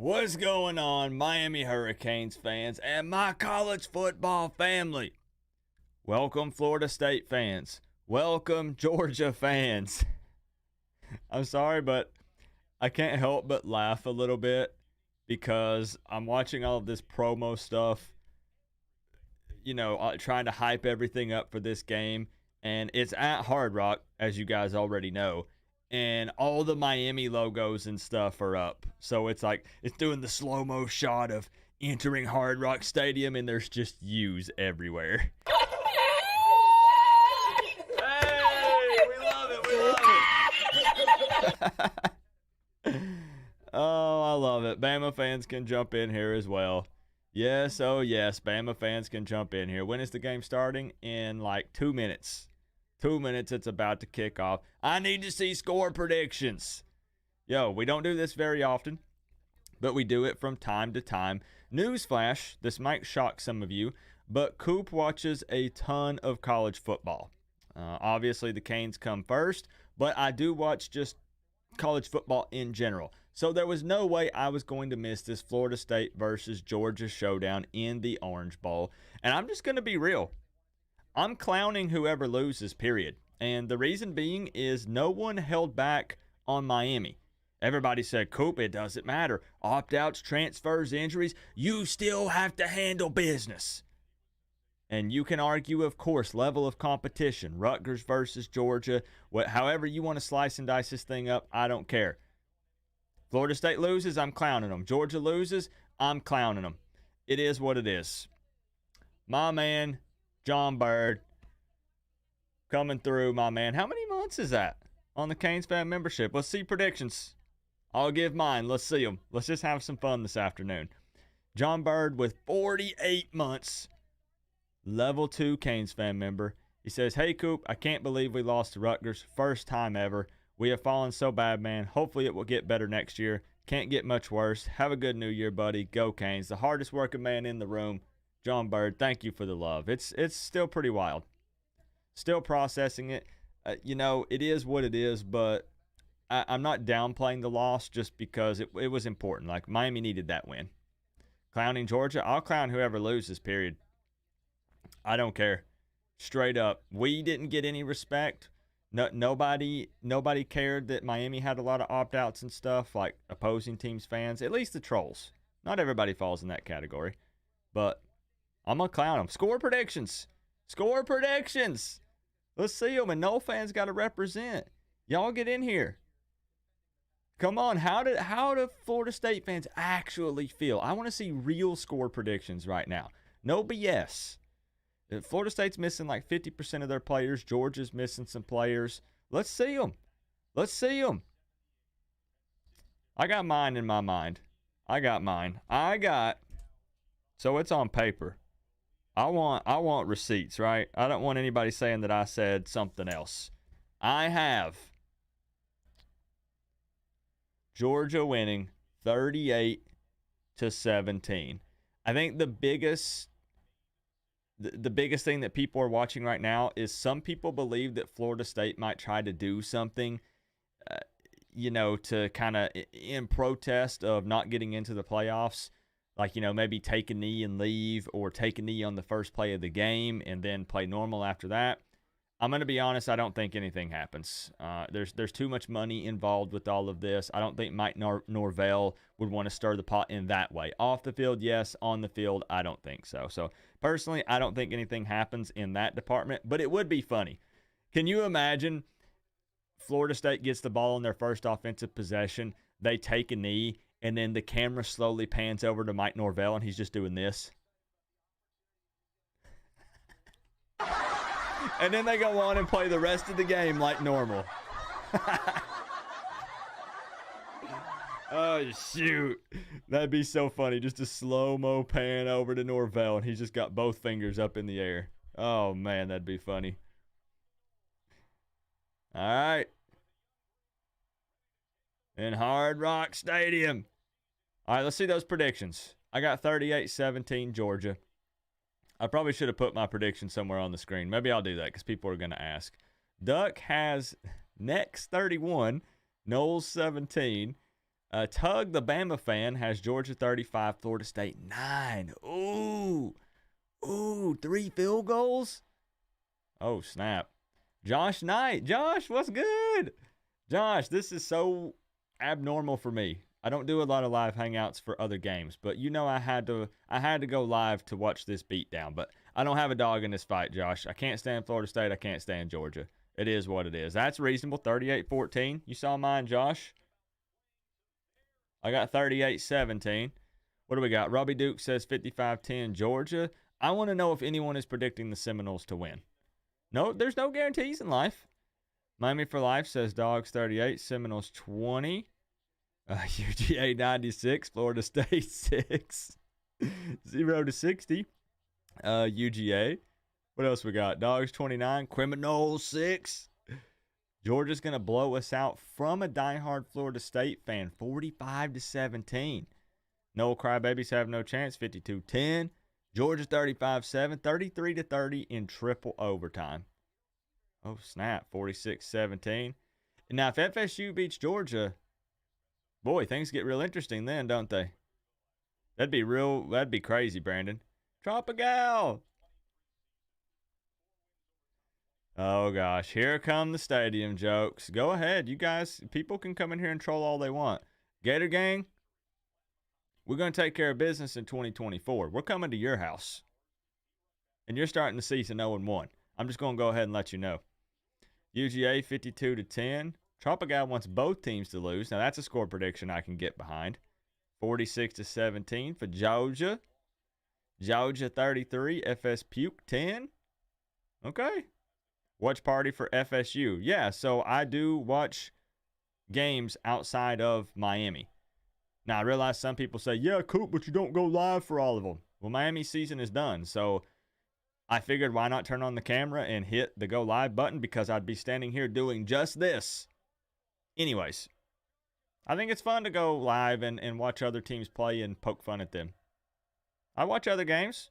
What's going on, Miami Hurricanes fans and my college football family? Welcome, Florida State fans. Welcome, Georgia fans. I'm sorry, but I can't help but laugh a little bit because I'm watching all of this promo stuff, trying to hype everything up for this game. And it's at Hard Rock, as you guys already know. And all the Miami logos and stuff are up. So it's like, it's doing the slow-mo shot of entering Hard Rock Stadium, and there's just U's everywhere. Hey, we love it. Oh, I love it. Bama fans can jump in here as well. Yes, oh yes, Bama fans can jump in here. When is the game starting? In like 2 minutes. 2 minutes, it's about to kick off. I need to see score predictions. Yo, we don't do this very often, but we do it from time to time. Newsflash, this might shock some of you, but Coop watches a ton of college football. Obviously, the Canes come first, but I do watch just college football in general. So there was no way I was going to miss this Florida State versus Georgia showdown in the Orange Bowl. And I'm just going to be real. I'm clowning whoever loses, period. And the reason being is no one held back on Miami. Everybody said, Coop, it doesn't matter. Opt-outs, transfers, injuries, you still have to handle business. And you can argue, of course, level of competition, Rutgers versus Georgia, however you want to slice and dice this thing up, I don't care. Florida State loses, I'm clowning them. Georgia loses, I'm clowning them. It is what it is. My man, John Bird, coming through, my man. How many months is that on the Canes fan membership? Let's see predictions. I'll give mine. Let's see them. Let's just have some fun this afternoon. John Bird with 48 months, level 2 Canes fan member. He says, hey, Coop, I can't believe we lost to Rutgers. First time ever. We have fallen so bad, man. Hopefully it will get better next year. Can't get much worse. Have a good new year, buddy. Go Canes. The hardest working man in the room. John Bird, thank you for the love. It's still pretty wild. Still processing it. It is what it is, but I'm not downplaying the loss just because it was important. Like, Miami needed that win. Clowning Georgia, I'll clown whoever loses, period. I don't care. Straight up. We didn't get any respect. Nobody cared that Miami had a lot of opt-outs and stuff, like opposing teams' fans. At least the trolls. Not everybody falls in that category. But I'm going to clown them. Score predictions. Score predictions. Let's see them. And no fans got to represent. Y'all get in here. Come on. How do Florida State fans actually feel? I want to see real score predictions right now. No BS. Florida State's missing like 50% of their players. Georgia's missing some players. Let's see them. Let's see them. I got mine in my mind. So it's on paper. I want receipts, right? I don't want anybody saying that I said something else. I have Georgia winning 38-17. I think the biggest thing that people are watching right now is some people believe that Florida State might try to do something, to kind of in protest of not getting into the playoffs. Like, maybe take a knee and leave, or take a knee on the first play of the game and then play normal after that. I'm going to be honest, I don't think anything happens. There's too much money involved with all of this. I don't think Mike Norvell would want to stir the pot in that way. Off the field, yes. On the field, I don't think so. So, personally, I don't think anything happens in that department, but it would be funny. Can you imagine Florida State gets the ball in their first offensive possession, they take a knee, and then the camera slowly pans over to Mike Norvell, and he's just doing this. And then they go on and play the rest of the game like normal. Oh, shoot. That'd be so funny. Just a slow-mo pan over to Norvell, and he's just got both fingers up in the air. Oh, man, that'd be funny. All right. In Hard Rock Stadium. All right, let's see those predictions. I got 38-17 Georgia. I probably should have put my prediction somewhere on the screen. Maybe I'll do that because people are going to ask. Duck has Next 31, Knowles 17. Tug, the Bama fan, has Georgia 35, Florida State 9. Ooh, 3 field goals? Oh, snap. Josh Knight. Josh, what's good? Josh, this is so abnormal for me. I don't do a lot of live hangouts for other games, but you know I had to go live to watch this beatdown. But I don't have a dog in this fight, Josh. I can't stand Florida State. I can't stand Georgia. It is what it is. That's reasonable. 38-14. You saw mine, Josh. I got 38-17. What do we got? Robbie Duke says 55-10 Georgia. I want to know if anyone is predicting the Seminoles to win. No, there's no guarantees in life. Miami for Life says Dogs 38, Seminoles 20. UGA 96, Florida State 6. 0-60. UGA. What else we got? Dogs 29, Criminals 6. Georgia's going to blow us out from a diehard Florida State fan, 45-17. No Crybabies have no chance, 52-10. Georgia 35-7, 33-30 in triple overtime. Oh, snap, 46-17. Now, if FSU beats Georgia, boy, things get real interesting then, don't they? That'd be crazy, Brandon. Drop a gal. Oh, gosh. Here come the stadium jokes. Go ahead. You guys, people can come in here and troll all they want. Gator Gang, we're going to take care of business in 2024. We're coming to your house. And you're starting the season 0-1. I'm just going to go ahead and let you know. UGA 52-10. Tropical wants both teams to lose. Now, that's a score prediction I can get behind. 46-17 for Georgia. Georgia 33. FS Puke 10. Okay. Watch party for FSU. Yeah, so I do watch games outside of Miami. Now, I realize some people say, yeah, Coop, but you don't go live for all of them. Well, Miami season is done, so I figured why not turn on the camera and hit the go live button because I'd be standing here doing just this. Anyways, I think it's fun to go live and watch other teams play and poke fun at them. I watch other games.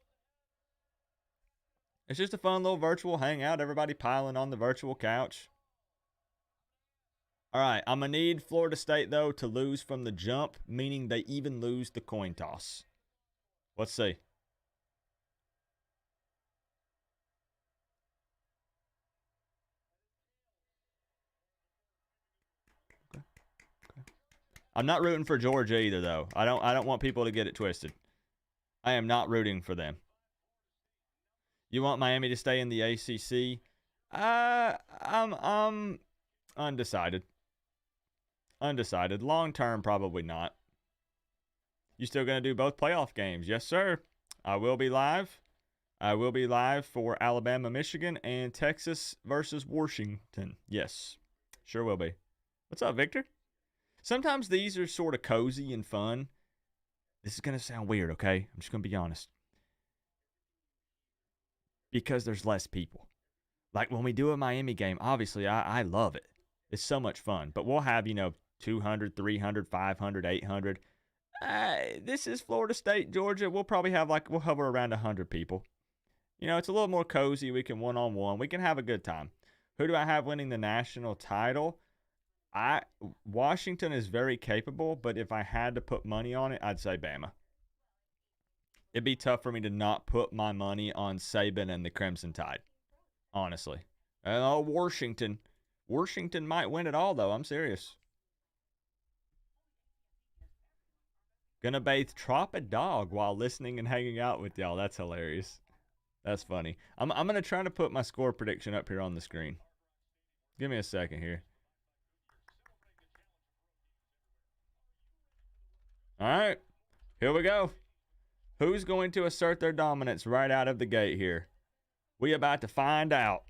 It's just a fun little virtual hangout, everybody piling on the virtual couch. All right, I'm going to need Florida State, though, to lose from the jump, meaning they even lose the coin toss. Let's see. Okay. I'm not rooting for Georgia either, though. I don't want people to get it twisted. I am not rooting for them. You want Miami to stay in the ACC? I'm undecided. Undecided. Long term, probably not. You still going to do both playoff games? Yes, sir. I will be live. I will be live for Alabama, Michigan, and Texas versus Washington. Yes, sure will be. What's up, Victor? Sometimes these are sort of cozy and fun. This is going to sound weird, okay? I'm just going to be honest. Because there's less people. Like when we do a Miami game, obviously I love it. It's so much fun. But we'll have, 200, 300, 500, 800. This is Florida State, Georgia. We'll probably have we'll hover around 100 people. It's a little more cozy. We can one-on-one. We can have a good time. Who do I have winning the national title? Washington is very capable, but if I had to put money on it, I'd say Bama. It'd be tough for me to not put my money on Saban and the Crimson Tide, honestly. Washington. Washington might win it all, though. I'm serious. Gonna bathe Trop a dog while listening and hanging out with y'all. That's hilarious. That's funny. I'm gonna try to put my score prediction up here on the screen. Give me a second here. All right, here we go. Who's going to assert their dominance right out of the gate here? We about to find out.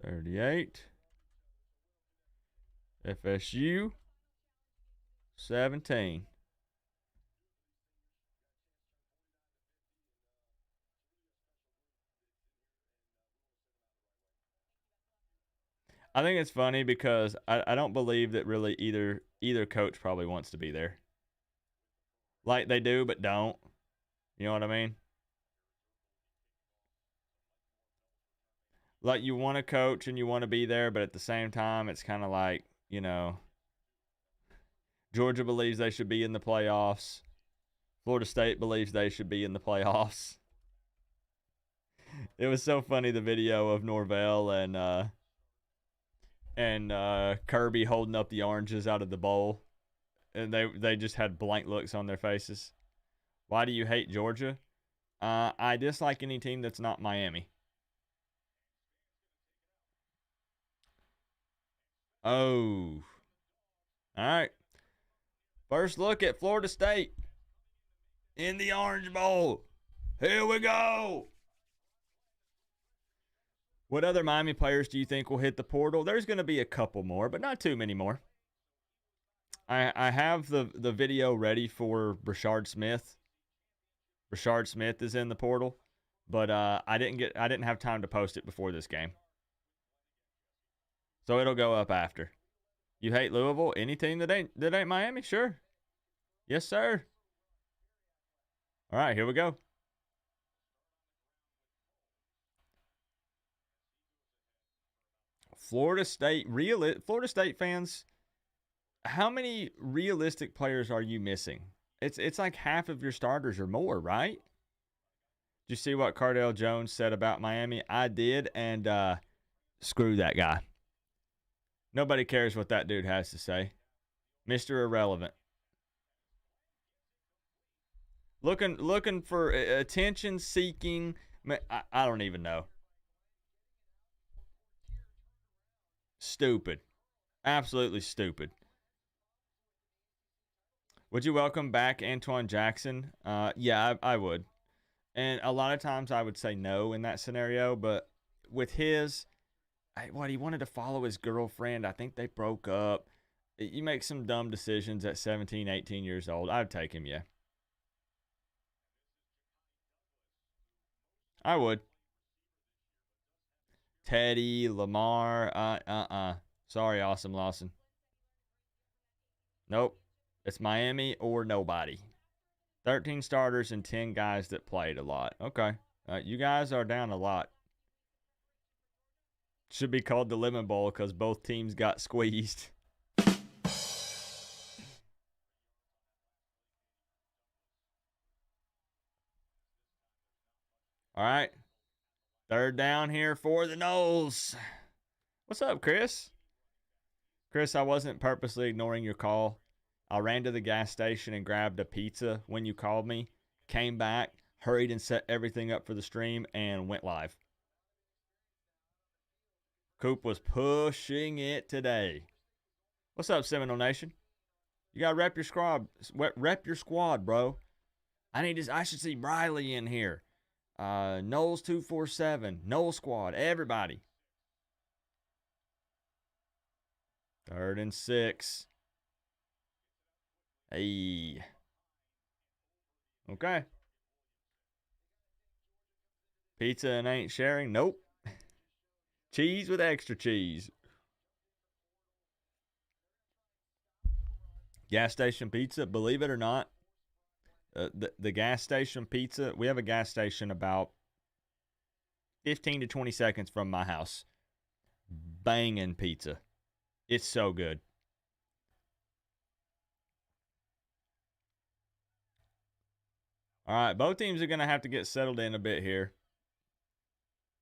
38. FSU. 17. I think it's funny because I don't believe that really either coach probably wants to be there. Like they do, but don't. You know what I mean? Like you want to coach and you want to be there, but at the same time, it's kind of like, you know, Georgia believes they should be in the playoffs. Florida State believes they should be in the playoffs. It was so funny, the video of Norvell and Kirby holding up the oranges out of the bowl, and they just had blank looks on their faces. Why do you hate Georgia? I dislike any team that's not Miami. Oh. All right. First look at Florida State in the Orange Bowl. Here we go. What other Miami players do you think will hit the portal? There's going to be a couple more, but not too many more. I have the video ready for Brashard Smith. Brashard Smith is in the portal, but I didn't have time to post it before this game, so it'll go up after. You hate Louisville? Any team that ain't Miami? Sure. Yes, sir. All right, here we go. Florida State fans, how many realistic players are you missing? It's like half of your starters or more, right? Did you see what Cardale Jones said about Miami? I did, and screw that guy. Nobody cares what that dude has to say. Mr. Irrelevant. Looking for attention seeking. I don't even know. Stupid. Absolutely stupid. Would you welcome back Antoine Jackson? Yeah, I would. And a lot of times I would say no in that scenario, but with his, he wanted to follow his girlfriend. I think they broke up. You make some dumb decisions at 17, 18 years old. I'd take him, yeah. I would. Teddy, Lamar, Sorry, Awesome Lawson. Nope. It's Miami or nobody. 13 starters and 10 guys that played a lot. Okay. You guys are down a lot. Should be called the Lemon Bowl because both teams got squeezed. All right. Third down here for the Noles. What's up, Chris? Chris, I wasn't purposely ignoring your call. I ran to the gas station and grabbed a pizza when you called me, came back, hurried and set everything up for the stream, and went live. Coop was pushing it today. What's up, Seminole Nation? You gotta rep your squad. Rep your squad, bro. I should see Riley in here. Knowles 247, Knowles squad, everybody. 3rd and 6. Hey. Okay. Pizza and ain't sharing? Nope. Cheese with extra cheese. Gas station pizza, believe it or not, the gas station pizza, we have a gas station about 15 to 20 seconds from my house. Banging pizza. It's so good. All right, both teams are going to have to get settled in a bit here.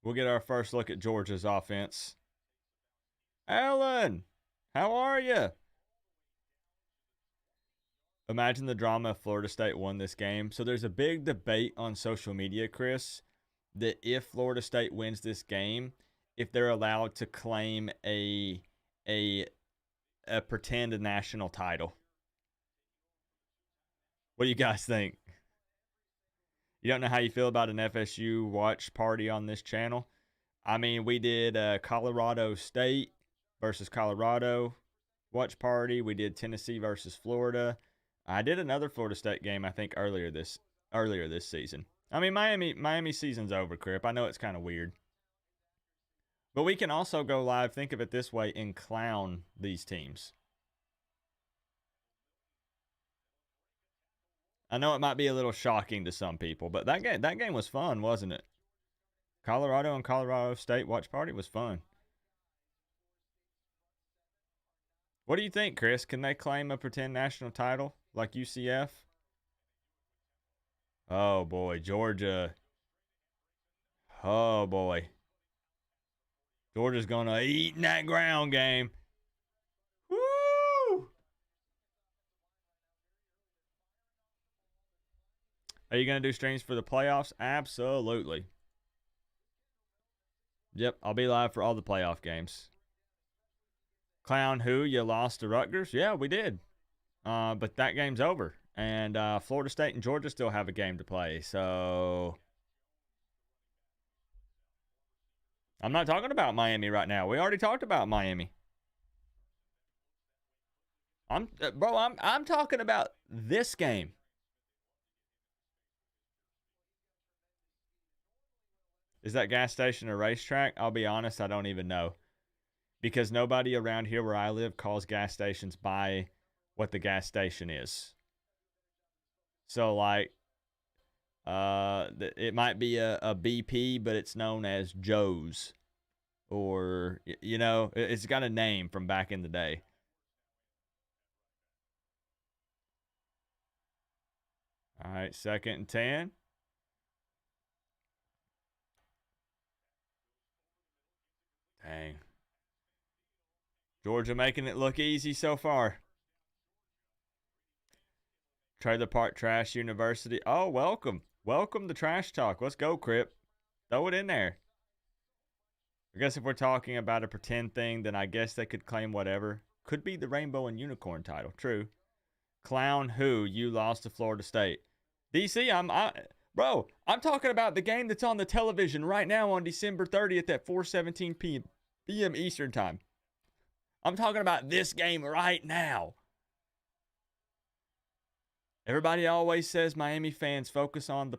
We'll get our first look at Georgia's offense. Alan, how are you? Imagine the drama if Florida State won this game. So there's a big debate on social media, Chris, that if Florida State wins this game, if they're allowed to claim a pretend national title. What do you guys think? You don't know how you feel about an FSU watch party on this channel? I mean, we did Colorado State versus Colorado watch party. We did Tennessee versus Florida. I did another Florida State game, I think, earlier this season. I mean, Miami season's over, Crip. I know it's kind of weird. But we can also go live, think of it this way, and clown these teams. I know it might be a little shocking to some people, but that game was fun, wasn't it? Colorado and Colorado State watch party was fun. What do you think, Chris? Can they claim a pretend national title like UCF? Oh boy, Georgia. Oh boy. Georgia's gonna eat in that ground game. Woo! Are you gonna do streams for the playoffs? Absolutely. Yep, I'll be live for all the playoff games. Clown who? You lost to Rutgers? Yeah, we did. But that game's over. And Florida State and Georgia still have a game to play. So I'm not talking about Miami right now. We already talked about Miami. I'm talking about this game. Is that gas station a racetrack? I'll be honest, I don't even know. Because nobody around here where I live calls gas stations by what the gas station is. So like it might be a BP, but it's known as Joe's. Or, you know, it's got a name from back in the day. All right, 2nd and 10. Dang. Georgia making it look easy so far. Trailer Park Trash University. Oh, welcome. Welcome to Trash Talk. Let's go, Crip. Throw it in there. I guess if we're talking about a pretend thing, then I guess they could claim whatever. Could be the Rainbow and Unicorn title. True. Clown who? You lost to Florida State. DC, I'm talking about the game that's on the television right now on December 30th at 4:17 p.m. Eastern Time. I'm talking about this game right now. Everybody always says Miami fans focus on the...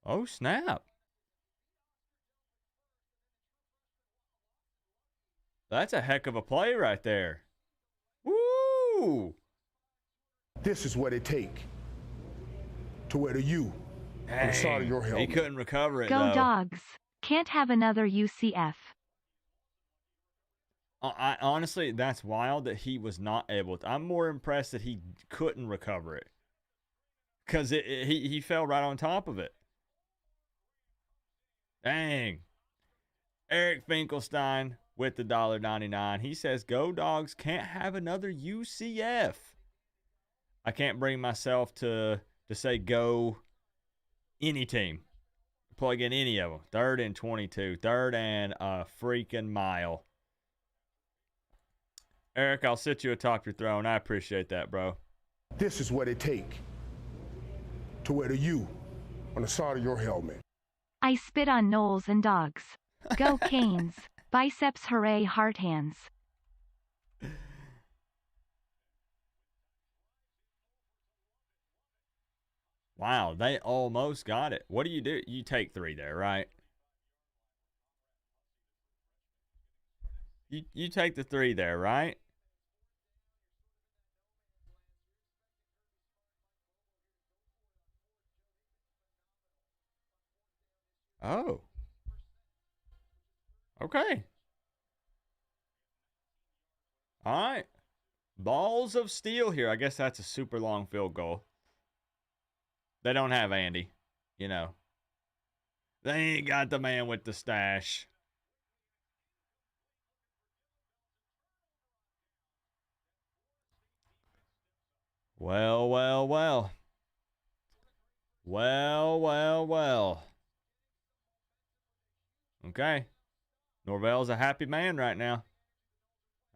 Oh, snap. That's a heck of a play right there. Woo! This is what it takes to wear the U on the side of your helmet. He couldn't recover it, Go though. Dogs. Can't have another UCF. I honestly, that's wild that he was not able to. I'm more impressed that he couldn't recover it. Because he fell right on top of it. Dang. Eric Finkelstein with the $1.99. He says, Go Dogs, can't have another UCF. I can't bring myself to say go any team. Plug in any of them. 3rd and 22. 3rd and a freaking mile. Eric, I'll sit you atop your throne. I appreciate that, bro. This is what it takes to wear the U on the side of your helmet. I spit on Knowles and Dogs. Go Canes. Biceps hooray heart hands. Wow, they almost got it. What do? You take 3 there, right? You take the 3 there, right? Oh. Okay. All right. Balls of steel here. I guess that's a super long field goal. They don't have Andy, you know. They ain't got the man with the stash. Well, well, well. Well, well, well. Okay. Norvell's a happy man right now.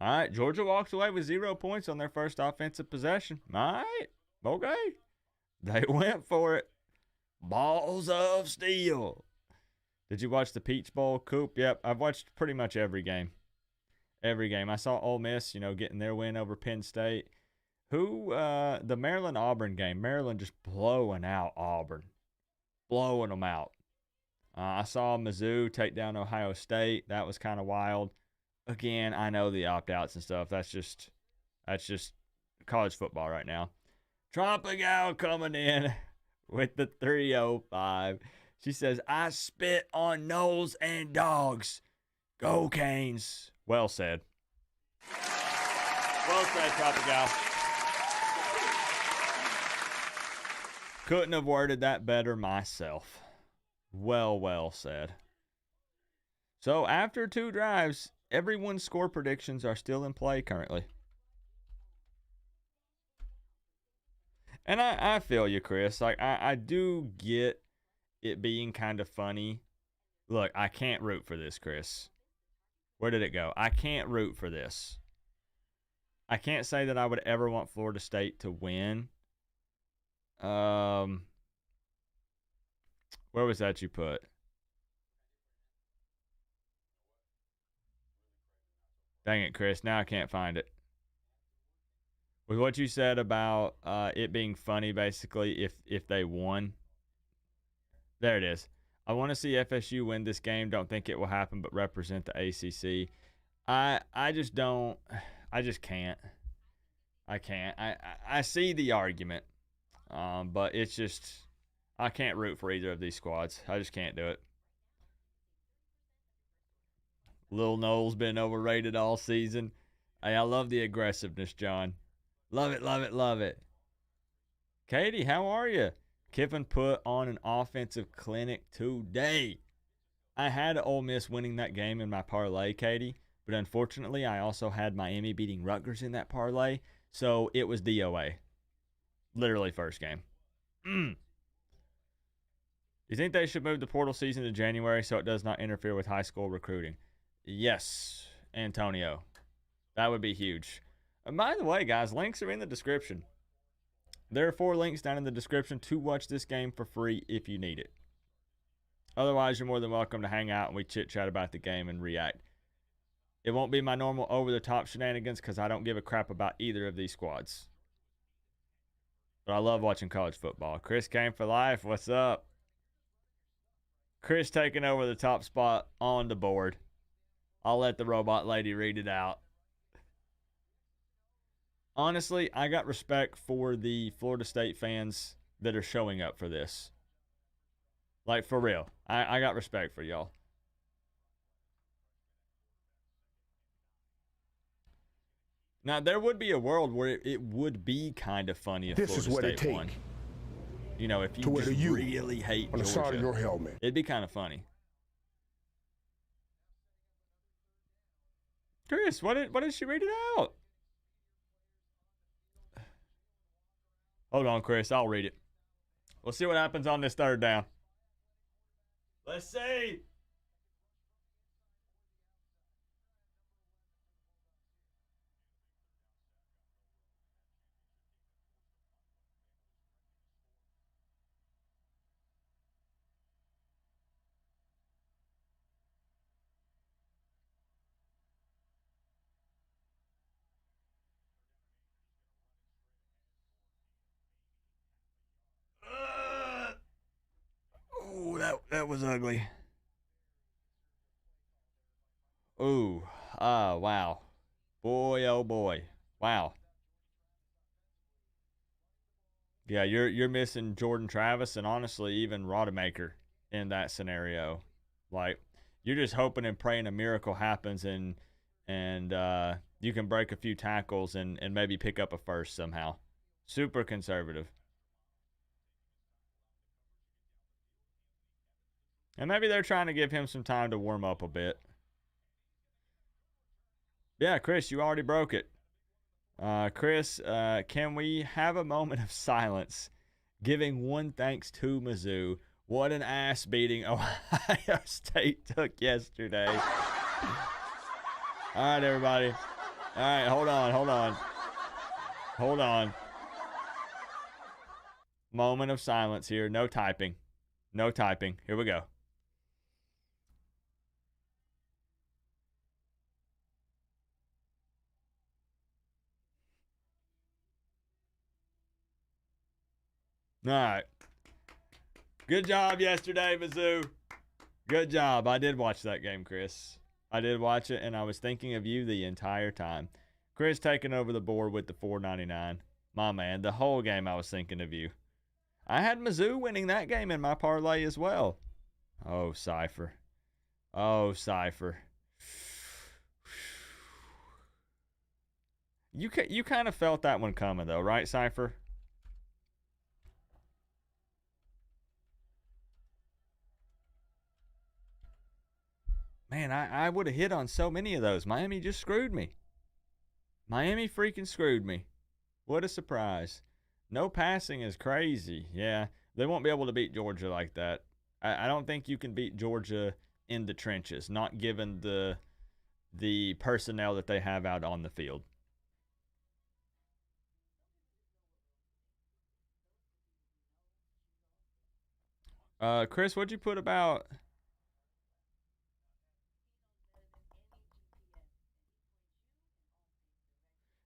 All right. Georgia walks away with 0 points on their first offensive possession. All right. Okay. They went for it. Balls of steel. Did you watch the Peach Bowl, Coop? Yep. I've watched pretty much every game. Every game. I saw Ole Miss, getting their win over Penn State. The Maryland-Auburn game. Maryland just blowing out Auburn. Blowing them out. I saw Mizzou take down Ohio State. That was kind of wild. Again, I know the opt-outs and stuff. That's just college football right now. Tropical coming in with the 305. She says, I spit on Knowles and Dogs. Go Canes. Well said. Well said, Tropical. Couldn't have worded that better myself. Well said. So after 2 drives, everyone's score predictions are still in play currently. And I feel you, Chris. Like, I do get it being kind of funny. Look, I can't root for this, Chris. Where did it go? I can't root for this. I can't say that I would ever want Florida State to win. Where was that you put? Dang it, Chris. Now I can't find it. With what you said about it being funny, basically, if they won. There it is. I want to see FSU win this game. Don't think it will happen, but represent the ACC. I just don't. I just can't. I can't. I see the argument, but it's just I can't root for either of these squads. I just can't do it. Lil Noel's been overrated all season. Hey, I love the aggressiveness, John. Love it, love it, love it. Katie, how are you? Kiffin put on an offensive clinic today. I had Ole Miss winning that game in my parlay, Katie, but unfortunately I also had Miami beating Rutgers in that parlay, so it was DOA. Literally first game. You think they should move the portal season to January so it does not interfere with high school recruiting? Yes, Antonio. That would be huge. And by the way, guys, links are in the description. There are 4 links down in the description to watch this game for free if you need it. Otherwise, you're more than welcome to hang out and we chit-chat about the game and react. It won't be my normal over-the-top shenanigans because I don't give a crap about either of these squads. But I love watching college football. Chris came for life. What's up? Chris taking over the top spot on the board. I'll let the robot lady read it out. Honestly, I got respect for the Florida State fans that are showing up for this. Like, for real. I got respect for y'all. Now, there would be a world where it would be kind of funny if This Florida is what State it won. take You know, if you to wear just the U really hate on the side of Georgia, your helmet. it'd be kind of funny. Chris, what did she read it out? Hold on, Chris. I'll read it. We'll see what happens on this 3rd down. Let's see. Oh, that was ugly. Ooh, wow. Boy, oh boy. Wow. Yeah, you're missing Jordan Travis and honestly even Rodemaker in that scenario. Like, you're just hoping and praying a miracle happens and you can break a few tackles and maybe pick up a first somehow. Super conservative. And maybe they're trying to give him some time to warm up a bit. Yeah, Chris, you already broke it. Chris, can we have a moment of silence giving one thanks to Mizzou? What an ass beating Ohio State took yesterday. All right, everybody. All right, hold on. Moment of silence here. No typing. Here we go. All right. Good job yesterday, Mizzou. Good job. I did watch that game, Chris. I did watch it, and I was thinking of you the entire time. Chris taking over the board with the 499. My man, the whole game I was thinking of you. I had Mizzou winning that game in my parlay as well. Oh, Cypher. Oh, Cypher. You kind of felt that one coming, though, right, Cypher? Man, I would have hit on so many of those. Miami just screwed me. Miami freaking screwed me. What a surprise. No passing is crazy. Yeah, they won't be able to beat Georgia like that. I don't think you can beat Georgia in the trenches, not given the personnel that they have out on the field. Chris, what'd you put about...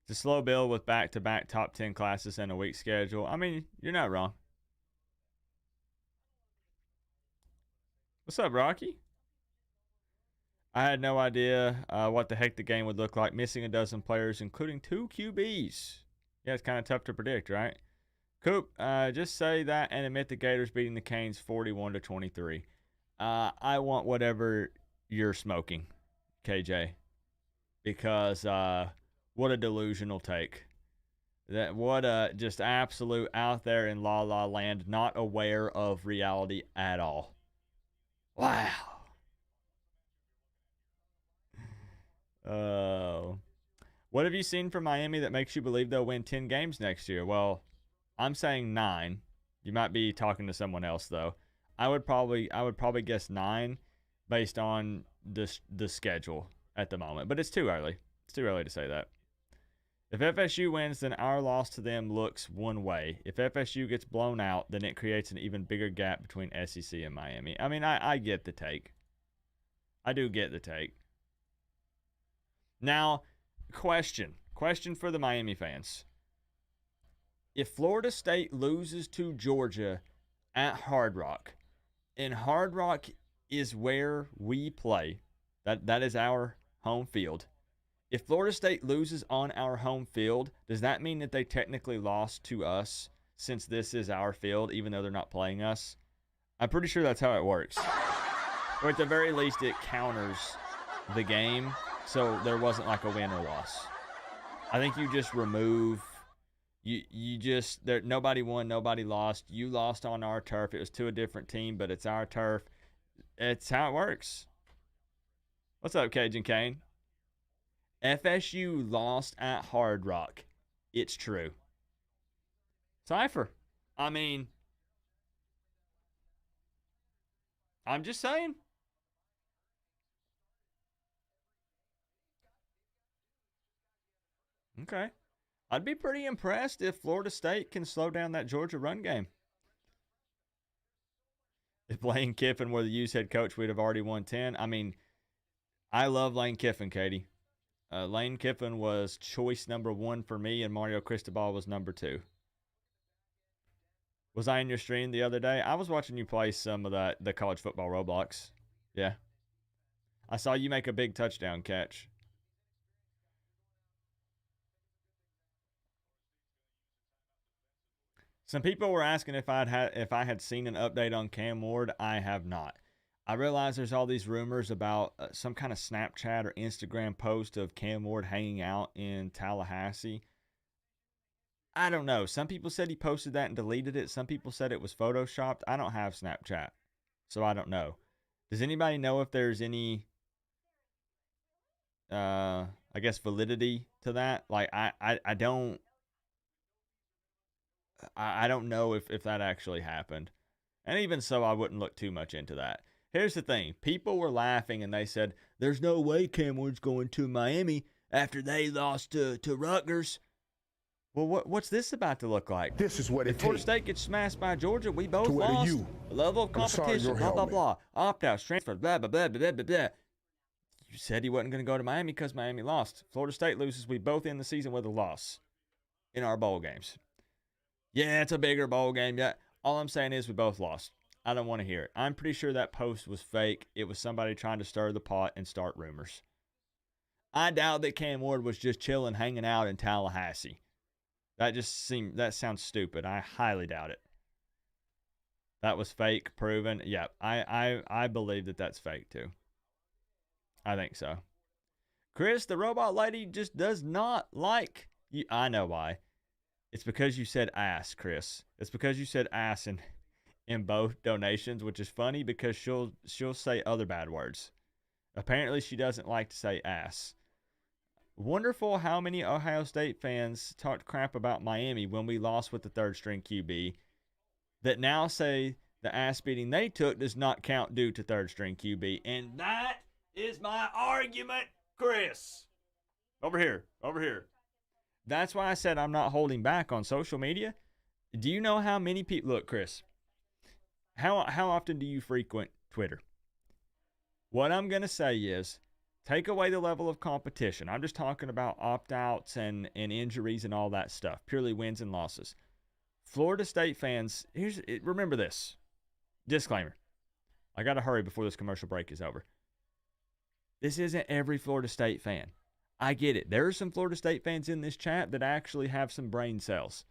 It's a slow build with back-to-back top 10 classes and a week schedule. I mean, you're not wrong. What's up, Rocky? I had no idea what the heck the game would look like. Missing a dozen players, including 2 QBs. Yeah, it's kind of tough to predict, right? Coop, just say that and admit the Gators beating the Canes 41-23. I want whatever you're smoking, KJ, because what a delusional take. What a just absolute out there in la la land, not aware of reality at all. Wow. What have you seen from Miami that makes you believe they'll win 10 games next year? Well, I'm saying 9. You might be talking to someone else though. I would probably guess 9 based on the schedule at the moment, but it's too early. It's too early to say that. If FSU wins, then our loss to them looks one way. If FSU gets blown out, then it creates an even bigger gap between SEC and Miami. I mean, I get the take. I do get the take. Now, question for the Miami fans. If Florida State loses to Georgia at Hard Rock, and Hard Rock is where we play, that is our home field. If Florida State loses on our home field, does that mean that they technically lost to us since this is our field, even though they're not playing us? I'm pretty sure that's how it works. Or at the very least, it counters the game, so there wasn't like a win or loss. I think you just remove... nobody won, nobody lost. You lost on our turf. It was to a different team, but it's our turf. It's how it works. What's up, Cajun Kane? FSU lost at Hard Rock. It's true. Cypher. I mean, I'm just saying. Okay. I'd be pretty impressed if Florida State can slow down that Georgia run game. If Lane Kiffin were the U's head coach, we'd have already won 10. I mean, I love Lane Kiffin, Katie. Lane Kiffin was choice number 1 for me, and Mario Cristobal was number 2. Was I in your stream the other day? I was watching you play some of the college football Roblox. Yeah. I saw you make a big touchdown catch. Some people were asking if I had seen an update on Cam Ward. I have not. I realize there's all these rumors about some kind of Snapchat or Instagram post of Cam Ward hanging out in Tallahassee. I don't know. Some people said he posted that and deleted it. Some people said it was photoshopped. I don't have Snapchat, so I don't know. Does anybody know if there's any, I guess, validity to that? Like, I don't know if that actually happened. And even so, I wouldn't look too much into that. Here's the thing. People were laughing and they said, there's no way Cam Ward's going to Miami after they lost to Rutgers. Well, what's this about to look like? This is what it takes. If Florida State gets smashed by Georgia, we both lost. Level of competition, blah, blah, blah. Opt-outs, transfers, blah, blah, blah, blah, blah, blah. You said he wasn't going to go to Miami because Miami lost. Florida State loses. We both end the season with a loss in our bowl games. Yeah, it's a bigger bowl game. Yeah. All I'm saying is we both lost. I don't want to hear it. I'm pretty sure that post was fake. It was somebody trying to stir the pot and start rumors. I doubt that Cam Ward was just chilling, hanging out in Tallahassee. That sounds stupid. I highly doubt it. That was fake, proven. Yeah, I believe that that's fake too. I think so. Chris, the robot lady just does not like you. I know why. It's because you said ass, Chris. It's because you said ass in both donations, which is funny because she'll say other bad words. Apparently, she doesn't like to say ass. Wonderful how many Ohio State fans talked crap about Miami when we lost with the third string QB that now say the ass beating they took does not count due to third string QB. And that is my argument, Chris. Over here. That's why I said I'm not holding back on social media. Do you know how many people... Look, Chris, how often do you frequent Twitter? What I'm going to say is take away the level of competition. I'm just talking about opt-outs and injuries and all that stuff, purely wins and losses. Florida State fans, remember this. Disclaimer. I got to hurry before this commercial break is over. This isn't every Florida State fan. I get it. There are some Florida State fans in this chat that actually have some brain cells.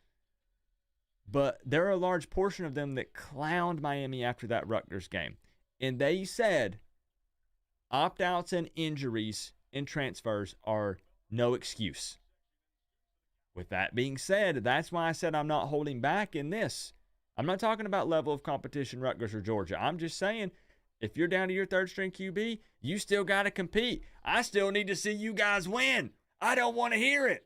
But there are a large portion of them that clowned Miami after that Rutgers game. And they said opt-outs and injuries and transfers are no excuse. With that being said, that's why I said I'm not holding back in this. I'm not talking about level of competition, Rutgers or Georgia. I'm just saying, if you're down to your third string QB, you still got to compete. I still need to see you guys win. I don't want to hear it.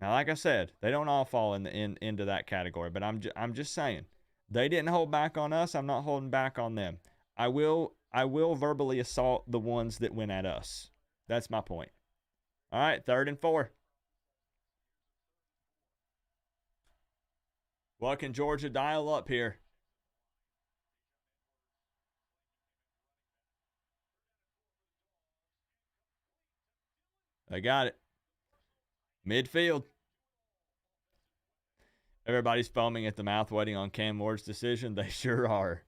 Now, like I said, they don't all fall into that category, but I'm just saying, they didn't hold back on us. I'm not holding back on them. I will verbally assault the ones that went at us. That's my point. All right, 3rd and 4. What can Georgia dial up here? They got it. Midfield. Everybody's foaming at the mouth waiting on Cam Ward's decision. They sure are.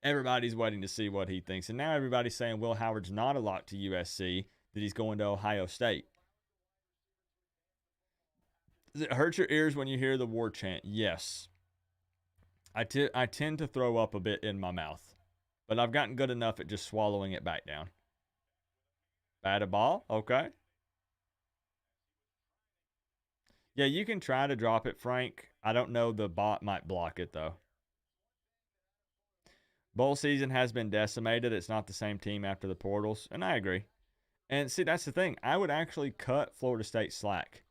Everybody's waiting to see what he thinks. And now everybody's saying Will Howard's not a lock to USC, that he's going to Ohio State. Does it hurt your ears when you hear the war chant? Yes. I tend to throw up a bit in my mouth, but I've gotten good enough at just swallowing it back down. Bat a ball? Okay. Yeah, you can try to drop it, Frank. I don't know. The bot might block it, though. Bowl season has been decimated. It's not the same team after the portals, and I agree. And see, that's the thing. I would actually cut Florida State slack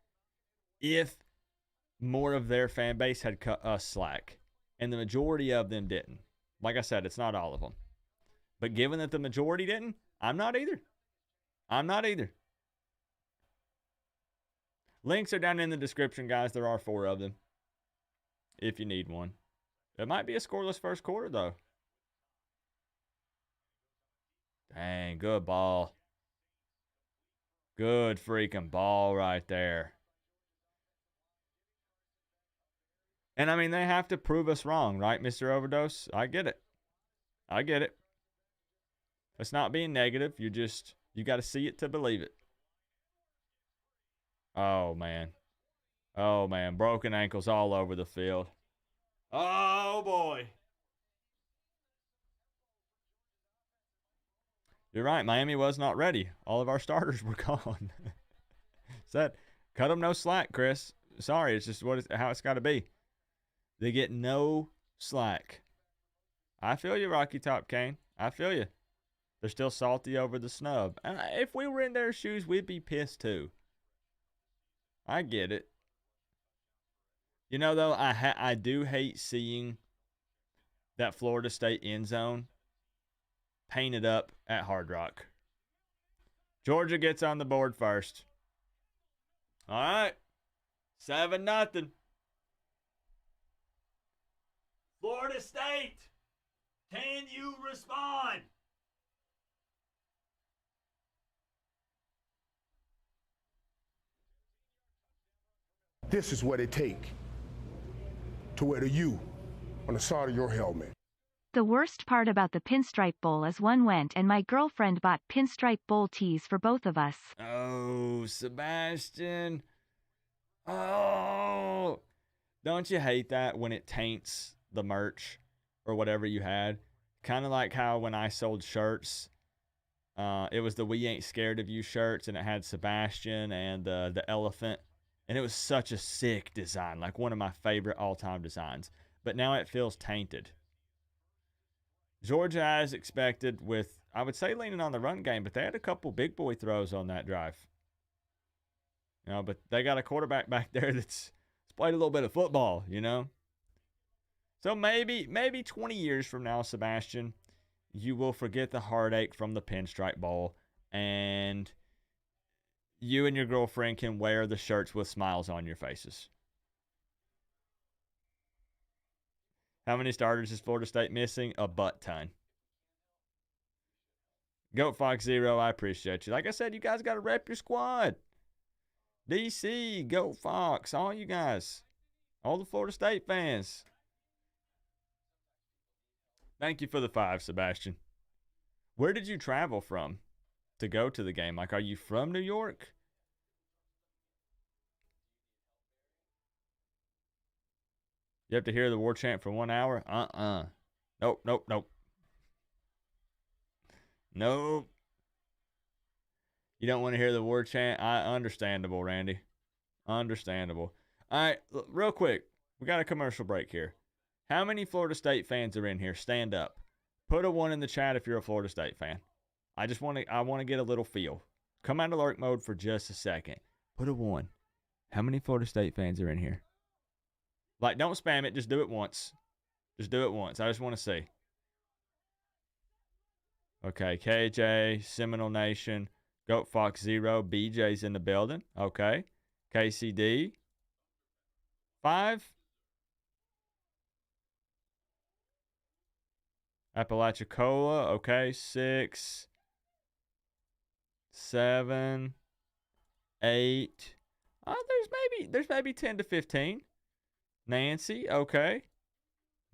if more of their fan base had cut us slack, and the majority of them didn't. Like I said, it's not all of them. But given that the majority didn't, I'm not either. Links are down in the description, guys. There are 4 of them, if you need one. It might be a scoreless first quarter, though. Dang, good ball. Good freaking ball right there. And, I mean, they have to prove us wrong, right, Mr. Overdose? I get it. It's not being negative. You got to see it to believe it. Oh, man. Broken ankles all over the field. Oh, boy. You're right. Miami was not ready. All of our starters were gone. Said, cut them no slack, Chris. Sorry, it's just how it's got to be. They get no slack. I feel you, Rocky Top Kane. I feel you. They're still salty over the snub. And if we were in their shoes, we'd be pissed too. I get it. You know, though, I do hate seeing that Florida State end zone painted up at Hard Rock. Georgia gets on the board first. All right. 7-0. Florida State, can you respond? This is what it takes to wear the U on the side of your helmet. The worst part about the Pinstripe Bowl is one went and my girlfriend bought Pinstripe Bowl tees for both of us. Oh, Sebastian. Oh, don't you hate that when it taints the merch or whatever you had? Kind of like how when I sold shirts, it was the "We Ain't Scared of You" shirts, and it had Sebastian and the elephant, and it was such a sick design, like one of my favorite all-time designs. But now it feels tainted. Georgia, as expected, with, I would say, leaning on the run game, but they had a couple big boy throws on that drive. You know, but they got a quarterback back there that's played a little bit of football, you know. So maybe 20 years from now, Sebastian, you will forget the heartache from the Pinstripe Bowl, and you and your girlfriend can wear the shirts with smiles on your faces. How many starters is Florida State missing? A butt ton. Goat Fox Zero, I appreciate you. Like I said, you guys got to rep your squad. DC, Goat Fox, all you guys. All the Florida State fans. Thank you for the 5, Sebastian. Where did you travel from to go to the game? Like, are you from New York? You have to hear the war chant for 1 hour? Nope. Nope. You don't want to hear the war chant? Understandable, Randy. Understandable. All right, real quick. We got a commercial break here. How many Florida State fans are in here? Stand up. Put a 1 in the chat if you're a Florida State fan. I want to get a little feel. Come out of lurk mode for just a second. Put a 1. How many Florida State fans are in here? Like, don't spam it. Just do it once. Just do it once. I just want to see. Okay, KJ, Seminole Nation, Goat Fox Zero, BJ's in the building. Okay. KCD, 5. Apalachicola, okay, 6, 7, 8. Oh, there's maybe 10 to 15. Nancy, okay.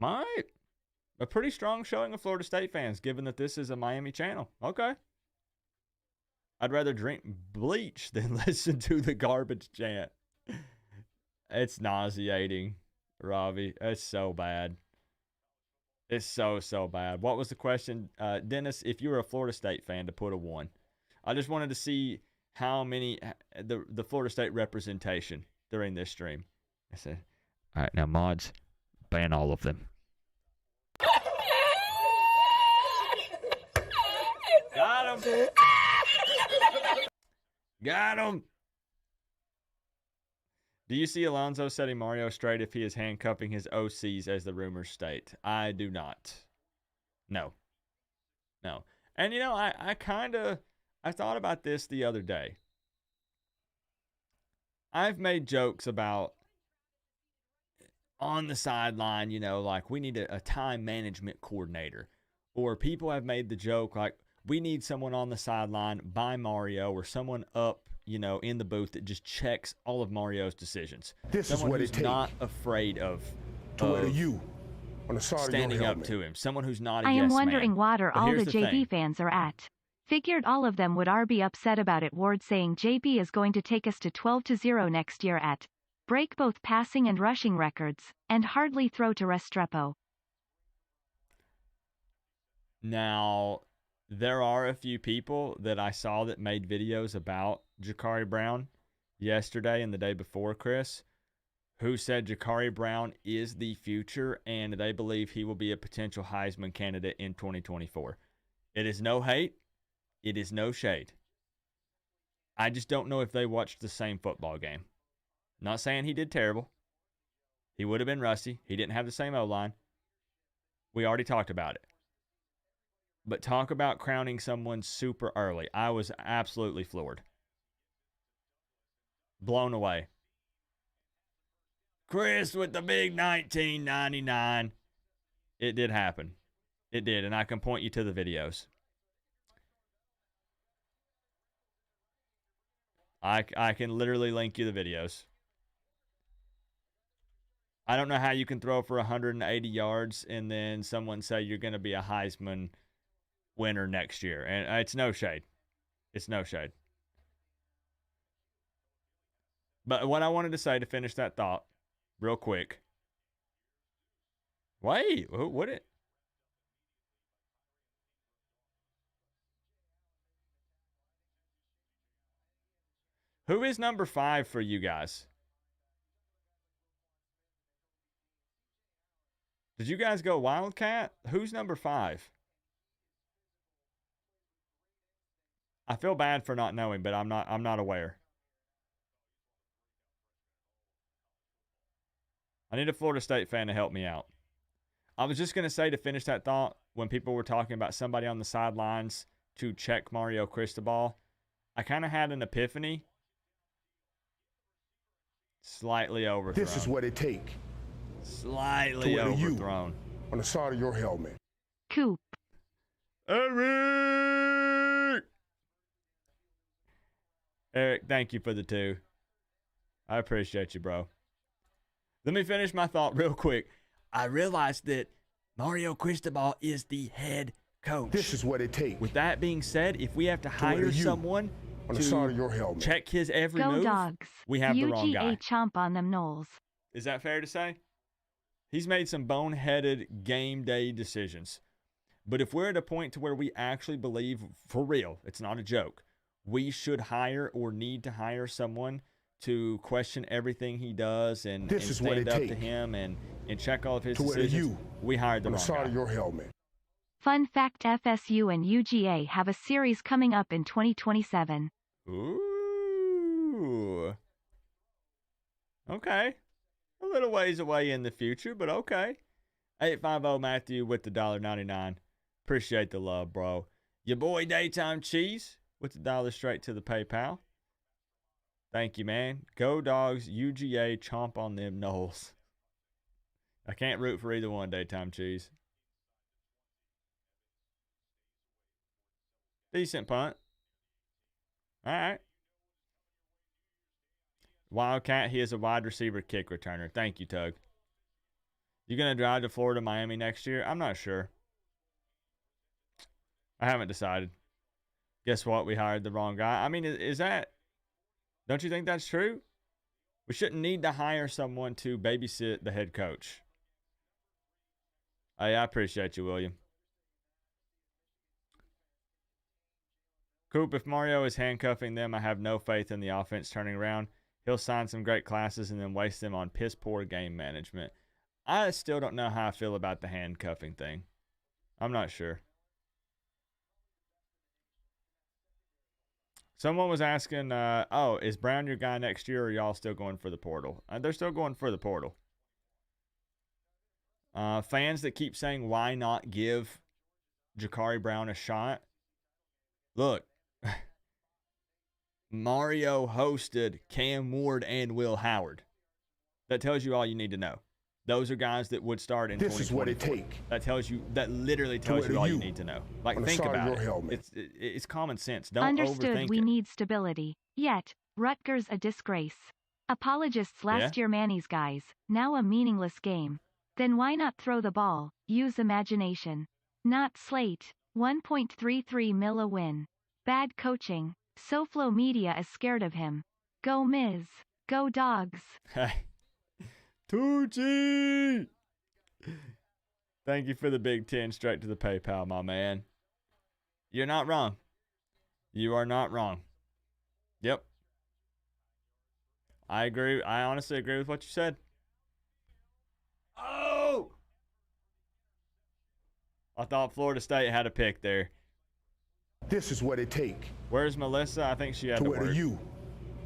A pretty strong showing of Florida State fans, given that this is a Miami channel. Okay. I'd rather drink bleach than listen to the garbage chant. It's nauseating, Ravi. It's so bad. It's so bad. What was the question? Dennis, if you were a Florida State fan, to put a 1. I just wanted to see how many, the Florida State representation during this stream. I said, all right, now mods, ban all of them. Got him. Got him. Do you see Alonzo setting Mario straight if he is handcuffing his OCs as the rumors state? I do not. No. And, you know, I thought about this the other day. I've made jokes about on the sideline, you know, like we need a time management coordinator. Or people have made the joke like we need someone on the sideline by Mario or someone up, you know, in the booth that just checks all of Mario's decisions. This someone is what who's it takes not afraid of you on the side standing of your up to him. Someone who's not a I yes am man. wondering what are But all here's the the JB thing. fans are at. Figured all of them would be upset about it. Ward saying JB is going to take us to 12-0 next year at break both passing and rushing records, and hardly throw to Restrepo. Now, there are a few people that I saw that made videos about Jakari Brown yesterday and the day before, Chris, who said Jakari Brown is the future and they believe he will be a potential Heisman candidate in 2024. It is no hate. It is no shade. I just don't know if they watched the same football game. Not saying he did terrible. He would have been rusty. He didn't have the same O-line. We already talked about it. But talk about crowning someone super early. I was absolutely floored. Blown away. Chris with the big 1999. It did happen. It did, and I can point you to the videos. I can literally link you the videos. I don't know how you can throw for 180 yards and then someone say you're going to be a Heisman winner next year. And it's no shade. It's no shade. But what I wanted to say to finish that thought real quick. Wait, what it? Who is number 5 for you guys? Did you guys go Wildcat? Who's number 5? I feel bad for not knowing, but I'm not aware. I need a Florida State fan to help me out. I was just going to say to finish that thought, when people were talking about somebody on the sidelines to check Mario Cristobal, I kind of had an epiphany. Slightly overthrown. This is what it takes. Slightly overthrown. On the side of your helmet. Coop. Eric, thank you for the 2. I appreciate you, bro. Let me finish my thought real quick. I realized that Mario Cristobal is the head coach. This is what it takes. With that being said, if we have to hire someone on the side of your helmet. Check his every Go move, Dogs. we have the wrong guy. UGA chomp on them Knowles. Is that fair to say? He's made some boneheaded game day decisions. But if we're at a point to where we actually believe, for real, it's not a joke, we should hire or need to hire someone to question everything he does and stand up to him and check all of his decisions, we hired the wrong guy. On the side of your helmet. Fun fact, FSU and UGA have a series coming up in 2027. Ooh. Okay. A little ways away in the future, but okay. 850 Matthew with the $1.99. Appreciate the love, bro. Your boy Daytime Cheese with the $1 straight to the PayPal. Thank you, man. Go Dogs, UGA, chomp on them Knowles. I can't root for either one, Daytime Cheese. Decent punt. All right. Wildcat, he is a wide receiver kick returner. Thank you, Tug. You going to drive to Florida, Miami next year? I'm not sure. I haven't decided. Guess what? We hired the wrong guy. I mean, is that... Don't you think that's true? We shouldn't need to hire someone to babysit the head coach. Hey, I appreciate you, William. Coop, if Mario is handcuffing them, I have no faith in the offense turning around. He'll sign some great classes and then waste them on piss-poor game management. I still don't know how I feel about the handcuffing thing. I'm not sure. Someone was asking, is Brown your guy next year, or are y'all still going for the portal? They're still going for the portal. Fans that keep saying, why not give Jakari Brown a shot? Look, Mario hosted Cam Ward and Will Howard. That tells you all you need to know. Those are guys that would start in 2024. This is what it takes. That literally tells you all you need to know. Like, think about it. It's common sense. Don't Understood, overthink we it. need stability. Yet, Rutgers a disgrace. Apologists last year Manny's guys, now a meaningless game. Then why not throw the ball, use imagination. Not Slate, 1.33 mil a win. Bad coaching, SoFlo Media is scared of him. Go Miz, go Dogs. Hey. Tucci! Thank you for the big 10 straight to the PayPal, my man. You're not wrong. You are not wrong. Yep. I agree. I honestly agree with what you said. Oh! I thought Florida State had a pick there. This is what it takes. Where's Melissa? I think she had to work. You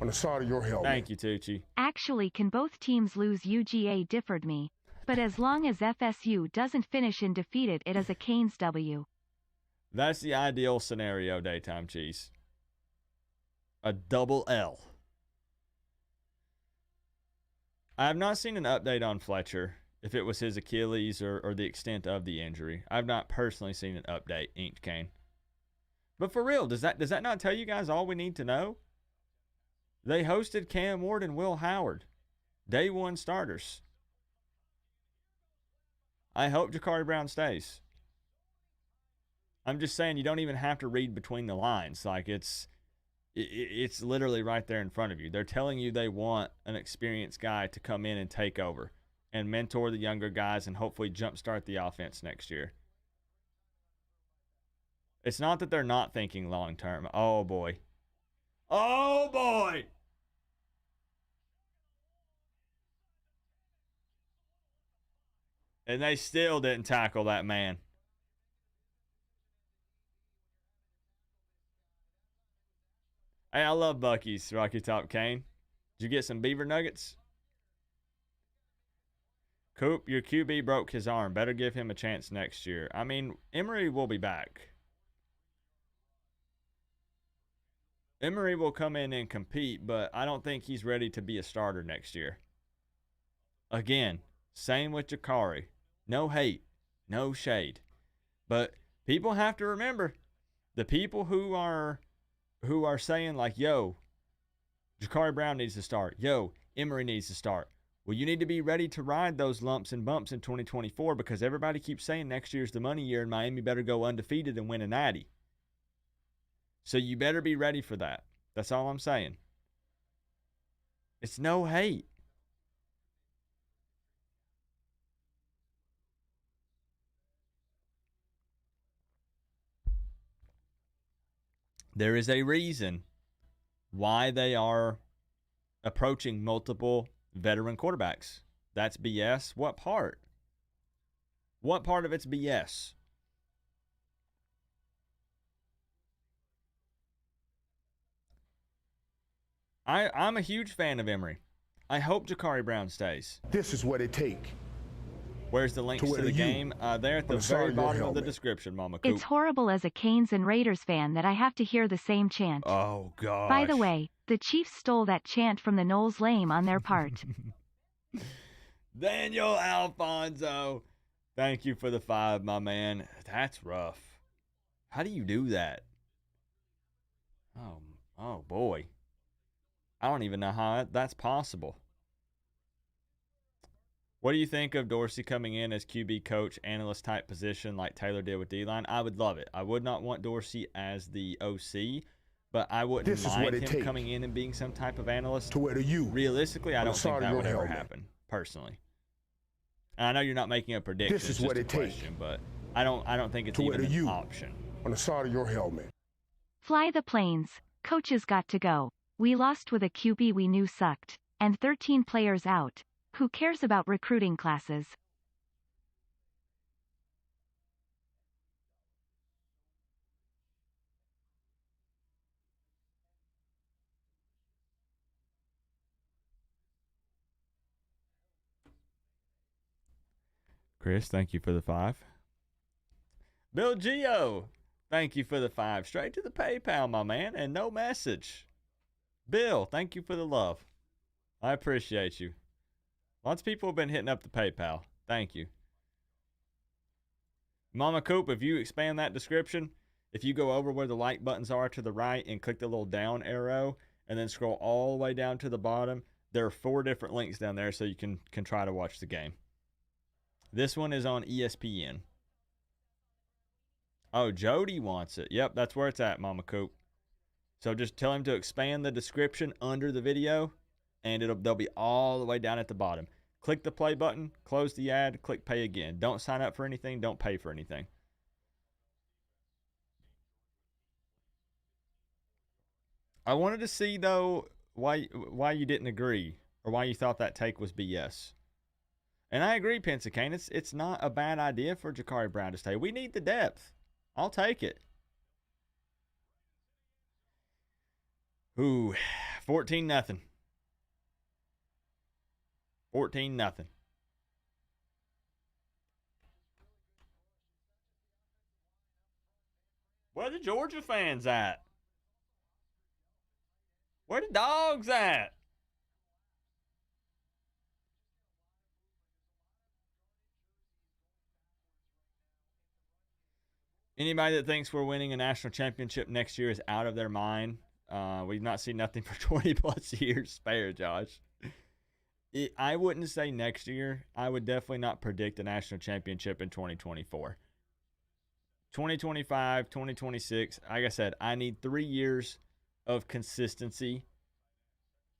on the side of your helmet. Thank you, Tucci. Actually, can both teams lose? UGA differed me. But as long as FSU doesn't finish undefeated, it is a Canes W. That's the ideal scenario, Daytime Cheese. A double L. I have not seen an update on Fletcher, if it was his Achilles or the extent of the injury. I've not personally seen an update, Inked Cane. But for real, does that not tell you guys all we need to know? They hosted Cam Ward and Will Howard. Day one starters. I hope Ja'Cory Brown stays. I'm just saying you don't even have to read between the lines. Like it's literally right there in front of you. They're telling you they want an experienced guy to come in and take over and mentor the younger guys and hopefully jumpstart the offense next year. It's not that they're not thinking long term. Oh boy. Oh boy. And they still didn't tackle that man. Hey, I love Buc-ee's, Rocky Top Kane. Did you get some beaver nuggets? Coop, your QB broke his arm. Better give him a chance next year. I mean, Emery will be back. Emery will come in and compete, but I don't think he's ready to be a starter next year. Again, same with Ja'Cory. No hate, no shade. But people have to remember, the people who are saying like, yo, Ja'Cory Brown needs to start. Yo, Emery needs to start. Well, you need to be ready to ride those lumps and bumps in 2024 because everybody keeps saying next year's the money year and Miami better go undefeated and win a natty. So you better be ready for that. That's all I'm saying. It's no hate. There is a reason why they are approaching multiple veteran quarterbacks. That's BS. What part? What part of it's BS? I'm a huge fan of Emery. I hope Ja'Cory Brown stays. This is what it takes. Where's the links to the game? They're at the very bottom of the description, Mama Coop. It's horrible as a Canes and Raiders fan that I have to hear the same chant. Oh, gosh. By the way, the Chiefs stole that chant from the Knowles lame on their part. Daniel Alfonso. Thank you for the 5, my man. That's rough. How do you do that? Oh boy. I don't even know how that's possible. What do you think of Dorsey coming in as QB coach, analyst type position like Taylor did with D-line? I would love it. I would not want Dorsey as the OC, but I wouldn't mind him coming in and being some type of analyst. Realistically, I don't think that would ever happen, personally. And I know you're not making a prediction. This is what it takes. But I don't think it's even an option. On the side of your helmet. Fly the planes. Coaches got to go. We lost with a QB we knew sucked. And 13 players out. Who cares about recruiting classes? Chris, thank you for the 5. Bill Gio, thank you for the 5. Straight to the PayPal, my man, and no message. Bill, thank you for the love. I appreciate you. Lots of people have been hitting up the PayPal. Thank you. Mama Coop, if you expand that description, if you go over where the like buttons are to the right and click the little down arrow and then scroll all the way down to the bottom, there are 4 different links down there so you can try to watch the game. This one is on ESPN. Oh, Jody wants it. Yep, that's where it's at, Mama Coop. So just tell him to expand the description under the video, and they'll be all the way down at the bottom. Click the play button, close the ad, click pay again. Don't sign up for anything, don't pay for anything. I wanted to see, though, why you didn't agree or why you thought that take was BS. And I agree, Pensacane. It's not a bad idea for Ja'Cory Brown to stay. We need the depth. I'll take it. Ooh, 14-0. 14-0. Where the Georgia fans at? Where the dogs at? Anybody that thinks we're winning a national championship next year is out of their mind. We've not seen nothing for 20-plus years. Spare, Josh. I wouldn't say next year. I would definitely not predict a national championship in 2024. 2025, 2026, like I said, I need 3 years of consistency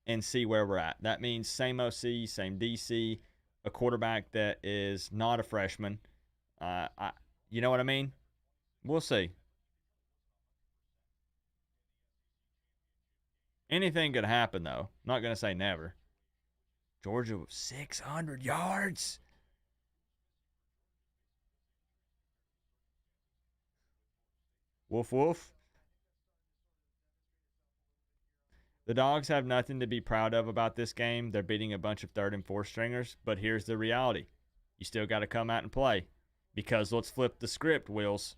and see where we're at. That means same OC, same DC, a quarterback that is not a freshman. You know what I mean? We'll see. Anything could happen, though. Not going to say never. Georgia with 600 yards. Woof, woof. The Dogs have nothing to be proud of about this game. They're beating a bunch of third and fourth stringers, but here's the reality. You still got to come out and play. Because let's flip the script, Wills.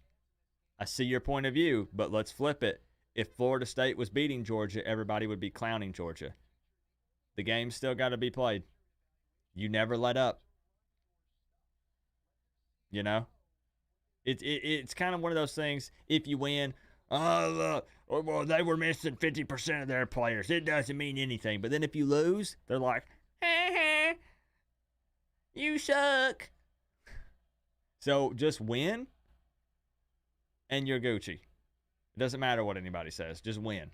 I see your point of view, but let's flip it. If Florida State was beating Georgia, everybody would be clowning Georgia. The game's still got to be played. You never let up. You know? It's kind of one of those things, if you win, well, they were missing 50% of their players. It doesn't mean anything. But then if you lose, they're like, you suck. So just win, and you're Gucci. It doesn't matter what anybody says. Just win.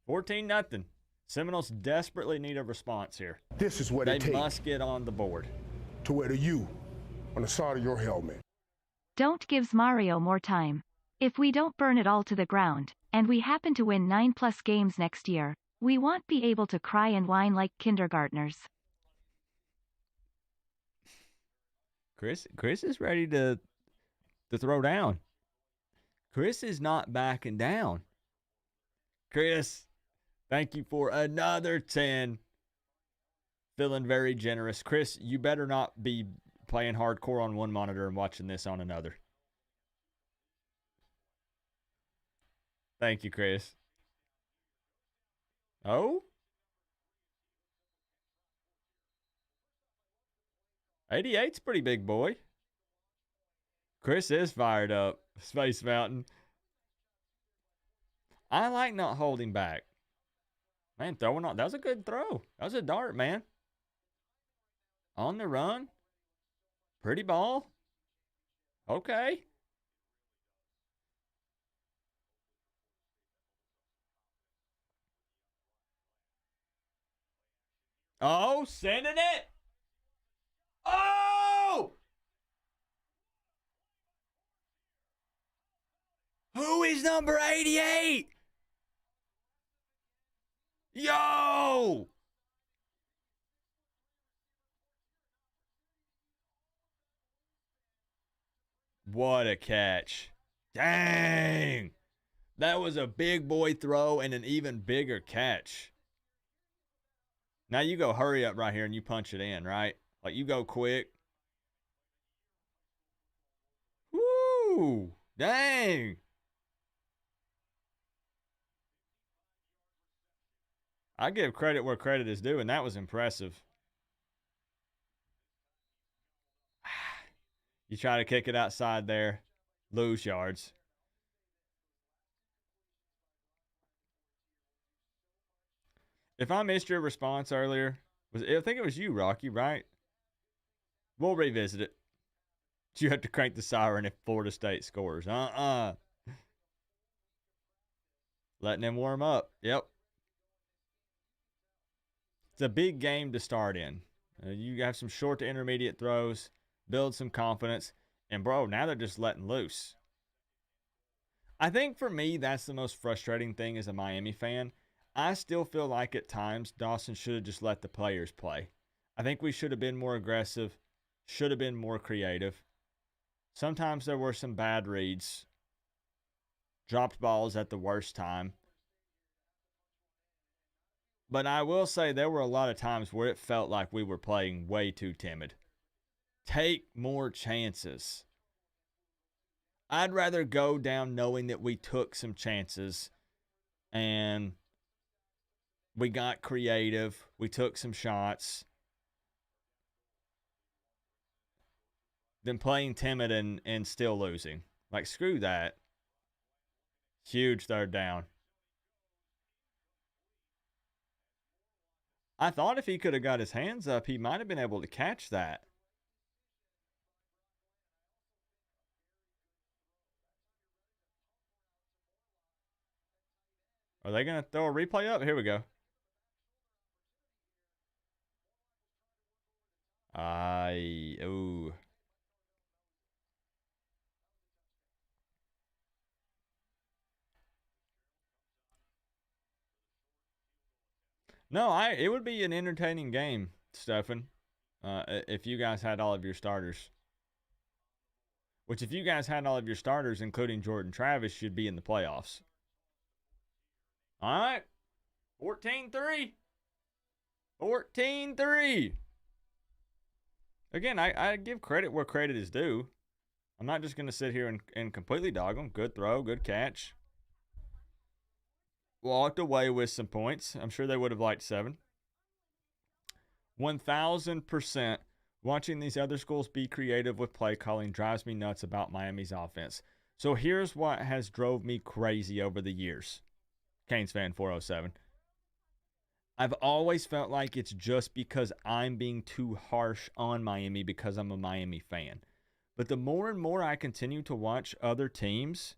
14-0. Seminoles desperately need a response here. This is what it takes. They must get on the board. To wear the U on the side of your helmet. Don't gives Mario more time. If we don't burn it all to the ground, and we happen to win 9+ games next year, we won't be able to cry and whine like kindergartners. Chris is ready to throw down. Chris is not backing down. Chris, thank you for another 10. Feeling very generous. Chris, you better not be playing hardcore on one monitor and watching this on another. Thank you, Chris. Oh? 88's pretty big, boy. Chris is fired up. Space Mountain. I like not holding back. Man, throwing on. That was a good throw. That was a dart, man. On the run. Pretty ball. Okay. Oh, sending it. Oh! Who is number 88? Yo! What a catch. Dang! That was a big boy throw and an even bigger catch. Now you go hurry up right here and you punch it in, right? Like you go quick. Woo! Dang! I give credit where credit is due, and that was impressive. You try to kick it outside there, lose yards. If I missed your response earlier, I think it was you, Rocky, right? We'll revisit it. You have to crank the siren if Florida State scores. Letting them warm up. Yep. It's a big game to start in. You have some short to intermediate throws, build some confidence, and, bro, now they're just letting loose. I think for me, that's the most frustrating thing as a Miami fan. I still feel like at times Dawson should have just let the players play. I think we should have been more aggressive, should have been more creative. Sometimes there were some bad reads, dropped balls at the worst time. But I will say there were a lot of times where it felt like we were playing way too timid. Take more chances. I'd rather go down knowing that we took some chances and we got creative. We took some shots. Than playing timid and still losing. Like, screw that. Huge third down. I thought if he could have got his hands up, he might have been able to catch that. Are they going to throw a replay up? Here we go. Ooh. No, it would be an entertaining game, Stefan, if you guys had all of your starters. Which, if you guys had all of your starters, including Jordan Travis, should be in the playoffs. All right. 14-3. 14-3. Again, I give credit where credit is due. I'm not just going to sit here and completely dog them. Good throw, good catch. Walked away with some points. I'm sure they would have liked 7. 1,000%. Watching these other schools be creative with play calling drives me nuts about Miami's offense. So here's what has drove me crazy over the years. Canes fan 407. I've always felt like it's just because I'm being too harsh on Miami because I'm a Miami fan. But the more and more I continue to watch other teams,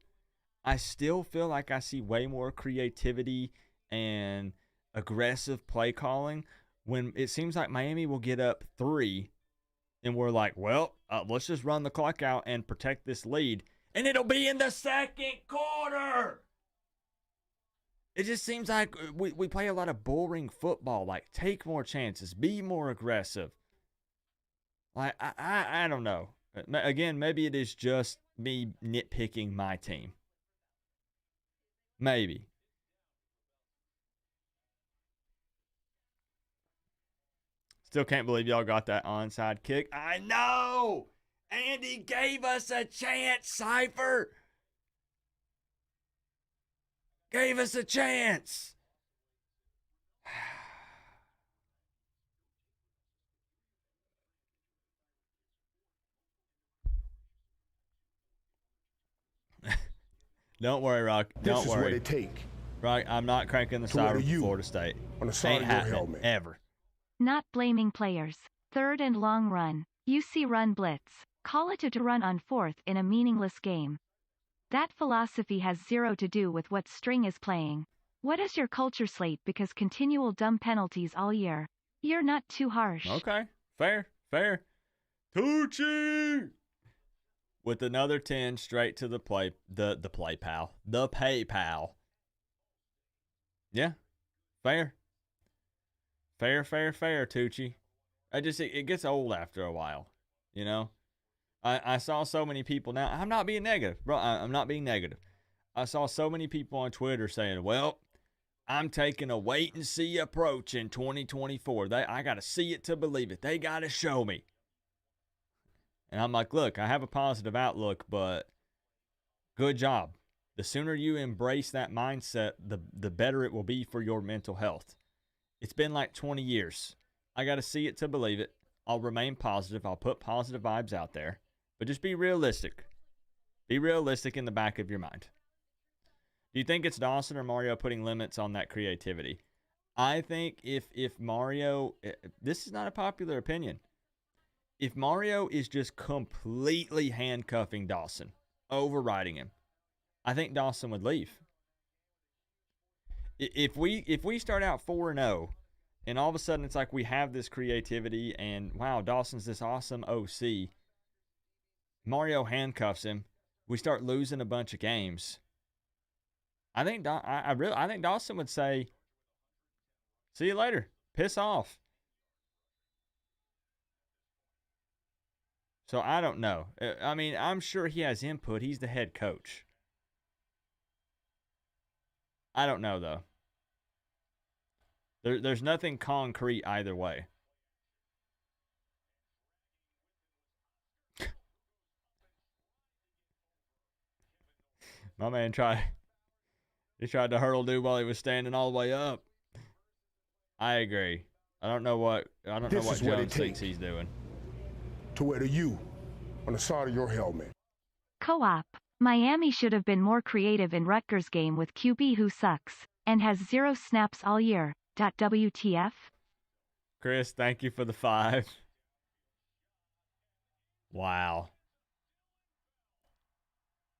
I still feel like I see way more creativity and aggressive play calling when it seems like Miami will get up 3 and we're like, well, let's just run the clock out and protect this lead. And it'll be in the second quarter. It just seems like we play a lot of boring football. Like, take more chances. Be more aggressive. Like, I don't know. Again, maybe it is just me nitpicking my team. Maybe. Still can't believe y'all got that onside kick. I know! Andy gave us a chance, Cypher! Gave us a chance! Don't worry, Rock. Don't worry. This is what it take. Rock, I'm not cranking the siren for Florida State. On the side Ain't of your happening, helmet. ever. Not blaming players. 3rd and long run. UC run blitz. Call it to run on 4th in a meaningless game. That philosophy has zero to do with what string is playing. What is your culture slate because continual dumb penalties all year? You're not too harsh. Okay. Fair. Tucci! With another 10 straight to the play pal. The PayPal. Yeah. Fair, Tucci. It gets old after a while, you know? I saw so many people now. I'm not being negative, bro. I'm not being negative. I saw so many people on Twitter saying, well, I'm taking a wait and see approach in 2024. I got to see it to believe it. They got to show me. And I'm like, look, I have a positive outlook, but good job. The sooner you embrace that mindset, the better it will be for your mental health. It's been like 20 years. I got to see it to believe it. I'll remain positive. I'll put positive vibes out there. But just be realistic. Be realistic in the back of your mind. Do you think it's Dawson or Mario putting limits on that creativity? I think if Mario, this is not a popular opinion. If Mario is just completely handcuffing Dawson, overriding him, I think Dawson would leave. If we start out 4-0, and all of a sudden it's like we have this creativity and wow, Dawson's this awesome OC. Mario handcuffs him. We start losing a bunch of games. I think I think Dawson would say, "See you later. Piss off." So I don't know. I mean, I'm sure he has input. He's the head coach. I don't know though. There's nothing concrete either way. My man tried to hurdle dude while he was standing all the way up. I agree. I don't know what Jones thinks he's doing. To wear the U on the side of your helmet. Co-op. Miami should have been more creative in Rutgers game with QB who sucks and has 0 snaps all year. WTF? Chris, thank you for the 5. Wow.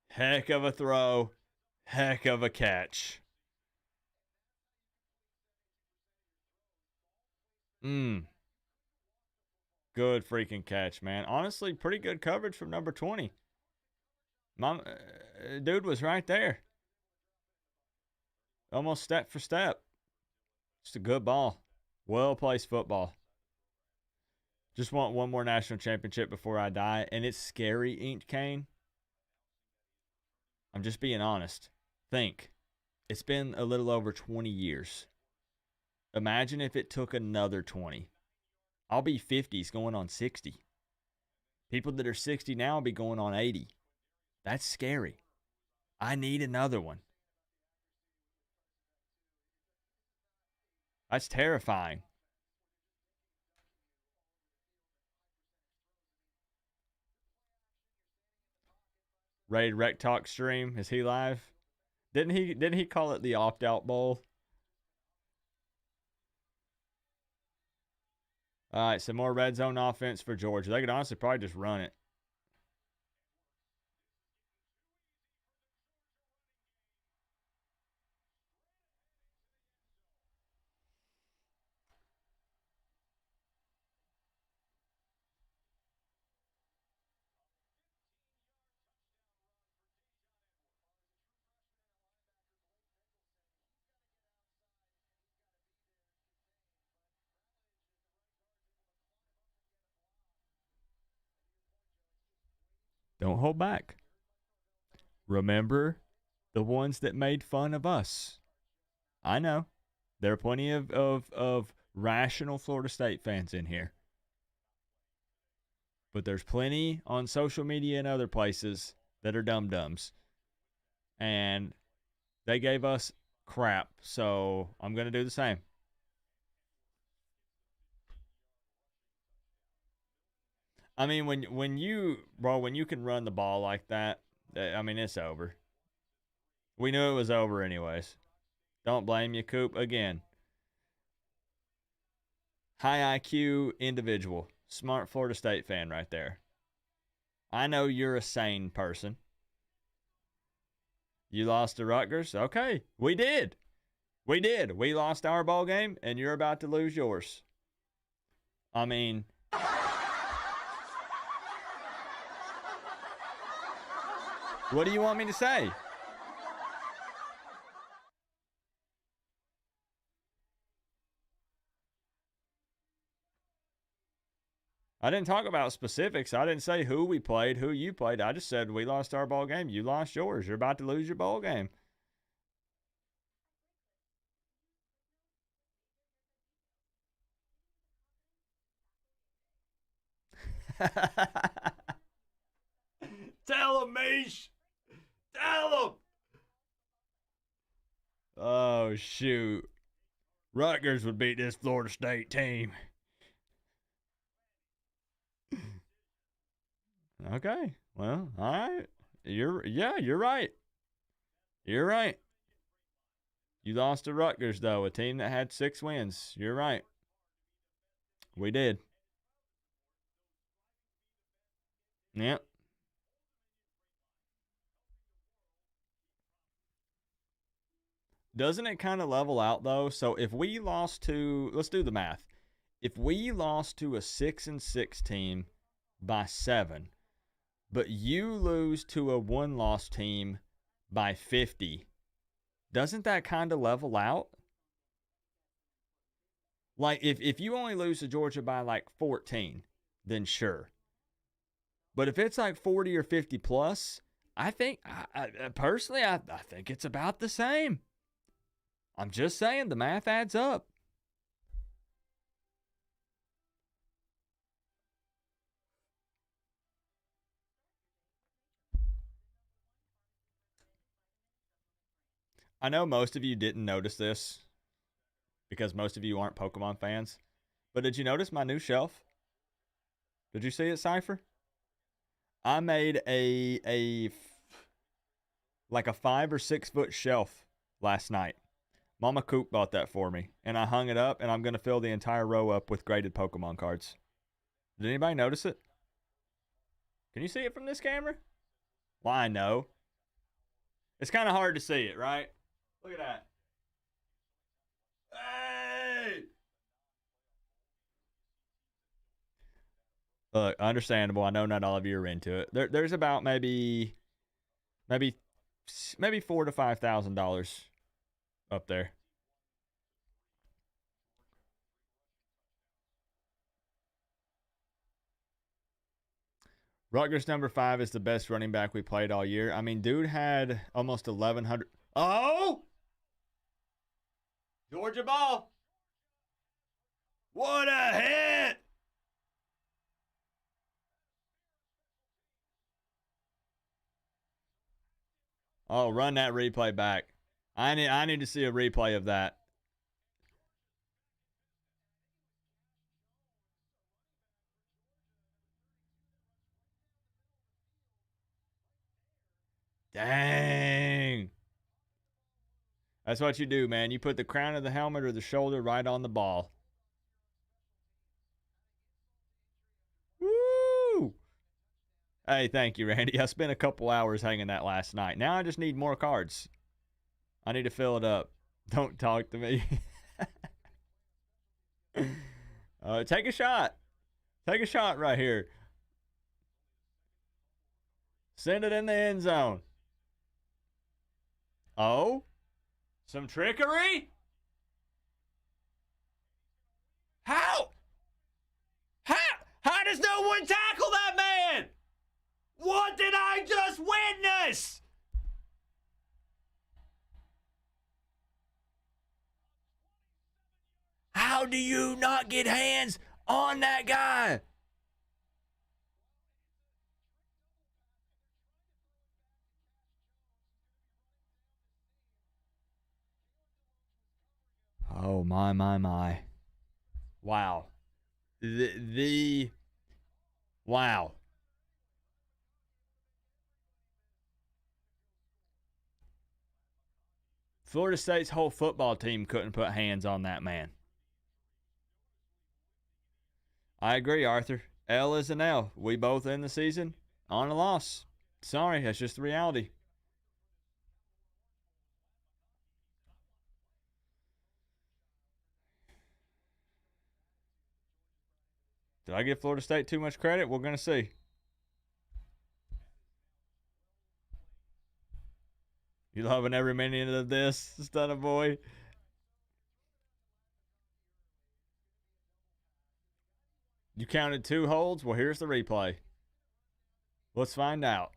Heck of a throw. Heck of a catch. Good freaking catch, man. Honestly, pretty good coverage from number 20. Dude was right there. Almost step for step. Just a good ball. Well-placed football. Just want one more national championship before I die. And it's scary, Inked Kane. I'm just being honest. Think. It's been a little over 20 years. Imagine if it took another 20. I'll be 50s going on 60. People that are 60 now will be going on 80. That's scary. I need another one. That's terrifying. Raid Rec Talk stream. Is he live? Didn't he call it the opt-out bowl? All right, some more red zone offense for Georgia. They could honestly probably just run it. Don't hold back. Remember the ones that made fun of us. I know. There are plenty of rational Florida State fans in here. But there's plenty on social media and other places that are dum-dums. And they gave us crap, so I'm going to do the same. I mean, when you can run the ball like that, I mean, it's over. We knew it was over anyways. Don't blame you, Coop. Again, high IQ individual, smart Florida State fan right there. I know you're a sane person. You lost to Rutgers? Okay, we did. We did. We lost our ball game, and you're about to lose yours. I mean, what do you want me to say? I didn't talk about specifics. I didn't say who we played, who you played. I just said we lost our ball game. You lost yours. You're about to lose your ball game. Tell him, Mish. Tell him. Oh, shoot. Rutgers would beat this Florida State team. Okay. Well, all right. You're right. You're right. You lost to Rutgers, though, a team that had 6 wins. You're right. We did. Yep. Doesn't it kind of level out, though? So if we lost to, let's do the math. If we lost to a 6-6 team by 7, but you lose to a 1-loss team by 50, doesn't that kind of level out? Like, if you only lose to Georgia by like 14, then sure. But if it's like 40 or 50 plus, I think, personally, I think it's about the same. I'm just saying, the math adds up. I know most of you didn't notice this because most of you aren't Pokemon fans. But did you notice my new shelf? Did you see it, Cypher? I made like a 5 or 6 foot shelf last night. Mama Coop bought that for me, and I hung it up, and I'm going to fill the entire row up with graded Pokemon cards. Did anybody notice it? Can you see it from this camera? Well, I know. It's kind of hard to see it, right? Look at that. Hey! Look, understandable. I know not all of you are into it. There's about maybe $4,000 to $5,000 up there. Rutgers number 5 is the best running back we played all year. I mean, dude had almost 1,100. Oh! Georgia ball. What a hit! Oh, run that replay back. I need to see a replay of that. Dang. That's what you do, man. You put the crown of the helmet or the shoulder right on the ball. Woo! Hey, thank you, Randy. I spent a couple hours hanging that last night. Now I just need more cards. I need to fill it up. Don't talk to me. Take a shot. Take a shot right here. Send it in the end zone. Oh? Some trickery? How? How does no one tackle that man? What did I just witness? How do you not get hands on that guy? Oh, my. Wow. Wow. Florida State's whole football team couldn't put hands on that man. I agree, Arthur. L is an L. We both end the season on a loss. Sorry, that's just the reality. Did I give Florida State too much credit? We're going to see. You loving every minute of this, stunner boy? You counted 2 holds? Well, here's the replay. Let's find out.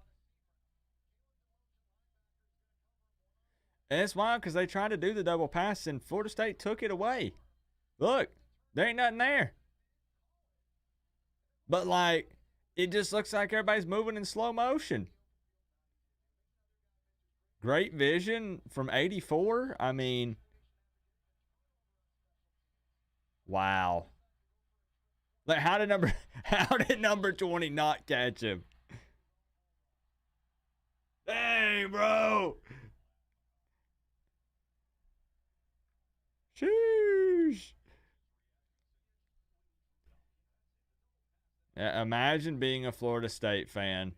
And it's wild because they tried to do the double pass and Florida State took it away. Look, there ain't nothing there. But, like, it just looks like everybody's moving in slow motion. Great vision from 84. I mean, wow. Like, how did number 20 not catch him? Dang, bro. Sheesh. Imagine being a Florida State fan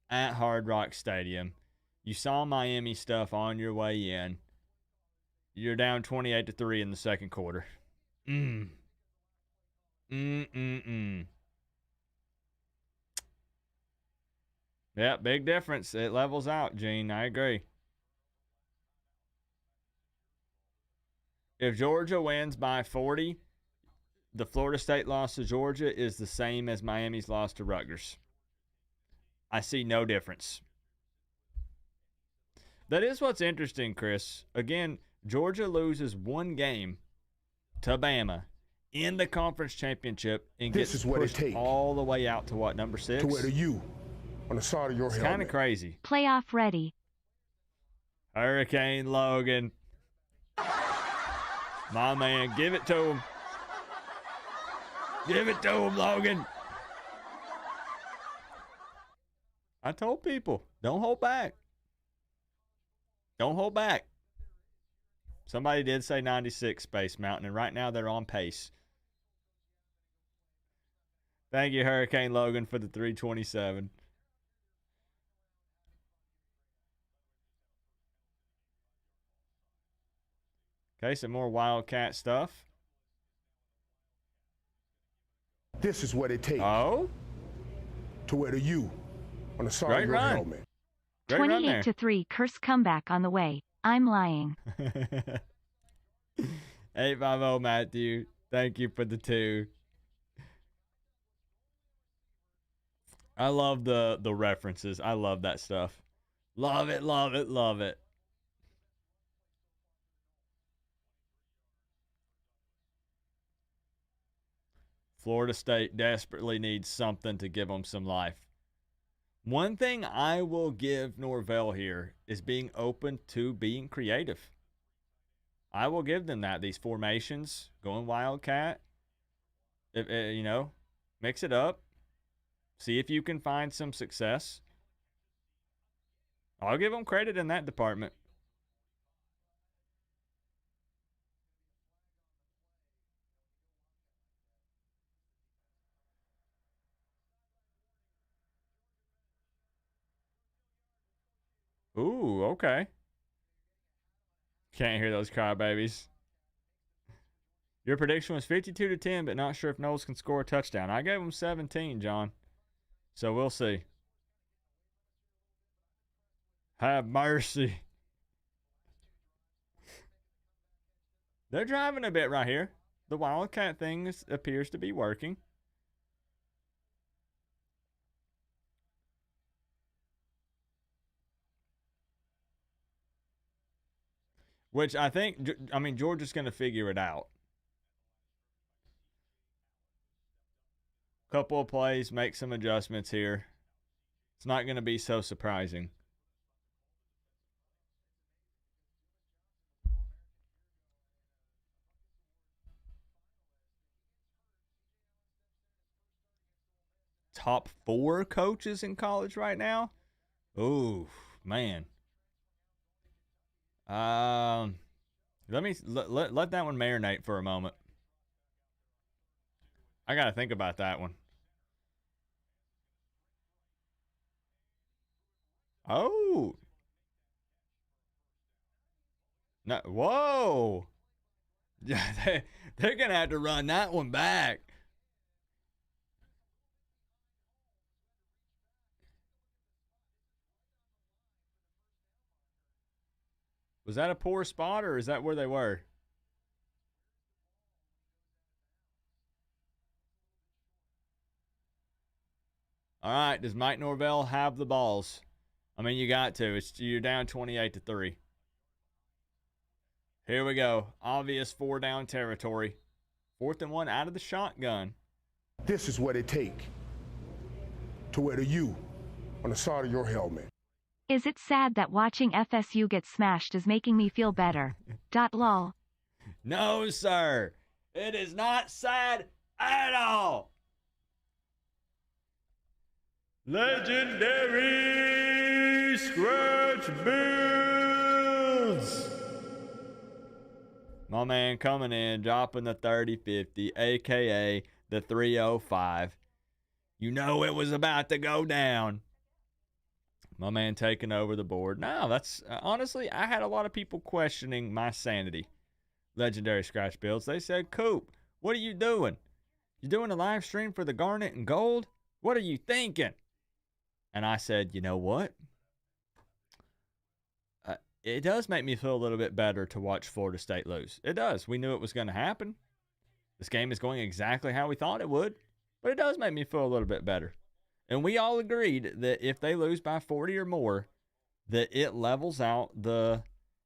at Hard Rock Stadium. You saw Miami stuff on your way in. You're down 28-3 in the second quarter. Yeah, big difference. It levels out, Gene. I agree. If Georgia wins by 40, the Florida State loss to Georgia is the same as Miami's loss to Rutgers. I see no difference. That is what's interesting, Chris. Again, Georgia loses one game to Bama in the conference championship and gets pushed all the way out to what, number 6? To wear the U on the side of your helmet. It's kind of crazy. Playoff ready. Hurricane Logan. My man, give it to him. Give it to him, Logan. I told people, don't hold back. Don't hold back. Somebody did say 96 Space Mountain, and right now they're on pace. Thank you, Hurricane Logan, for the 327. Okay, some more Wildcat stuff. This is what it takes Oh, to wear the U on the side great of your run. helmet. Great run 28 to 3 curse comeback on the way. I'm lying. there. 850 Matthew. Thank you for the 2. I love the references. I love that stuff. Love it, love it, love it. Florida State desperately needs something to give them some life. One thing I will give Norvell here is being open to being creative. I will give them that. These formations, going Wildcat, mix it up. See if you can find some success. I'll give them credit in that department. Ooh, okay. Can't hear those crybabies. Your prediction was 52 to 10, but not sure if Knowles can score a touchdown. I gave him 17, John. So we'll see. Have mercy. They're driving a bit right here. The Wildcat thing appears to be working. Which I think, Georgia's going to figure it out. Couple of plays, make some adjustments here. It's not going to be so surprising. Top 4 coaches in college right now? Ooh, man. Let that one marinate for a moment. I got to think about that one. Oh. No, whoa. They're going to have to run that one back. Was that a poor spot, or is that where they were? All right, does Mike Norvell have the balls? I mean, you got to. You're down 28 to 3. Here we go. Obvious 4-down territory. 4th and 1 out of the shotgun. This is what it takes to wear the U on the side of your helmet. Is it sad that watching FSU get smashed is making me feel better? Lol. No, sir. It is not sad at all. Legendary Scratch Builds. My man coming in, dropping the 30-50, a.k.a. the 305. You know it was about to go down. My man taking over the board. No, that's honestly, I had a lot of people questioning my sanity. Legendary Scratch Builds. They said, Coop, what are you doing? You doing a live stream for the Garnet and Gold? What are you thinking? And I said, you know what? It does make me feel a little bit better to watch Florida State lose. It does. We knew it was going to happen. This game is going exactly how we thought it would. But it does make me feel a little bit better. And we all agreed that if they lose by 40 or more, that it levels out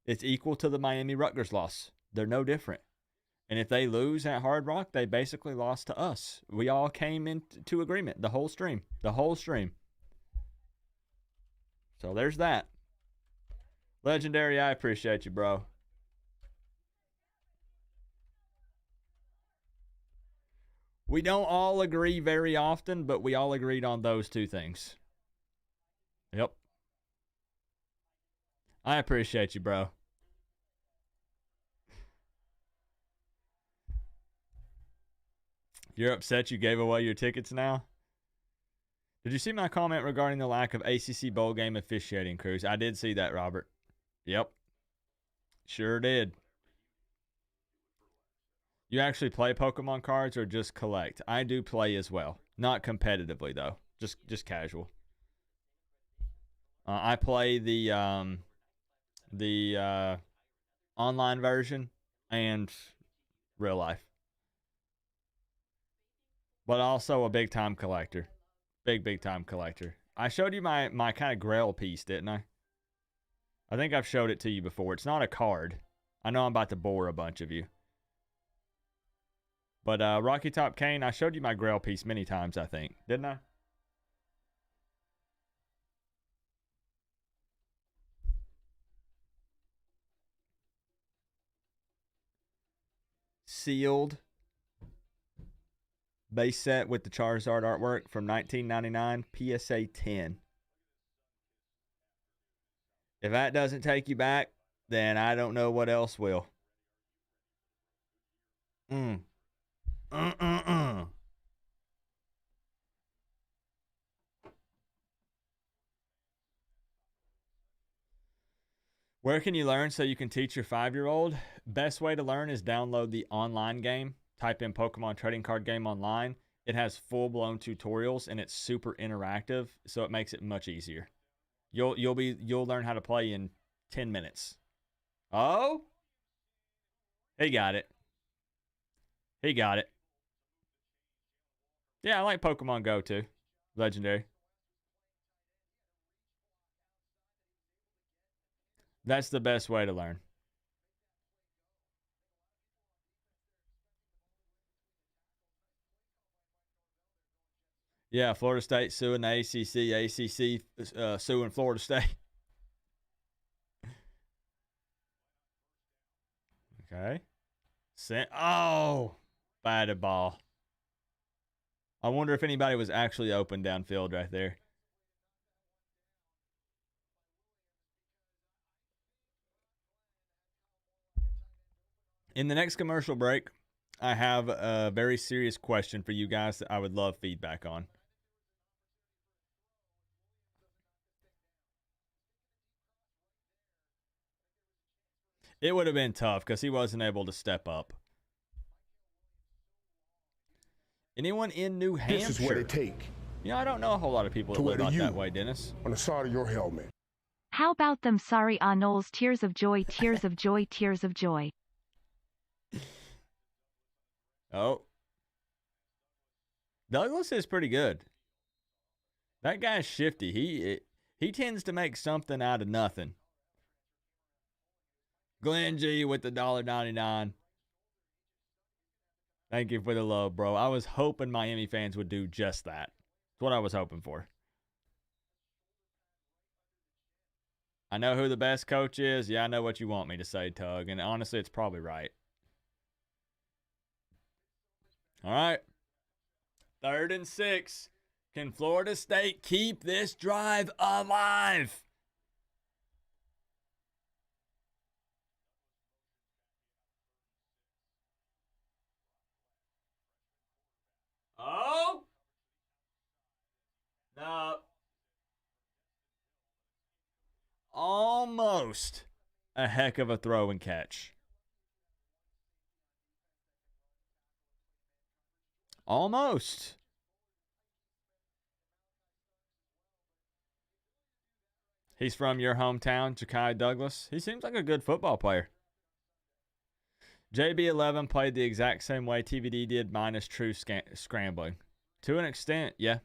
it's equal to the Miami-Rutgers loss. They're no different. And if they lose at Hard Rock, they basically lost to us. We all came into agreement, the whole stream. So there's that. Legendary, I appreciate you, bro. We don't all agree very often, but we all agreed on those 2 things. Yep. I appreciate you, bro. You're upset you gave away your tickets now? Did you see my comment regarding the lack of ACC bowl game officiating crews? I did see that, Robert. Yep. Sure did. You actually play Pokemon cards or just collect? I do play as well. Not competitively, though. Just casual. I play the online version and real life. But also a big-time collector. Big time collector. I showed you my kind of grail piece, didn't I? I think I've showed it to you before. It's not a card. I know I'm about to bore a bunch of you. But Rocky Top Kane, I showed you my grail piece many times, I think. Didn't I? Sealed. Base set with the Charizard artwork from 1999. PSA 10. If that doesn't take you back, then I don't know what else will. Where can you learn so you can teach your 5-year-old? Best way to learn is download the online game. Type in Pokemon Trading Card Game online. It has full-blown tutorials and it's super interactive, so it makes it much easier. You'll learn how to play in 10 minutes. Oh? He got it. He got it. Yeah, I like Pokemon Go too. Legendary. That's the best way to learn. Yeah, Florida State suing the ACC. ACC suing Florida State. Okay. Oh, batted ball. I wonder if anybody was actually open downfield right there. In the next commercial break, I have a very serious question for you guys that I would love feedback on. It would have been tough because he wasn't able to step up. Anyone in New Hampshire? This is what it take. You know, I don't know a whole lot of people that live out that way, Dennis. On the side of your helmet. How about them sorry Knowles? Tears of joy, tears of joy, tears of joy. Oh. Douglas is pretty good. That guy's shifty. He tends to make something out of nothing. Glenn G with the $1.99. Thank you for the love, bro. I was hoping Miami fans would do just that. That's what I was hoping for. I know who the best coach is. Yeah, I know what you want me to say, Tug. And honestly, it's probably right. All right. 3rd and 6. Can Florida State keep this drive alive? Oh! No. Almost a heck of a throw and catch. Almost. He's from your hometown, Ja'Kai Douglas. He seems like a good football player. JB11 played the exact same way TVD did minus true scrambling. To an extent, yeah.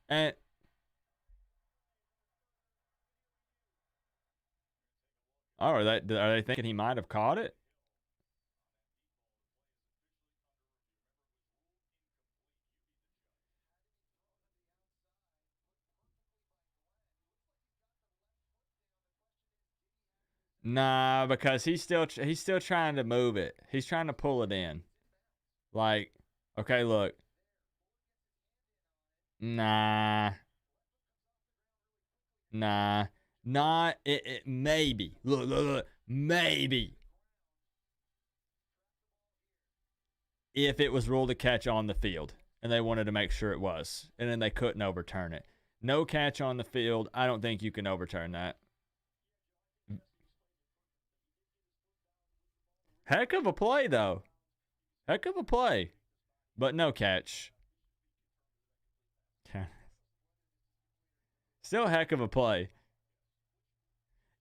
And oh, are they thinking he might have caught it? Nah, because he's still trying to move it. He's trying to pull it in. Like, okay, look. Nah. Not it maybe. Look. Maybe. if it was ruled a catch on the field, and they wanted to make sure it was, and then they couldn't overturn it. No catch on the field, I don't think you can overturn that. Heck of a play, though. Heck of a play. But no catch. Still a heck of a play.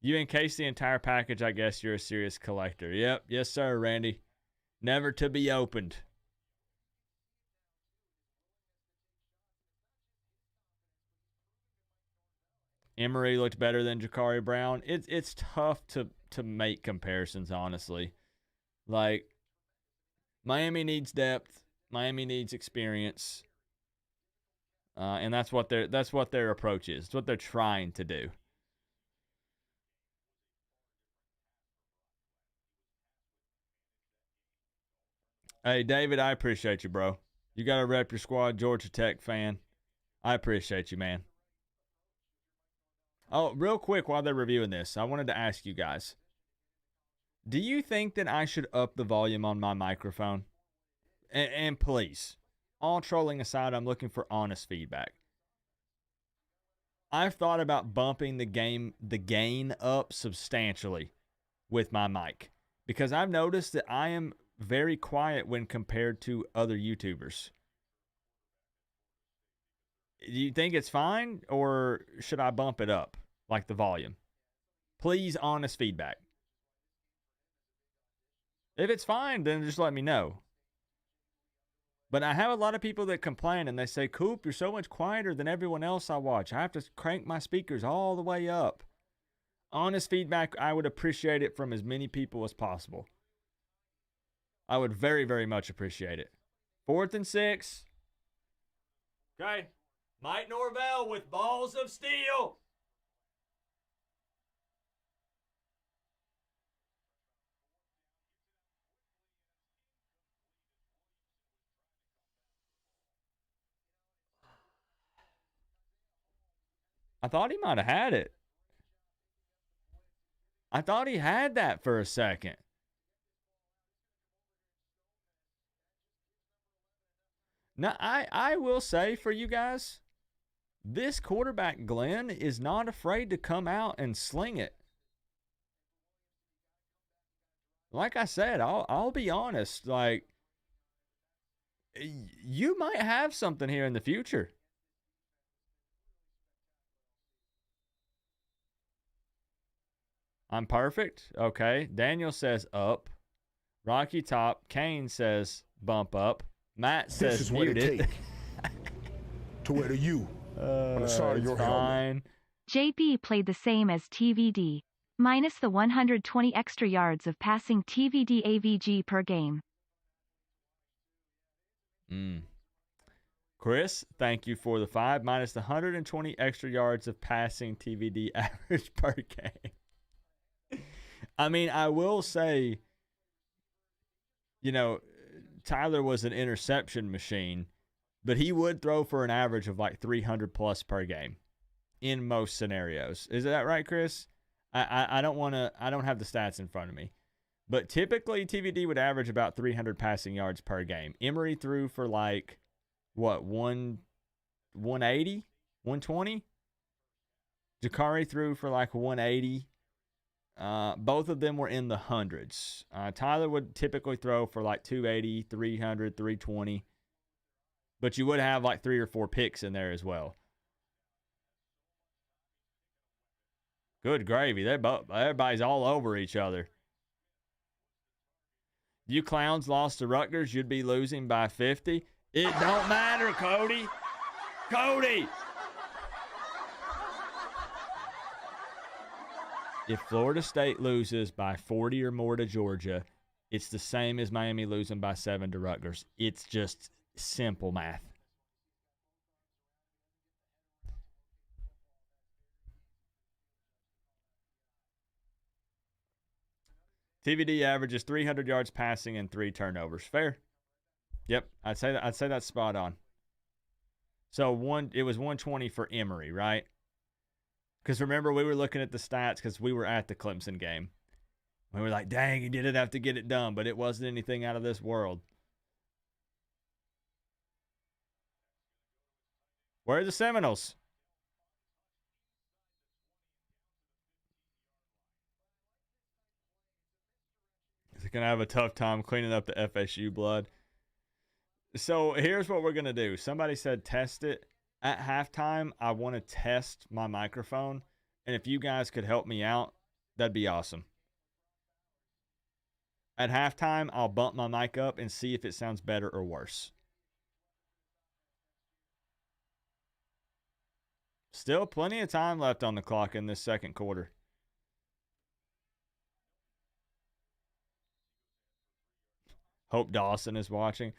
You encase the entire package, I guess you're a serious collector. Yep, yes sir, Randy. Never to be opened. Emory looked better than Ja'Carri Brown. It's tough to make comparisons, honestly. Like, Miami needs depth. Miami needs experience. And that's what their approach is. It's what they're trying to do. Hey, David, I appreciate you, bro. You got to rep your squad, Georgia Tech fan. I appreciate you, man. Oh, real quick while they're reviewing this, I wanted to ask you guys. Do you think that I should up the volume on my microphone? And please, all trolling aside, I'm looking for honest feedback. I've thought about bumping the gain up substantially with my mic because I've noticed that I am very quiet when compared to other YouTubers. Do you think it's fine, or should I bump it up, like the volume? Please, honest feedback. If it's fine, then just let me know. But I have a lot of people that complain, and they say, Coop, you're so much quieter than everyone else I watch. I have to crank my speakers all the way up. Honest feedback, I would appreciate it from as many people as possible. I would very, very much appreciate it. 4th and 6. Okay. Mike Norvell with balls of steel. I thought he might have had it. I thought he had that for a second. Now, I will say for you guys, this quarterback, Glenn, is not afraid to come out and sling it. Like I said, I'll be honest. Like, you might have something here in the future. I'm perfect. Okay. Daniel says up. Rocky Top. Kane says bump up. Matt says this is what mute it it. take to wear the U on the side of your helmet. JP played the same as TVD, minus the 120 extra yards of passing TVD AVG per game. Chris, thank you for the 5, minus the 120 extra yards of passing TVD average per game. I mean, I will say, you know, Tyler was an interception machine, but he would throw for an average of like 300 plus per game in most scenarios. Is that right, Chris? I don't have the stats in front of me, but typically TVD would average about 300 passing yards per game. Emory threw for like, what, 180, 120? Ja'Carri threw for like 180. Both of them were in the hundreds. Tyler would typically throw for like 280, 300, 320. But you would have like 3 or 4 picks in there as well. Good gravy. Everybody's all over each other. You clowns lost to Rutgers, you'd be losing by 50. It don't matter, Cody. Cody! If Florida State loses by 40 or more to Georgia, it's the same as Miami losing by 7 to Rutgers. It's just simple math. TVD averages 300 yards passing and 3 turnovers. Fair. Yep, I'd say that's spot on. So it was 120 for Emory, right? Because remember, we were looking at the stats because we were at the Clemson game. We were like, dang, he didn't have to get it done, but it wasn't anything out of this world. Where are the Seminoles? They're going to have a tough time cleaning up the FSU blood. So here's what we're going to do. Somebody said test it. At halftime, I want to test my microphone. And if you guys could help me out, that'd be awesome. At halftime, I'll bump my mic up and see if it sounds better or worse. Still plenty of time left on the clock in this second quarter. Hope Dawson is watching.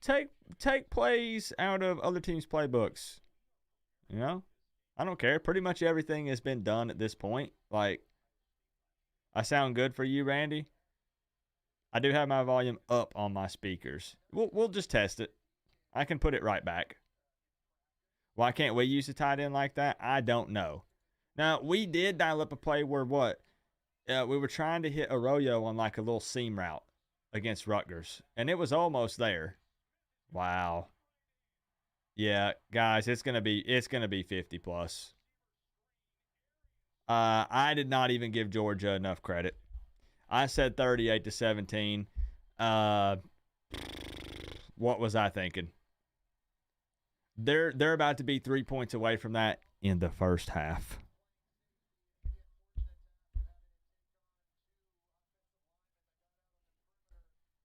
Take plays out of other teams' playbooks. I don't care. Pretty much everything has been done at this point. Like, I sound good for you, Randy. I do have my volume up on my speakers. We'll just test it. I can put it right back. Why can't we use the tight end like that? I don't know. Now, we did dial up a play where we were trying to hit Arroyo on like a little seam route against Rutgers, and it was almost there. Wow. Yeah, guys, it's gonna be 50 plus. I did not even give Georgia enough credit. I said 38-17. What was I thinking? They're about to be 3 points away from that in the first half.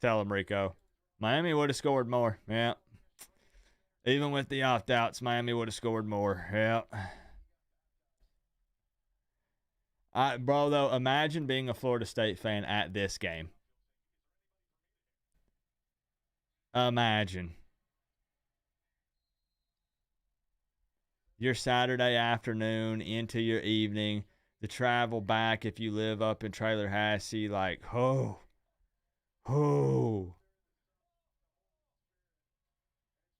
Tell him, Rico. Miami would have scored more. Yeah. Even with the opt-outs, Miami would have scored more. Yeah. Bro, though, imagine being a Florida State fan at this game. Imagine. Your Saturday afternoon into your evening, the travel back if you live up in Trailer-Hassey, like, oh. Oh,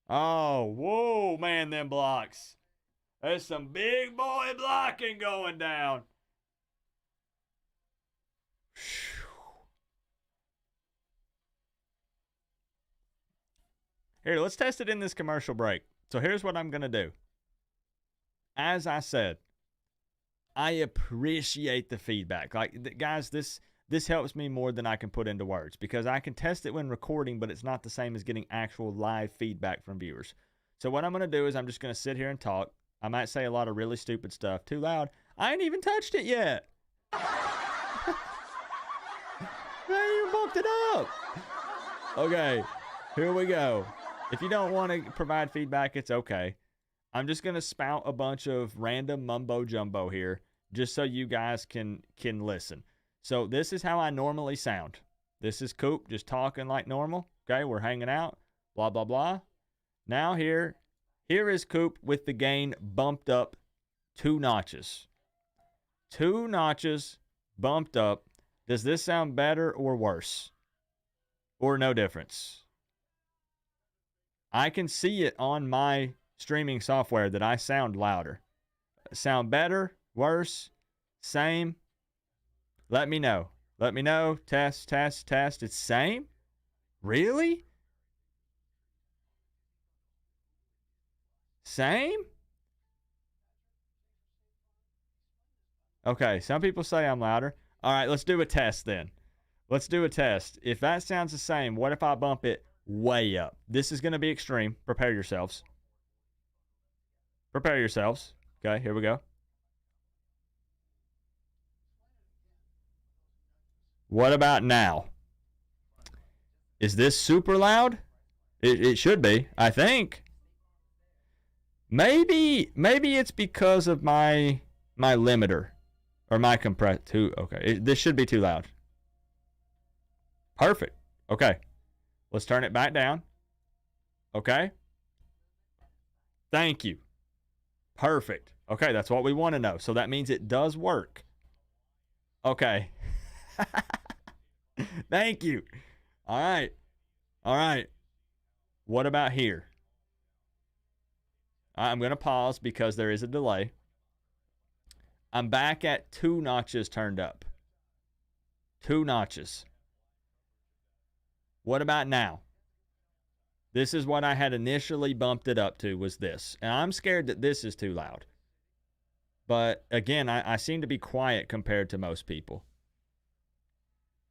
whoa, man, them blocks. There's some big boy blocking going down. Here, let's test it in this commercial break. So here's what I'm going to do. As I said, I appreciate the feedback. Like, guys, this helps me more than I can put into words because I can test it when recording, but it's not the same as getting actual live feedback from viewers. So what I'm going to do is I'm just going to sit here and talk. I might say a lot of really stupid stuff. Too loud. I ain't even touched it yet. I ain't even bumped it up. Okay, here we go. If you don't want to provide feedback, it's okay. I'm just going to spout a bunch of random mumbo jumbo here just so you guys can listen. So this is how I normally sound. This is Coop just talking like normal. Okay, we're hanging out, blah, blah, blah. Now here is Coop with the gain bumped up 2 notches. 2 notches bumped up. Does this sound better or worse? Or no difference? I can see it on my streaming software that I sound louder. Sound better? Worse? Same? Let me know. Let me know. Test, test, test. It's same? Really? Same? Okay, some people say I'm louder. All right, let's do a test then. Let's do a test. If that sounds the same, what if I bump it way up? This is going to be extreme. Prepare yourselves. Prepare yourselves. Okay, here we go. What about now? Is this super loud? It should be, I think. Maybe it's because of my limiter or my compress. Okay, this should be too loud. Perfect. Okay, let's turn it back down. Okay. Thank you. Perfect. Okay, that's what we want to know. So that means it does work. Okay. Thank you. All right. All right. What about here? I'm going to pause because there is a delay. I'm back at 2 notches turned up. 2 notches. What about now? This is what I had initially bumped it up to, was this. And I'm scared that this is too loud. But again, I seem to be quiet compared to most people.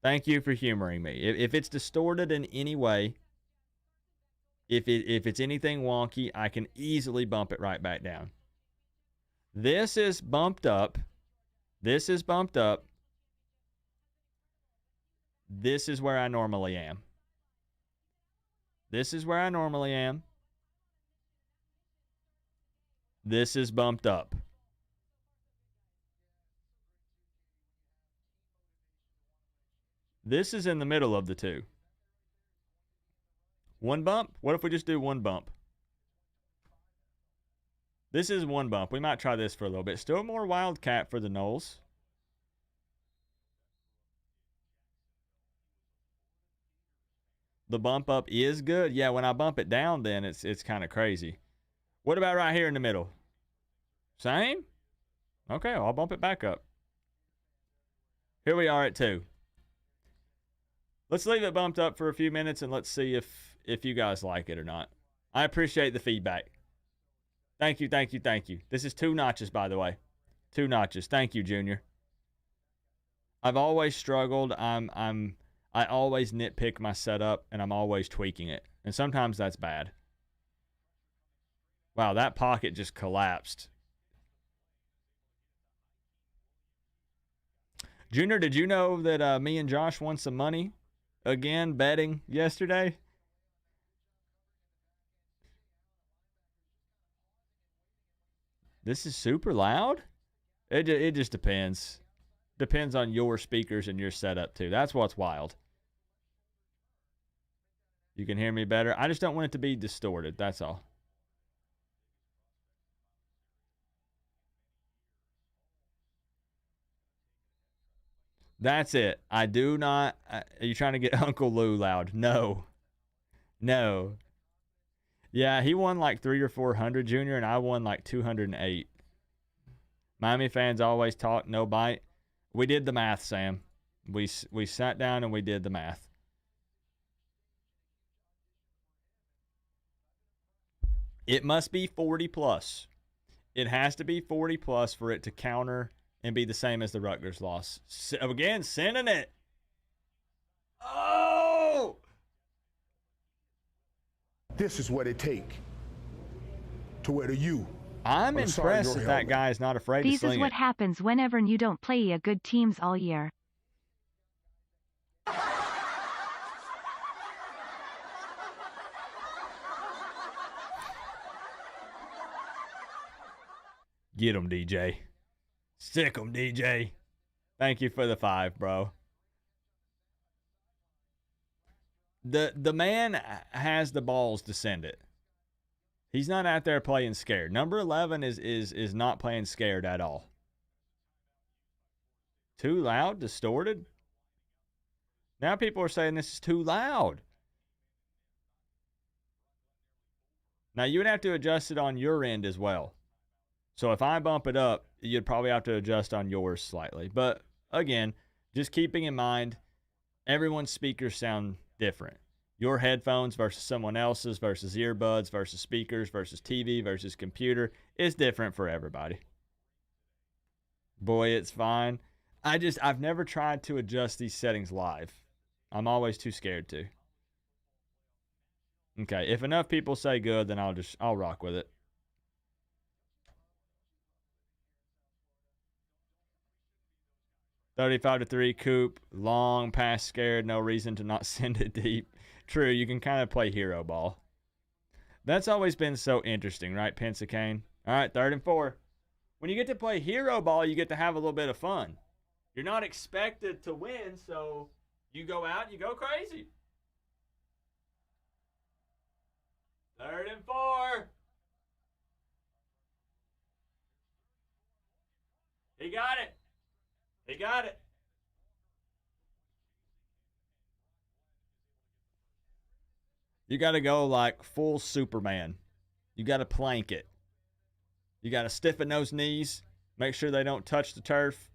Thank you for humoring me. If it's distorted in any way, if it's anything wonky, I can easily bump it right back down. This is bumped up. This is bumped up. This is where I normally am. This is where I normally am. This is bumped up. This is in the middle of the two. One bump? What if we just do one bump? This is one bump. We might try this for a little bit. Still more Wildcat for the Noles. The bump up is good. Yeah, when I bump it down, then it's kind of crazy. What about right here in the middle? Same? Okay, I'll bump it back up. Here we are at 2. Let's leave it bumped up for a few minutes and let's see if you guys like it or not. I appreciate the feedback. Thank you, thank you, thank you. This is 2 notches, by the way. 2 notches. Thank you, Junior. I've always struggled. I always nitpick my setup and I'm always tweaking it. And sometimes that's bad. Wow, that pocket just collapsed. Junior, did you know that me and Josh won some money again betting yesterday? This is super loud? It just depends. Depends on your speakers and your setup too. That's what's wild. You can hear me better. I just don't want it to be distorted. That's all. That's it. I do not. Are you trying to get Uncle Lou loud? No. No. Yeah, he won like 300 or 400, Junior, and I won like 208. Miami fans always talk, no bite. We did the math, Sam. We sat down and we did the math. It must be 40 plus. It has to be 40 plus for it to counter and be the same as the Rutgers loss. Again, sending it. Oh! This is what it take to wear the U. I'm impressed that guy is not afraid to sling it. This is what happens whenever you don't play a good teams all year. Get him, DJ. Sick him, DJ. Thank you for the 5, bro. The man has the balls to send it. He's not out there playing scared. Number 11 is not playing scared at all. Too loud? Distorted? Now people are saying this is too loud. Now you would have to adjust it on your end as well. So if I bump it up, you'd probably have to adjust on yours slightly. But again, just keeping in mind, everyone's speakers sound different. Your headphones versus someone else's versus earbuds versus speakers versus TV versus computer is different for everybody. Boy, it's fine. I've never tried to adjust these settings live. I'm always too scared to. Okay, if enough people say good, then I'll rock with it. $35-3 Coop, long pass scared, no reason to not send it deep. True, you can kind of play hero ball. That's always been so interesting, right, Pensacane? All right, 3rd and 4. When you get to play hero ball, you get to have a little bit of fun. You're not expected to win, so you go out, you go crazy. 3rd and 4. He got it. He got it. You got to go like full Superman. You got to plank it. You got to stiffen those knees. Make sure they don't touch the turf.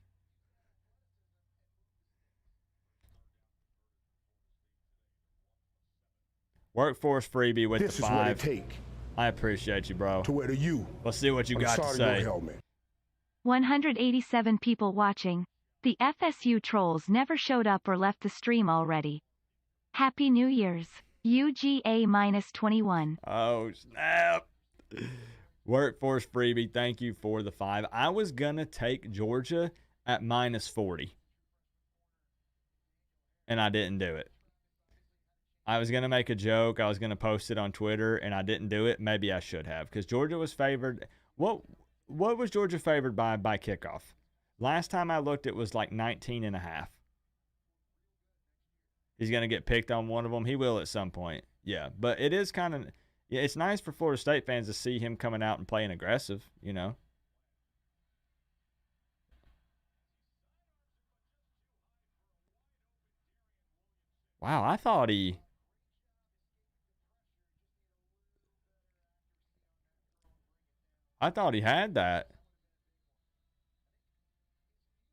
Workforce freebie with This the is what 5. it take I appreciate you, bro. to wear the U Let's see what you on the got to side of your say. helmet. 187 people watching. The FSU trolls never showed up or left the stream already. Happy New Year's. UGA-21. Oh, snap. Workforce freebie, thank you for the 5. I was going to take Georgia at -40. And I didn't do it. I was going to make a joke. I was going to post it on Twitter, and I didn't do it. Maybe I should have, because Georgia was favored. What was Georgia favored by kickoff? Last time I looked, it was like 19.5. He's going to get picked on one of them. He will at some point. Yeah, but it is kind of, yeah, it's nice for Florida State fans to see him coming out and playing aggressive, you know. Wow, I thought he had that.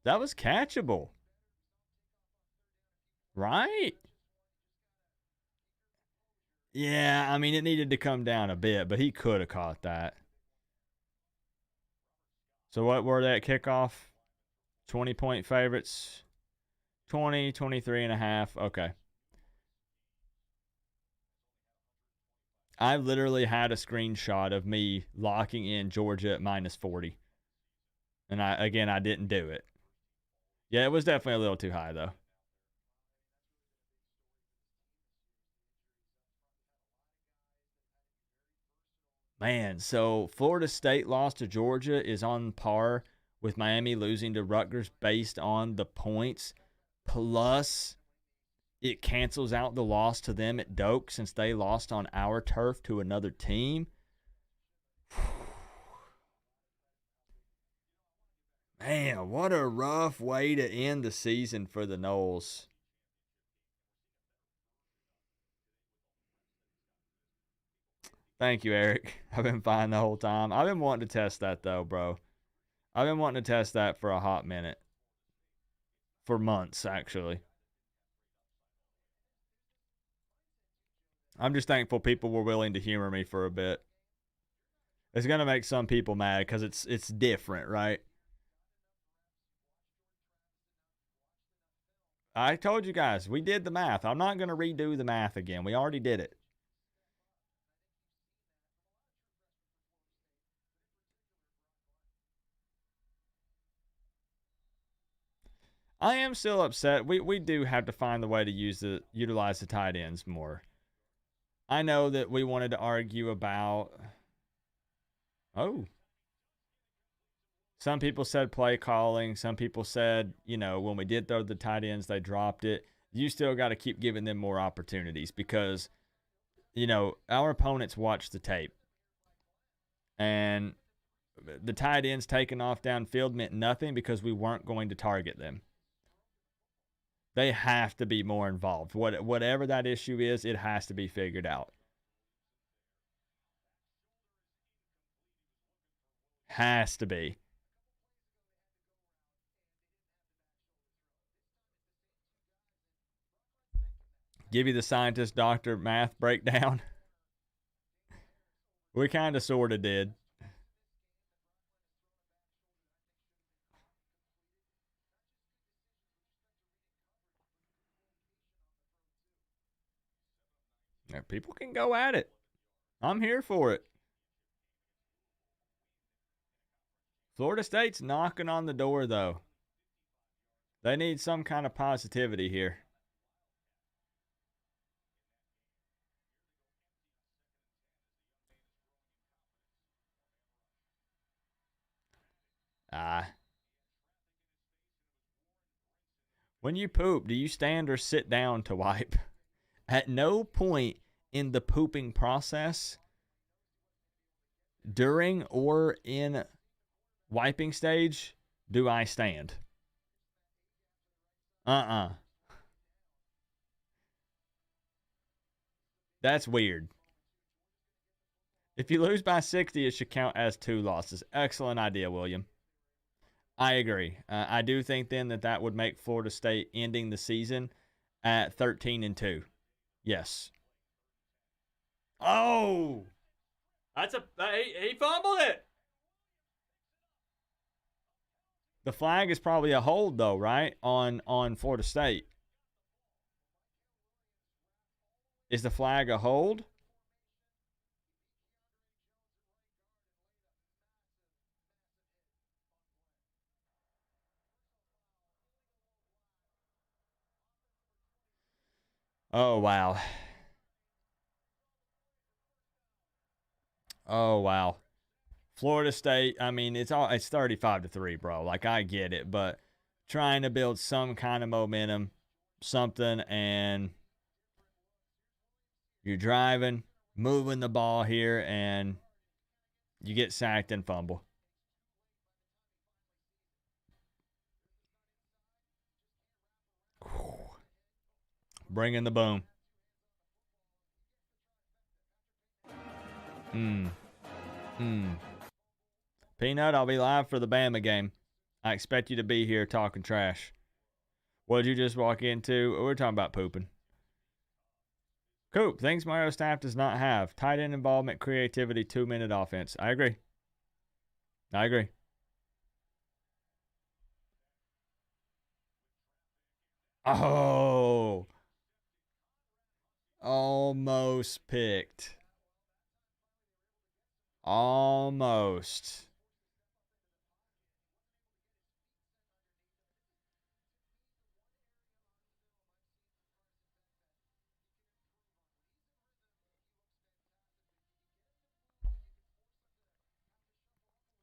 That was catchable. Right? Yeah, I mean, it needed to come down a bit, but he could have caught that. So what were they at kickoff? 20-point favorites. 20, 23.5. Okay. I literally had a screenshot of me locking in Georgia at -40. And I didn't do it. Yeah, it was definitely a little too high, though. Man, so Florida State loss to Georgia is on par with Miami losing to Rutgers based on the points. Plus, it cancels out the loss to them at Doak since they lost on our turf to another team. Man, what a rough way to end the season for the Noles. Thank you, Eric. I've been fine the whole time. I've been wanting to test that, though, bro. I've been wanting to test that for a hot minute. For months, actually. I'm just thankful people were willing to humor me for a bit. It's going to make some people mad because it's different, right? I told you guys, we did the math. I'm not going to redo the math again. We already did it. I am still upset. We do have to find the way to utilize the tight ends more. I know that we wanted to argue about. Oh. Some people said play calling. Some people said, when we did throw the tight ends, they dropped it. You still got to keep giving them more opportunities because, our opponents watch the tape. And the tight ends taking off downfield meant nothing because we weren't going to target them. They have to be more involved. Whatever that issue is, it has to be figured out. Has to be. Give you the scientist, doctor, math breakdown. We kind of sort of did. Now, people can go at it. I'm here for it. Florida State's knocking on the door, though. They need some kind of positivity here. When you poop, do you stand or sit down to wipe? At no point in the pooping process, during or in wiping stage, do I stand. That's weird. If you lose by 60, it should count as 2 losses. Excellent idea, William. I agree. I do think then that would make Florida State ending the season at 13-2. Yes. Oh, he fumbled it. The flag is probably a hold though, right? On Florida State. Is the flag a hold? Oh wow. Oh wow. Florida State, I mean, it's 35-3, bro. Like I get it, but trying to build some kind of momentum, something, and you're driving, moving the ball here, and you get sacked and fumble. Bring in the boom. Peanut, I'll be live for the Bama game. I expect you to be here talking trash. What'd you just walk into? We're talking about pooping. Coop, things Mario staff does not have. Tight end involvement, creativity, 2-minute offense. I agree. Oh. Almost picked. Almost.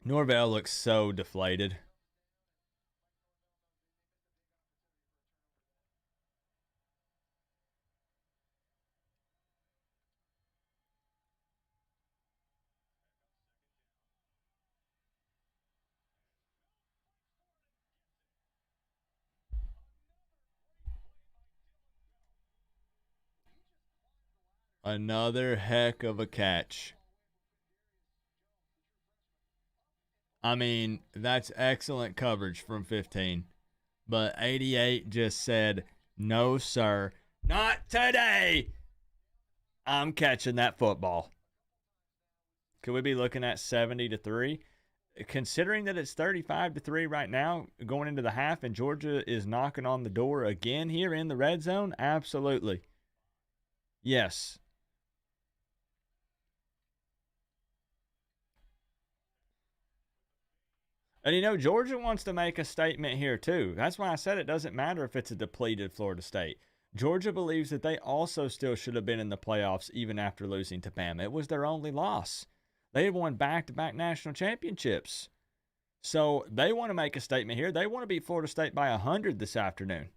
Norvell looks so deflated. Another heck of a catch. I mean, that's excellent coverage from 15. But 88 just said, no, sir, not today. I'm catching that football. Could we be looking at 70-3? Considering that it's 35-3 right now, going into the half, and Georgia is knocking on the door again here in the red zone? Absolutely. Yes. And you know, Georgia wants to make a statement here too. That's why I said it doesn't matter if it's a depleted Florida State. Georgia believes that they also still should have been in the playoffs even after losing to Bama. It was their only loss. They have won back-to-back national championships. So they want to make a statement here. They want to beat Florida State by 100 this afternoon.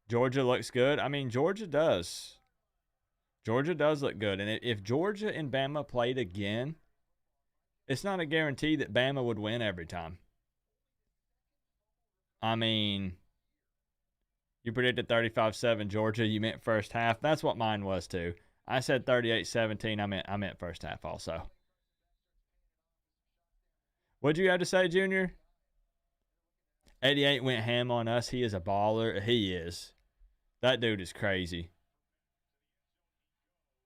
Georgia looks good. I mean, Georgia does. Georgia does look good. And if Georgia and Bama played again, it's not a guarantee that Bama would win every time. I mean, you predicted 35-7 Georgia. You meant first half. That's what mine was too. I said 38-17. I meant first half also. What'd you have to say, Junior? 88 went ham on us. He is a baller. He is. That dude is crazy.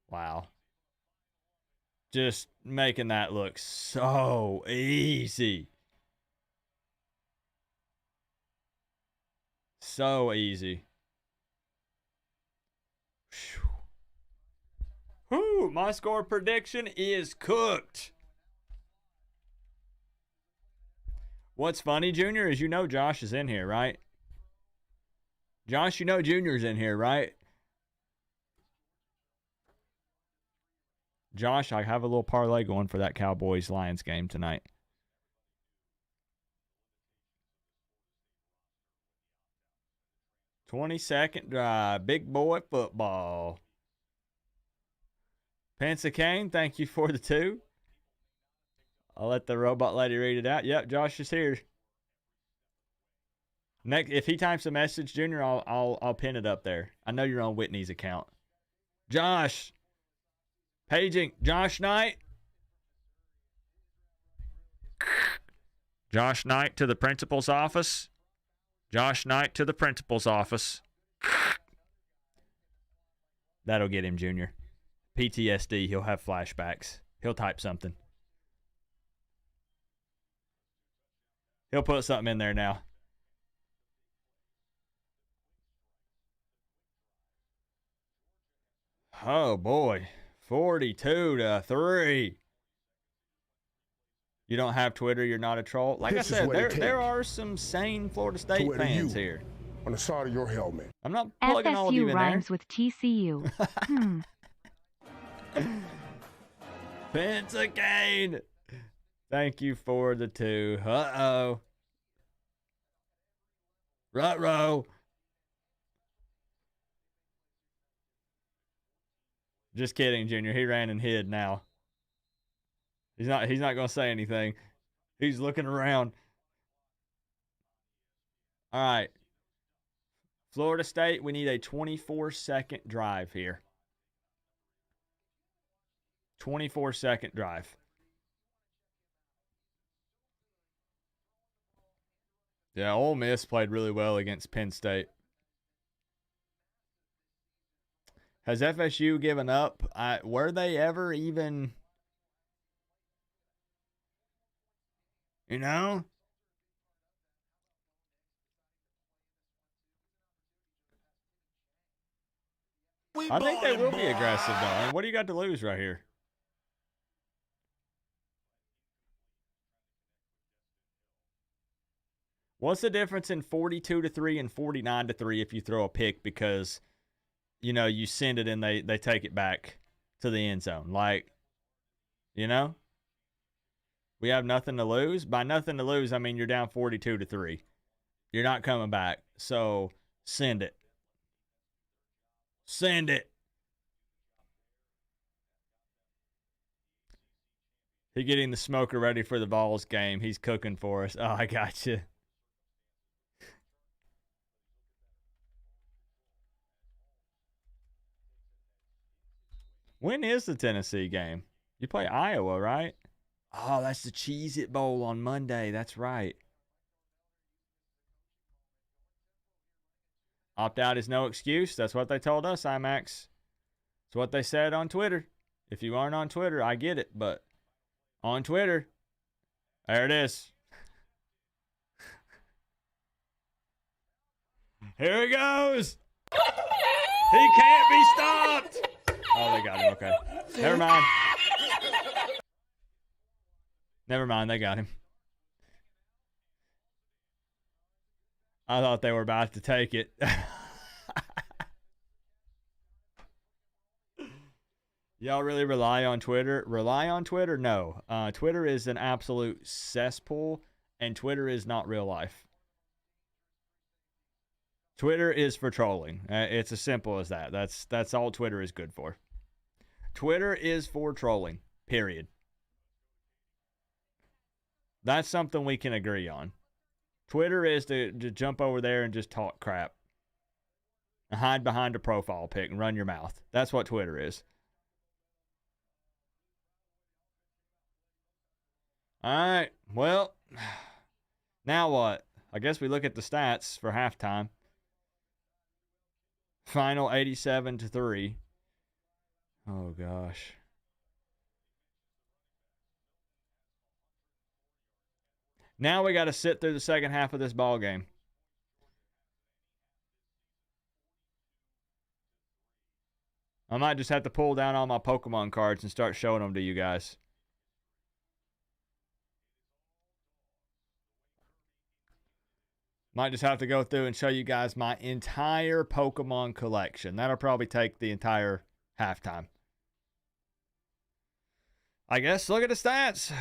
Wow. Just making that look so easy. So easy. Whew, my score prediction is cooked. What's funny, Junior, is you know Josh is in here, right? Josh, you know Junior's in here, right? Josh, I have a little parlay going for that Cowboys-Lions game tonight. "20-second drive. Big boy football." Pensacane, thank you for the 2. I'll let the robot lady read it out. Yep, Josh is here. Next, if he types a message, Junior, I'll pin it up there. I know you're on Whitney's account. Josh. Paging. Josh Knight. Josh Knight to the principal's office. Josh Knight to the principal's office. That'll get him, Junior. PTSD. He'll have flashbacks. He'll type something. He'll put something in there now. Oh, boy. 42-3. You don't have Twitter, you're not a troll. Like I said, there are some sane Florida State fans here. On the side of your helmet. I'm not plugging all of you in FSU rhymes with TCU. Pensacane. Thank you for the 2. Uh-oh. Ruh-roh. Just kidding, Junior. He ran and hid now. He's not going to say anything. He's looking around. All right. Florida State, we need a 24-second drive here. 24-second drive. Yeah, Ole Miss played really well against Penn State. Has FSU given up? Were they ever even, you know? I think they will be aggressive, though. I mean, what do you got to lose right here? What's the difference in 42-3 and 49-3 if you throw a pick because, you know, you send it and they take it back to the end zone? Like, you know? We have nothing to lose. By nothing to lose, I mean you're down 42-3. You're not coming back. So send it. Send it. He getting the smoker ready for the Vols game. He's cooking for us. Oh, I got you. When is the Tennessee game? You play Iowa, right? Oh, that's the Cheez-It Bowl on Monday. That's right. Opt-out is no excuse. That's what they told us, IMAX. It's what they said on Twitter. If you aren't on Twitter, I get it. But on Twitter, there it is. Here he goes. He can't be stopped. Oh, they got him. Okay. Never mind. Never mind. They got him. I thought they were about to take it. Y'all really rely on Twitter? Rely on Twitter? No. Twitter is an absolute cesspool, and Twitter is not real life. Twitter is for trolling. It's as simple as that. That's all Twitter is good for. Twitter is for trolling, period. That's something we can agree on. Twitter is to jump over there and just talk crap. And hide behind a profile pic and run your mouth. That's what Twitter is. All right. Well, now what? I guess we look at the stats for halftime. Final 87-3. Oh, gosh. Now we got to sit through the second half of this ball game. I might just have to pull down all my Pokemon cards and start showing them to you guys. Might just have to go through and show you guys my entire Pokemon collection. That'll probably take the entire halftime. I guess look at the stats.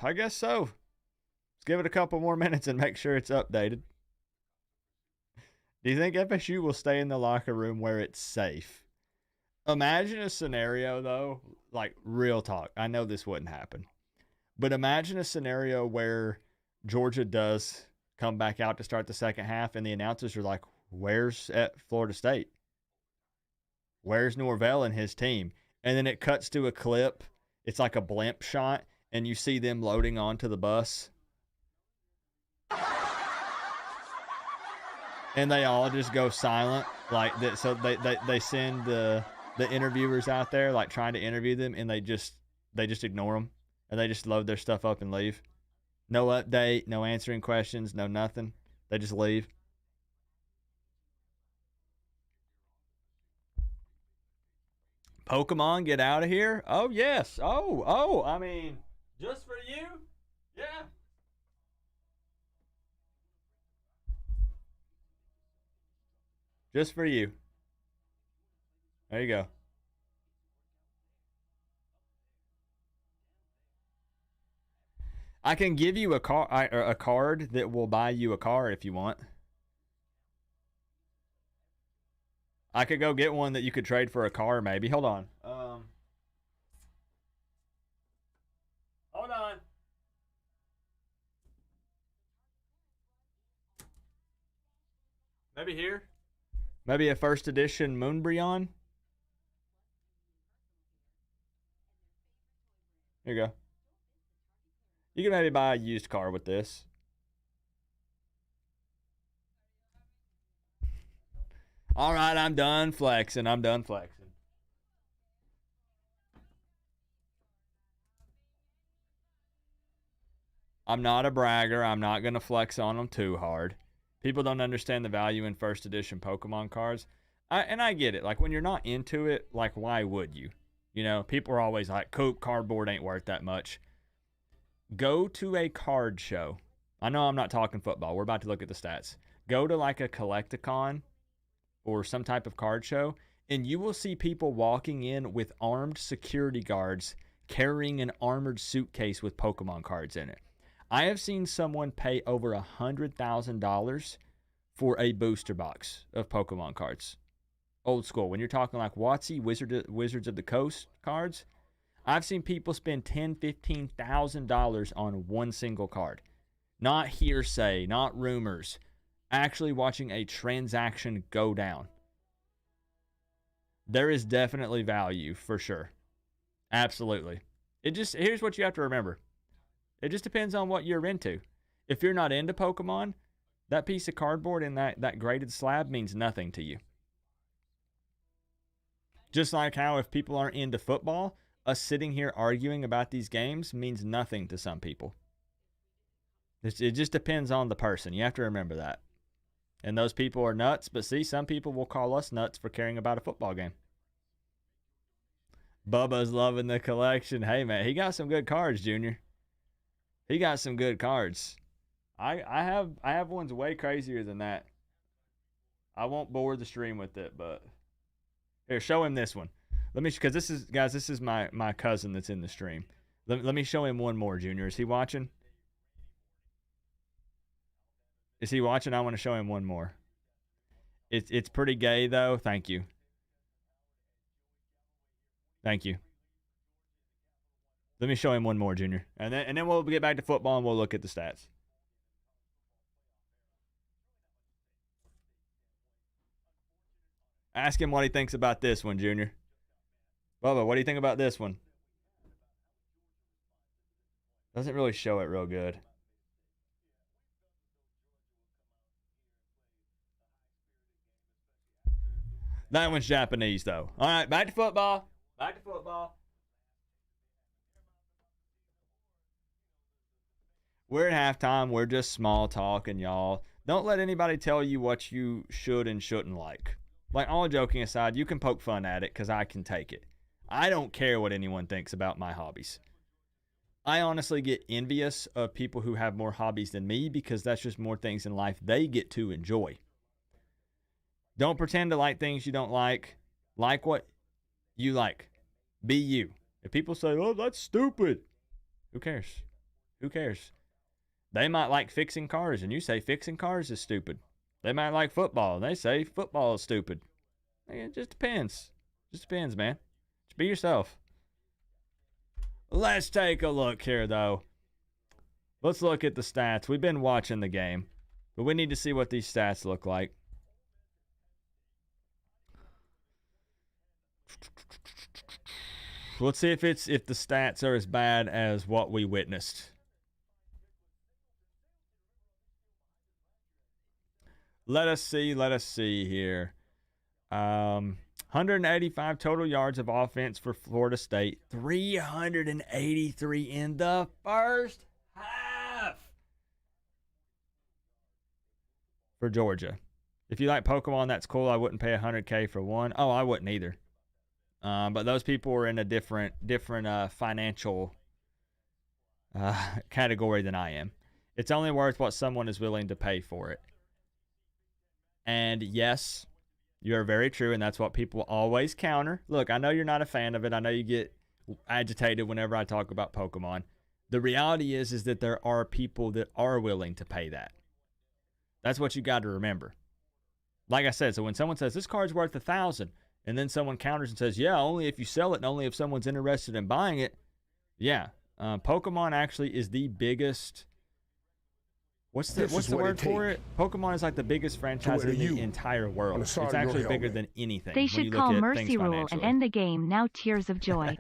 I guess so. Let's give it a couple more minutes and make sure it's updated. Do you think FSU will stay in the locker room where it's safe? Imagine a scenario, though, like real talk. I know this wouldn't happen. But imagine a scenario where Georgia does come back out to start the second half, and the announcers are like, where's at Florida State? Where's Norvell and his team? And then it cuts to a clip. It's like a blimp shot, and you see them loading onto the bus. and they all just go silent, like that. So they send the interviewers out there, like trying to interview them, and they just ignore them, and they just load their stuff up and leave. No update, no answering questions, no nothing. They just leave. Pokemon, get out of here. Oh yes. Oh, I mean, just for you. Yeah. Just for you. There you go. I can give you a card that will buy you a car if you want. I could go get one that you could trade for a car, maybe. Hold on. Hold on. Maybe here. Maybe a first edition Moonbryon. Here you go. You can maybe buy a used car with this. All right, I'm done flexing. I'm not a bragger. I'm not going to flex on them too hard. People don't understand the value in first edition Pokemon cards. And I get it. Like, when you're not into it, like, why would you? You know, people are always like, Coop, cardboard ain't worth that much. Go to a card show. I know I'm not talking football. We're about to look at the stats. Go to like a Collecticon or some type of card show, and you will see people walking in with armed security guards carrying an armored suitcase with Pokemon cards in it. I have seen someone pay over $100,000 for a booster box of Pokemon cards. Old school. When you're talking like WotC, Wizards of the Coast cards, I've seen people spend $10,000, $15,000 on one single card. Not hearsay, not rumors. Actually watching a transaction go down. There is definitely value for sure. Absolutely. Here's what you have to remember. It just depends on what you're into. If you're not into Pokemon, that piece of cardboard and that graded slab means nothing to you. Just like how if people aren't into football, us sitting here arguing about these games means nothing to some people. It just depends on the person. You have to remember that. And those people are nuts, but see, some people will call us nuts for caring about a football game. Bubba's loving the collection. Hey, man, he got some good cards, Junior. He got some good cards. I have ones way crazier than that. I won't bore the stream with it, but here, show him this one. Let me, because this is my cousin that's in the stream. Let me show him one more, Junior. Is he watching? Is he watching? I want to show him one more. It's pretty gay though. Thank you. Thank you. Let me show him one more, Junior. And then we'll get back to football and we'll look at the stats. Ask him what he thinks about this one, Junior. Bubba, what do you think about this one? Doesn't really show it real good. That one's Japanese, though. All right, back to football. Back to football. We're at halftime. We're just small talking, y'all. Don't let anybody tell you what you should and shouldn't like. Like, all joking aside, you can poke fun at it because I can take it. I don't care what anyone thinks about my hobbies. I honestly get envious of people who have more hobbies than me because that's just more things in life they get to enjoy. Don't pretend to like things you don't like. Like what you like. Be you. If people say, oh, that's stupid, who cares? Who cares? They might like fixing cars, and you say fixing cars is stupid. They might like football, and they say football is stupid. It just depends. Just depends, man. Just be yourself. Let's take a look here, though. Let's look at the stats. We've been watching the game, but we need to see what these stats look like. Let's see if the stats are as bad as what we witnessed. Let us see here. 185 total yards of offense for Florida State. 383 in the first half for Georgia. If you like Pokemon, that's cool. I wouldn't pay $100K for one. Oh, I wouldn't either. But those people are in a different financial category than I am. It's only worth what someone is willing to pay for it. And yes, you're very true, and that's what people always counter. Look, I know you're not a fan of it. I know you get agitated whenever I talk about Pokemon. The reality is that there are people that are willing to pay that. That's what you got to remember. Like I said, so when someone says, this card's worth $1,000, and then someone counters and says, yeah, only if you sell it and only if someone's interested in buying it. Yeah, Pokemon actually is the biggest... What's the word for it? Pokemon is like the biggest franchise in the entire world. It's actually bigger than anything. They should call Mercy Rule and end the game now. Tears of joy.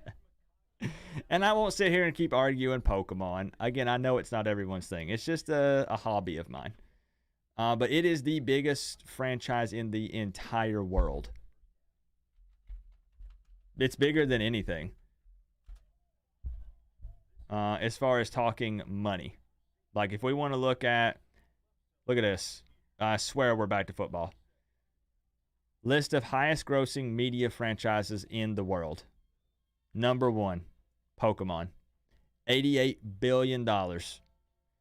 And I won't sit here and keep arguing Pokemon. Again, I know it's not everyone's thing. It's just a hobby of mine. But it is the biggest franchise in the entire world. It's bigger than anything. As far as talking money. Like, if we want to look at this. I swear we're back to football. List of highest grossing media franchises in the world. Number 1, Pokemon. $88 billion.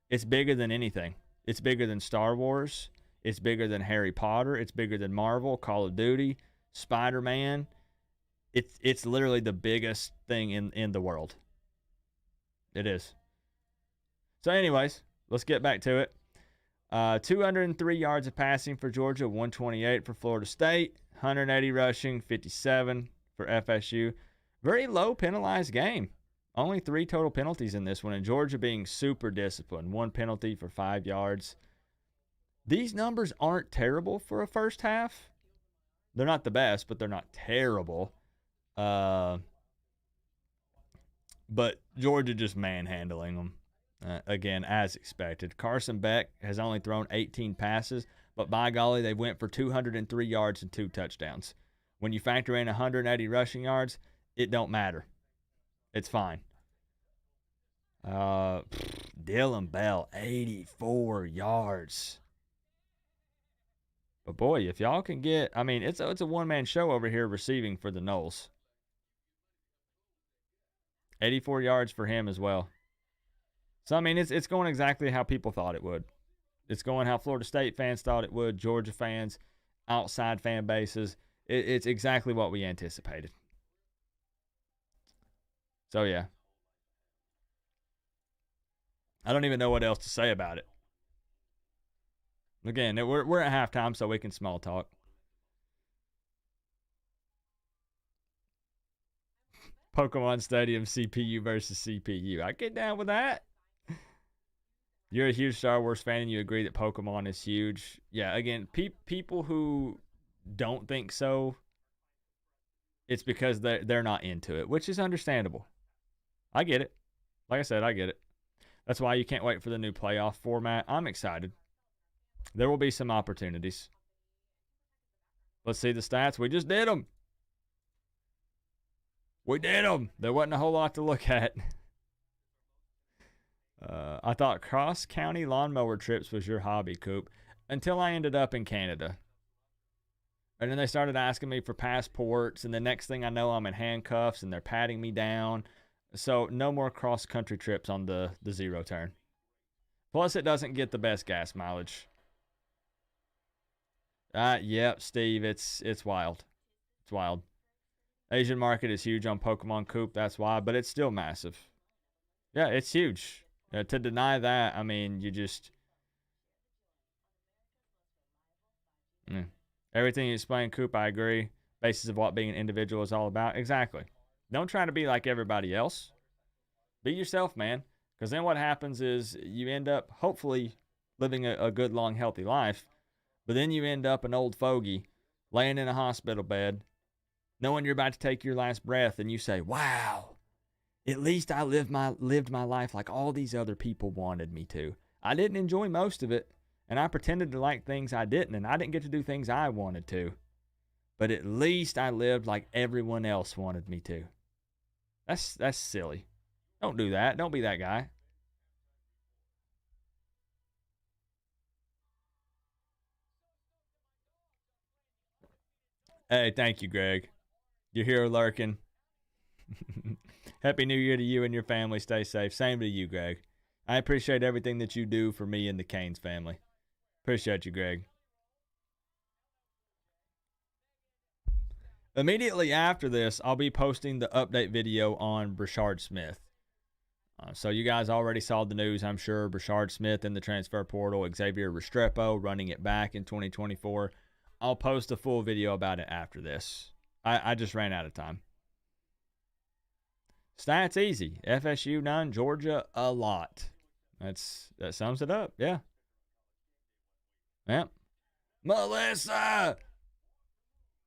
It's bigger than anything. It's bigger than Star Wars. It's bigger than Harry Potter. It's bigger than Marvel, Call of Duty, Spider-Man. It's literally the biggest thing in the world. It is. So anyways, let's get back to it. 203 yards of passing for Georgia, 128 for Florida State, 180 rushing, 57 for FSU. Very low penalized game. Only 3 total penalties in this one, and Georgia being super disciplined. 1 penalty for 5 yards. These numbers aren't terrible for a first half. They're not the best, but they're not terrible. But Georgia just manhandling them. Again, as expected. Carson Beck has only thrown 18 passes, but by golly, they went for 203 yards and 2 touchdowns. When you factor in 180 rushing yards, it don't matter. It's fine. Dylan Bell, 84 yards. But boy, if y'all can get, I mean, it's a one-man show over here receiving for the Noles. 84 yards for him as well. So, I mean, it's going exactly how people thought it would. It's going how Florida State fans thought it would, Georgia fans, outside fan bases. It's exactly what we anticipated. So, yeah. I don't even know what else to say about it. Again, we're at halftime, so we can small talk. Pokemon Stadium CPU versus CPU. I get down with that. You're a huge Star Wars fan and you agree that Pokemon is huge. Yeah, again, people who don't think so, it's because they're not into it, which is understandable. I get it. Like I said, I get it. That's why you can't wait for the new playoff format. I'm excited. There will be some opportunities. Let's see the stats. We just did them. We did them. There wasn't a whole lot to look at. I thought cross-county lawnmower trips was your hobby, Coop, until I ended up in Canada. And then they started asking me for passports, and the next thing I know, I'm in handcuffs, and they're patting me down. So no more cross-country trips on the zero turn. Plus, it doesn't get the best gas mileage. Yep, Steve, it's wild. It's wild. Asian market is huge on Pokemon, Coop, that's why, but it's still massive. Yeah, it's huge. To deny that, I mean, you just... Everything you explained, Coop, I agree. Basis of what being an individual is all about. Exactly. Don't try to be like everybody else. Be yourself, man. Because then what happens is you end up, hopefully, living a good, long, healthy life. But then you end up an old fogey, laying in a hospital bed, knowing you're about to take your last breath, and you say, wow, at least I lived my life like all these other people wanted me to. I didn't enjoy most of it. And I pretended to like things I didn't, and I didn't get to do things I wanted to. But at least I lived like everyone else wanted me to. That's silly. Don't do that. Don't be that guy. Hey, thank you, Greg. You're here lurking. Happy New Year to you and your family. Stay safe. Same to you, Greg. I appreciate everything that you do for me and the Canes family. Appreciate you, Greg. Immediately after this, I'll be posting the update video on Brashard Smith. So you guys already saw the news, I'm sure. Brashard Smith in the transfer portal, Xavier Restrepo running it back in 2024. I'll post a full video about it after this. I just ran out of time. Stats easy. FSU none, Georgia a lot. That sums it up. Yeah. Yep. Melissa!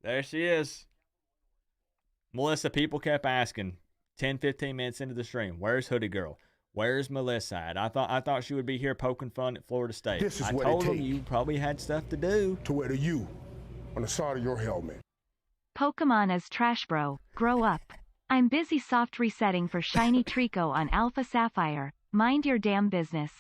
There she is. Melissa, people kept asking 10, 15 minutes into the stream, where's Hoodie Girl? Where's Melissa at? I thought she would be here poking fun at Florida State. This is I what told it them take you probably had stuff to do. To wear the U on the side of your helmet. Pokemon as trash bro, grow up. I'm busy soft resetting for Shiny Trico on Alpha Sapphire. Mind your damn business.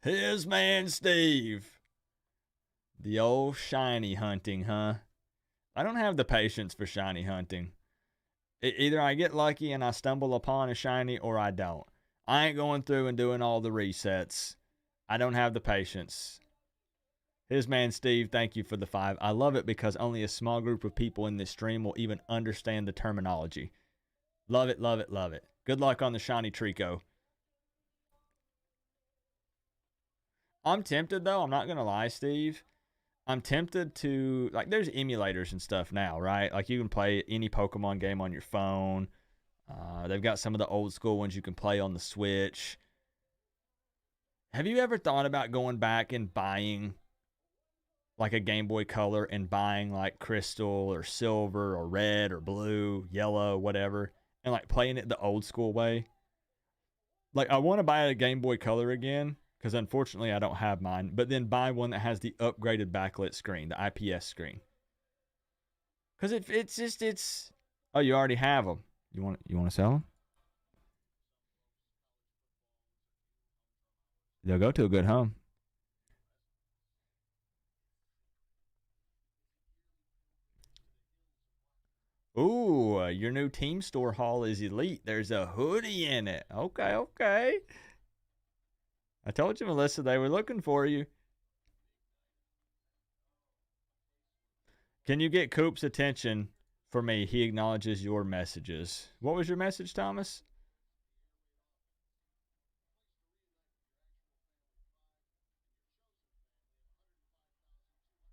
His man Steve. The old shiny hunting, huh? I don't have the patience for shiny hunting. Either I get lucky and I stumble upon a shiny or I don't. I ain't going through and doing all the resets. I don't have the patience. His man Steve, thank you for the 5. I love it because only a small group of people in this stream will even understand the terminology. Love it, love it, love it. Good luck on the shiny Trico. I'm tempted, though. I'm not going to lie, Steve. I'm tempted to, like, there's emulators and stuff now, right? Like, you can play any Pokemon game on your phone. They've got some of the old school ones you can play on the Switch. Have you ever thought about going back and buying, like, a Game Boy Color and buying, like, Crystal or Silver or Red or Blue, Yellow, whatever, and, like, playing it the old school way? Like, I want to buy a Game Boy Color again, because unfortunately I don't have mine, but then buy one that has the upgraded backlit screen, the IPS screen. Because it's oh, you already have them. You want to sell them? They'll go to a good home. Ooh, your new team store haul is elite. There's a hoodie in it. Okay, okay. I told you, Melissa, they were looking for you. Can you get Coop's attention for me? He acknowledges your messages. What was your message, Thomas?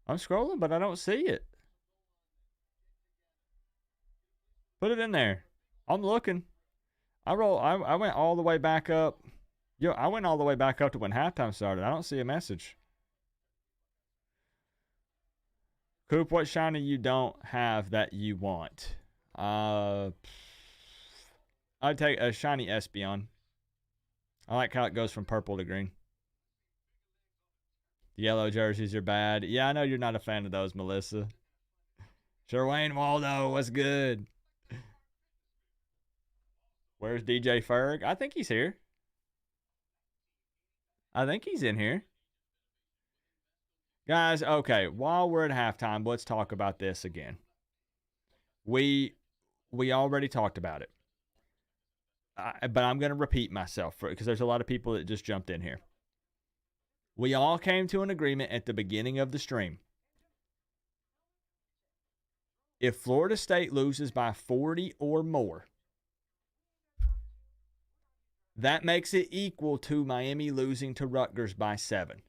I'm scrolling, but I don't see it. Put it in there. I'm looking. I went all the way back up. I went all the way back up to when halftime started. I don't see a message. Coop, what shiny you don't have that you want? I'd take a shiny Espeon. I like how it goes from purple to green. The yellow jerseys are bad. Yeah, I know you're not a fan of those, Melissa. Sherwayne Waldo, what's good? Where's DJ Ferg? I think he's here. I think he's in here. Guys, okay, while we're at halftime, let's talk about this again. We already talked about it. But I'm going to repeat myself because there's a lot of people that just jumped in here. We all came to an agreement at the beginning of the stream. If Florida State loses by 40 or more, that makes it equal to Miami losing to Rutgers by 7.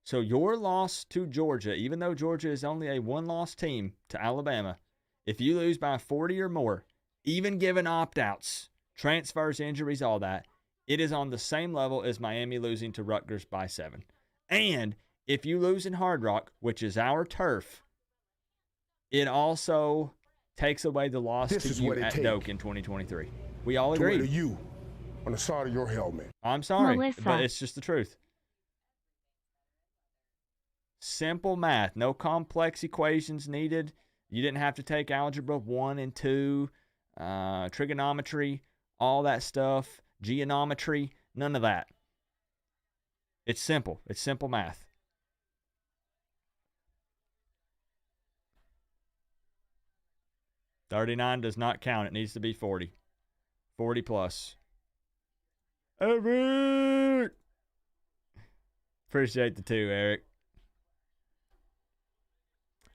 So your loss to Georgia, even though Georgia is only a one-loss team to Alabama, if you lose by 40 or more, even given opt-outs, transfers, injuries, all that, it is on the same level as Miami losing to Rutgers by 7. And if you lose in Hard Rock, which is our turf, it also takes away the loss This to is you what it at take Doak in 2023. We all to wear the agree. U on the side of your helmet. I'm sorry, Melissa. but it's just the truth. Simple math, no complex equations needed. You didn't have to take algebra 1 and 2, trigonometry, all that stuff, geometry, none of that. It's simple. It's simple math. $39 does not count. It needs to be 40. 40 plus. Eric! Appreciate the 2, Eric.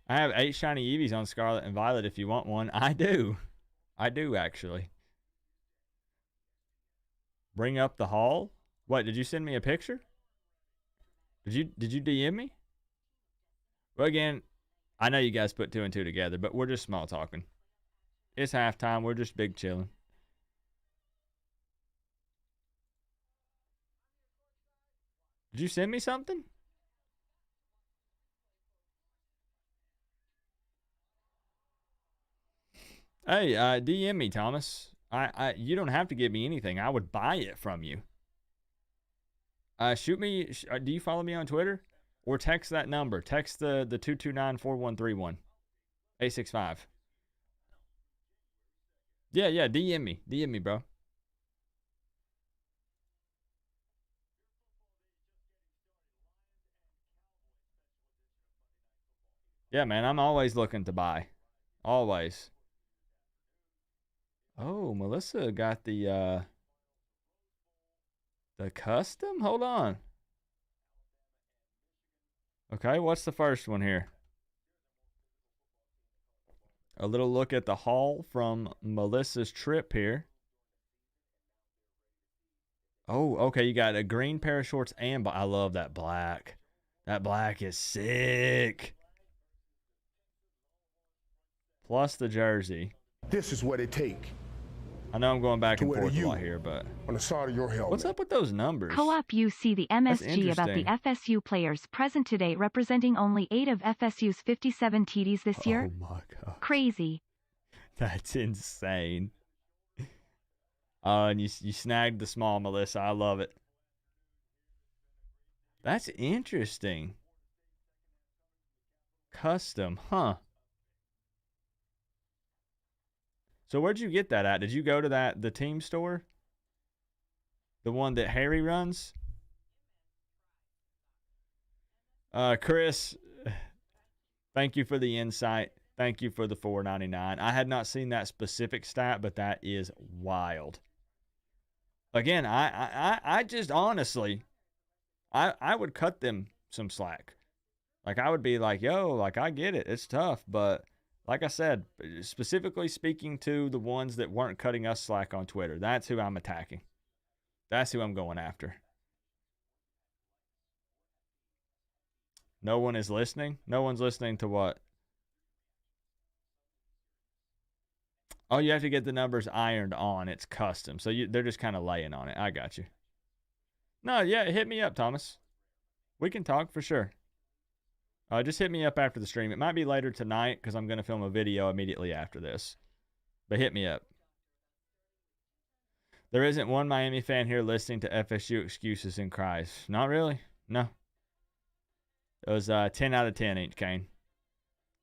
I have 8 shiny Eevees on Scarlet and Violet if you want one. I do. I do, actually. Bring up the haul? What, did you send me a picture? Did you DM me? Well, again, I know you guys put 2 and 2 together, but we're just small talking. It's halftime. We're just big chilling. Did you send me something? Hey, DM me, Thomas. You don't have to give me anything. I would buy it from you. Shoot me. Do you follow me on Twitter? Or text that number. Text the 229-4131. 865. Yeah, DM me. DM me, bro. Yeah, man, I'm always looking to buy. Always. Oh, Melissa got the custom? Hold on. Okay, what's the first one here? A little look at the haul from Melissa's trip here. Oh, okay, you got a green pair of shorts and I love that black. That black is sick. Plus the jersey. This is what it take I know I'm going back and wear forth the a U lot here, but on the side of your helmet. what's up with those numbers? Co-op UC the MSG about the interesting. FSU players present today representing only 8 of FSU's 57 TDs this year. Oh my god. Crazy. That's insane. And you snagged the small, Melissa. I love it. That's interesting. Custom, huh? So where'd you get that at? Did you go to the team store? The one that Harry runs? Chris, thank you for the insight. Thank you for the $4.99. I had not seen that specific stat, but that is wild. Again, I just honestly, I would cut them some slack. Like, I would be like, yo, like, I get it. It's tough. But like I said, specifically speaking to the ones that weren't cutting us slack on Twitter, that's who I'm attacking. That's who I'm going after. No one is listening? No one's listening to what? Oh, you have to get the numbers ironed on. It's custom. So they're just kind of laying on it. I got you. No, yeah, hit me up, Thomas. We can talk for sure. Just hit me up after the stream. It might be later tonight because I'm going to film a video immediately after this. But hit me up. There isn't one Miami fan here listening to FSU excuses and cries. Not really. No. It was 10 out of 10, Ain't Kane.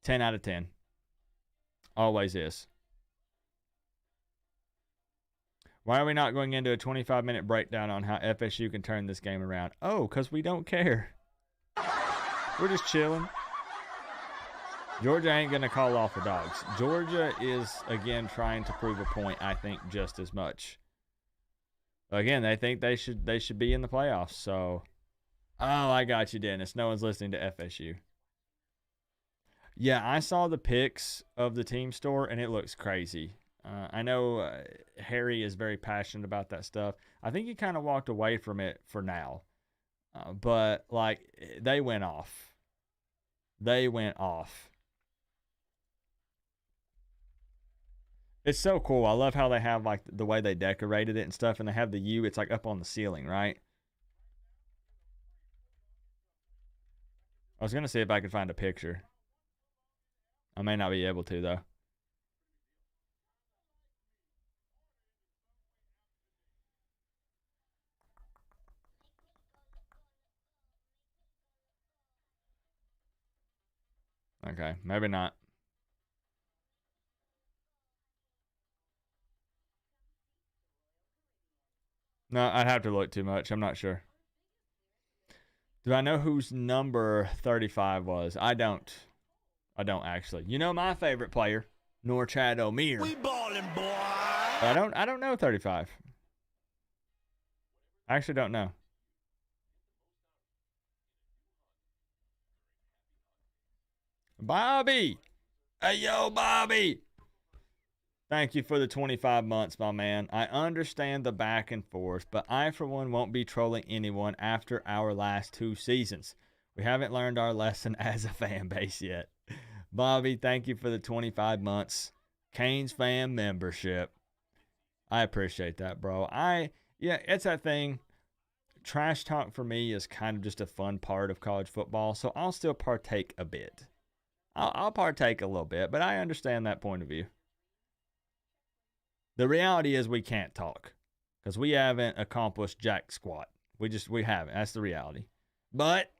10 out of 10. Always is. Why are we not going into a 25-minute breakdown on how FSU can turn this game around? Oh, because we don't care. We're just chilling. Georgia ain't going to call off the Dogs. Georgia is, again, trying to prove a point, I think, just as much. Again, they think they should be in the playoffs. So, oh, I got you, Dennis. No one's listening to FSU. Yeah, I saw the pics of the team store, and it looks crazy. I know Harry is very passionate about that stuff. I think he kind of walked away from it for now. But, like, they went off. They went off. It's so cool. I love how they have, like, the way they decorated it and stuff, and they have the U. It's, like, up on the ceiling, right? I was going to see if I could find a picture. I may not be able to, though. Okay, maybe not. No, I'd have to look too much. I'm not sure. Do I know whose number 35 was? I don't. I don't actually. You know my favorite player, Norchad O'Meara. We ballin', boy. But I don't know 35. I actually don't know. Bobby! Hey, yo, Bobby! Thank you for the 25 months, my man. I understand the back and forth, but I, for one, won't be trolling anyone after our last 2 seasons. We haven't learned our lesson as a fan base yet. Bobby, thank you for the 25 months. Canes fan membership. I appreciate that, bro. Yeah, it's that thing. Trash talk for me is kind of just a fun part of college football, so I'll still partake a bit. I'll partake a little bit, but I understand that point of view. The reality is we can't talk because we haven't accomplished jack squat. We haven't. That's the reality. But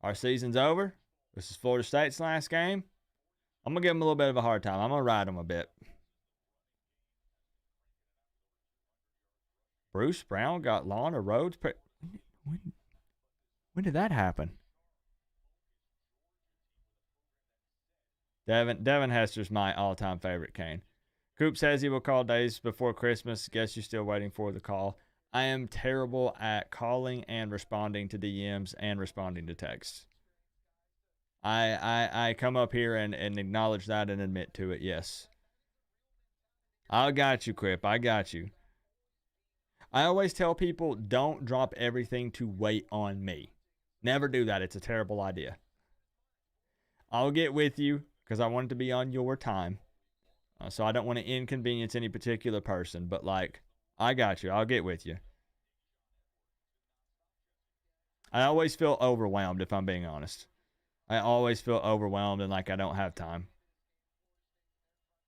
our season's over. This is Florida State's last game. I'm going to give them a little bit of a hard time. I'm going to ride them a bit. Bruce Brown got Lana Rhodes. When did that happen? Devin Hester's my all-time favorite Cane. Coop says he will call days before Christmas. Guess you're still waiting for the call. I am terrible at calling and responding to DMs and responding to texts. I come up here and acknowledge that and admit to it, yes. I got you, Quip. I got you. I always tell people, don't drop everything to wait on me. Never do that. It's a terrible idea. I'll get with you because I want it to be on your time. So I don't want to inconvenience any particular person. But, like, I got you. I'll get with you. I always feel overwhelmed, if I'm being honest. I always feel overwhelmed and like I don't have time.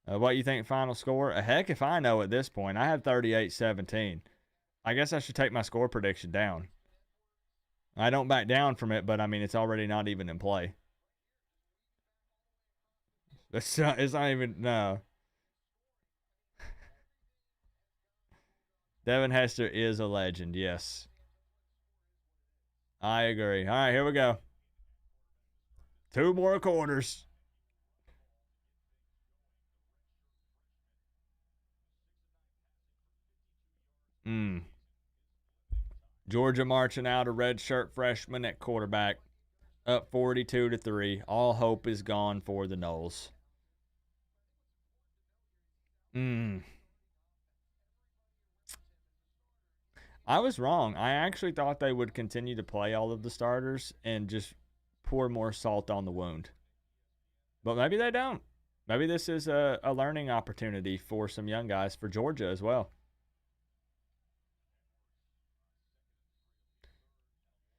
What you think final score? Heck if I know at this point. I had 38-17. I guess I should take my score prediction down. I don't back down from it, but I mean, it's already not even in play. It's not even, no. Devin Hester is a legend, yes. I agree. All right, here we go. 2 more quarters. Georgia marching out a redshirt freshman at quarterback, up 42-3. All hope is gone for the Noles. I was wrong. I actually thought they would continue to play all of the starters and just pour more salt on the wound. But maybe they don't. Maybe this is a learning opportunity for some young guys for Georgia as well.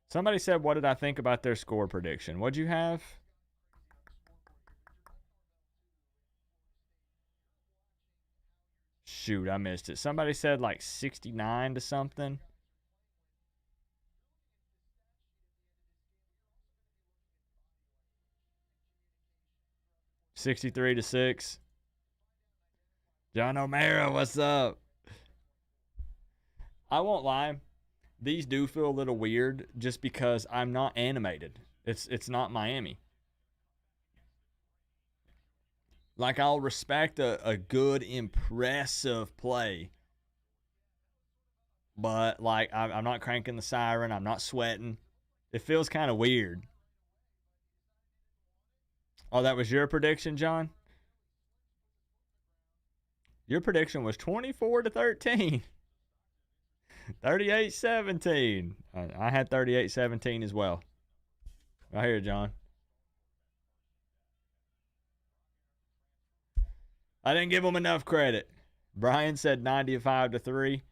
Somebody said, what did I think about their score prediction? What'd you have? Shoot, I missed it. Somebody said like 69 to something. $63-6. John O'Mara, what's up? I won't lie. These do feel a little weird just because I'm not animated. It's not Miami. Like, I'll respect a good, impressive play. But, like, I'm not cranking the siren. I'm not sweating. It feels kind of weird. Oh, that was your prediction, John? Your prediction was 24-13. 38-17. I had 38-17 as well. Right here, John. I didn't give him enough credit. Brian said 95-3.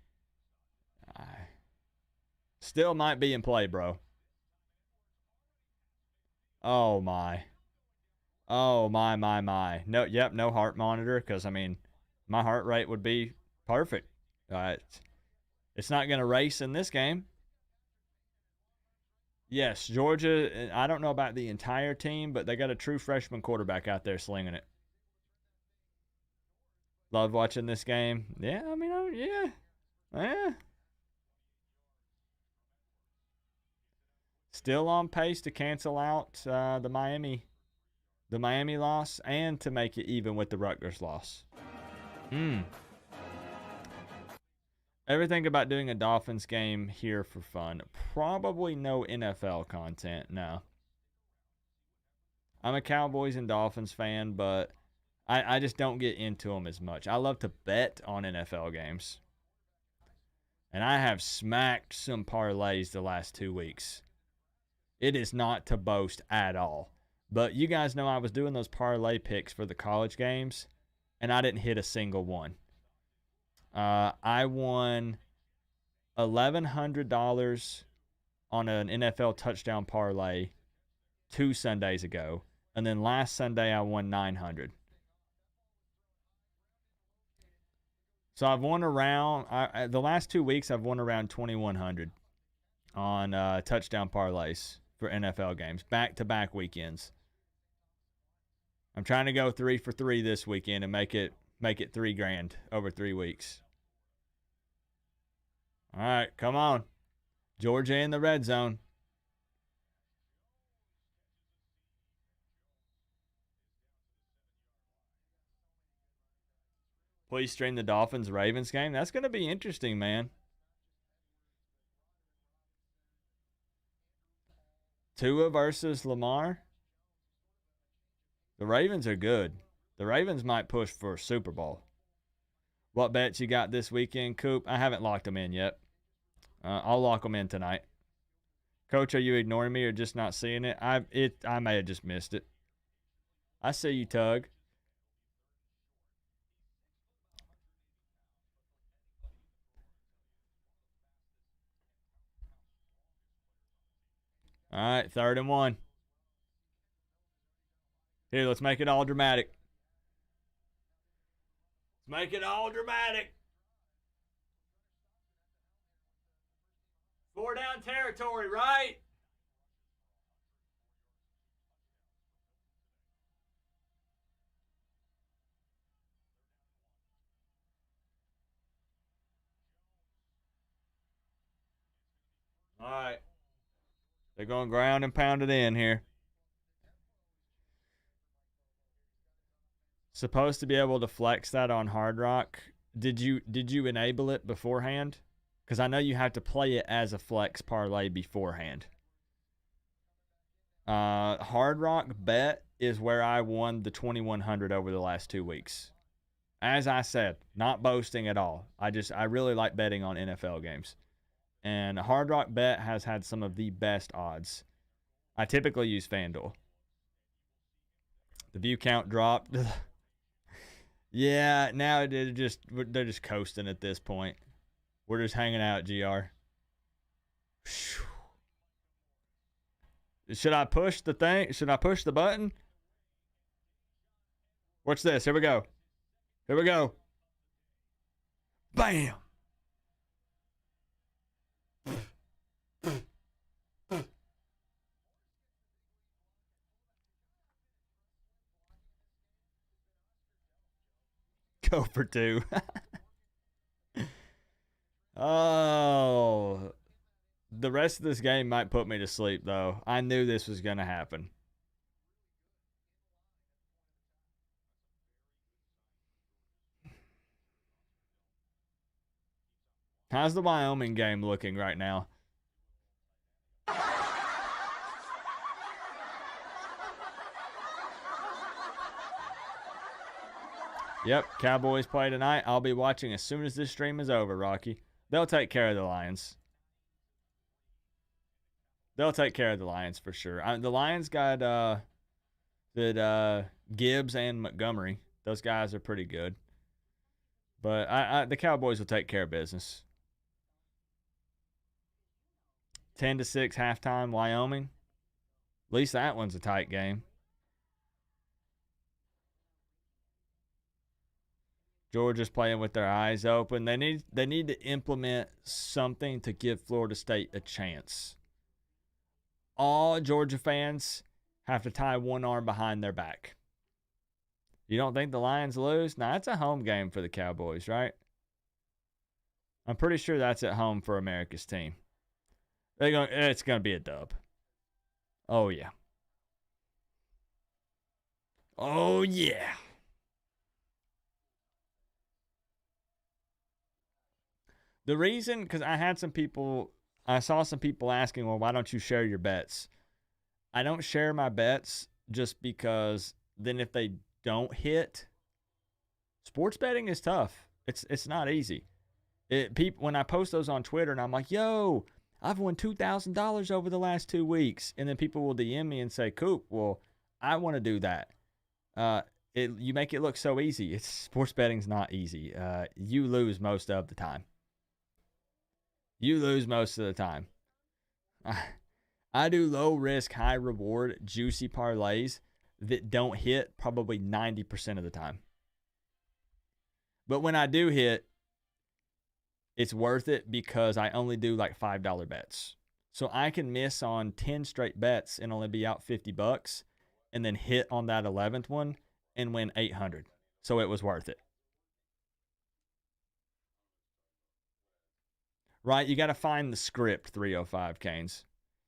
Still might be in play, bro. Oh, my. Oh, my. No, yep, no heart monitor because, I mean, my heart rate would be perfect. It's not going to race in this game. Yes, Georgia, I don't know about the entire team, but they got a true freshman quarterback out there slinging it. Love watching this game. Yeah, I mean, yeah. Yeah. Still on pace to cancel out the Miami loss and to make it even with the Rutgers loss. Everything about doing a Dolphins game here for fun. Probably no NFL content, no. I'm a Cowboys and Dolphins fan, but I just don't get into them as much. I love to bet on NFL games. And I have smacked some parlays the last 2 weeks. It is not to boast at all. But you guys know I was doing those parlay picks for the college games, and I didn't hit a single one. I won $1,100 on an NFL touchdown parlay 2 Sundays ago, and then last Sunday I won $900. So I've won around the last 2 weeks. I've won around $2,100 on touchdown parlays for NFL games, back-to-back weekends. I'm trying to go 3 for 3 this weekend and make it $3,000 over 3 weeks. All right, come on. Georgia in the red zone. Please stream the Dolphins-Ravens game. That's going to be interesting, man. Tua versus Lamar. The Ravens are good. The Ravens might push for a Super Bowl. What bets you got this weekend, Coop? I haven't locked them in yet. I'll lock them in tonight. Coach, are you ignoring me or just not seeing it? I may have just missed it. I see you, Tug. All right, 3rd and 1. Here, let's make it all dramatic. Let's make it all dramatic. 4 down territory, right? All right. They're going to ground and pound it in here. Supposed to be able to flex that on Hard Rock. Did you enable it beforehand? Because I know you have to play it as a flex parlay beforehand. Hard Rock bet is where I won the 2,100 over the last 2 weeks. As I said, not boasting at all. I really like betting on NFL games. And Hard Rock Bet has had some of the best odds. I typically use FanDuel. The view count dropped. Yeah, now they're just coasting at this point. We're just hanging out, GR. Should I push the thing? Should I push the button? Watch this. Here we go. Here we go. Bam. Go for 2. Oh. The rest of this game might put me to sleep, though. I knew this was going to happen. How's the Wyoming game looking right now? Yep, Cowboys play tonight. I'll be watching as soon as this stream is over, Rocky. They'll take care of the Lions. They'll take care of the Lions for sure. The Lions got Gibbs and Montgomery. Those guys are pretty good. But the Cowboys will take care of business. 10-6 halftime, Wyoming. At least that one's a tight game. Georgia's playing with their eyes open. They need to implement something to give Florida State a chance. all Georgia fans have to tie one arm behind their back. You don't think the Lions lose? Nah, it's a home game for the Cowboys, right? I'm pretty sure that's at home for America's team. It's going to be a dub. Oh, yeah. Oh, yeah. The reason, because I saw some people asking, well, why don't you share your bets? I don't share my bets just because then if they don't hit, sports betting is tough. It's not easy. When I post those on Twitter and I'm like, yo, I've won $2,000 over the last 2 weeks. And then people will DM me and say, Coop, well, I want to do that. You make it look so easy. Sports betting's not easy. You lose most of the time. I do low risk, high reward, juicy parlays that don't hit probably 90% of the time. But when I do hit, it's worth it because I only do like $5 bets. So I can miss on 10 straight bets and only be out $50 and then hit on that 11th one and win $800. So it was worth it. Right? You got to find the script, 305 Canes.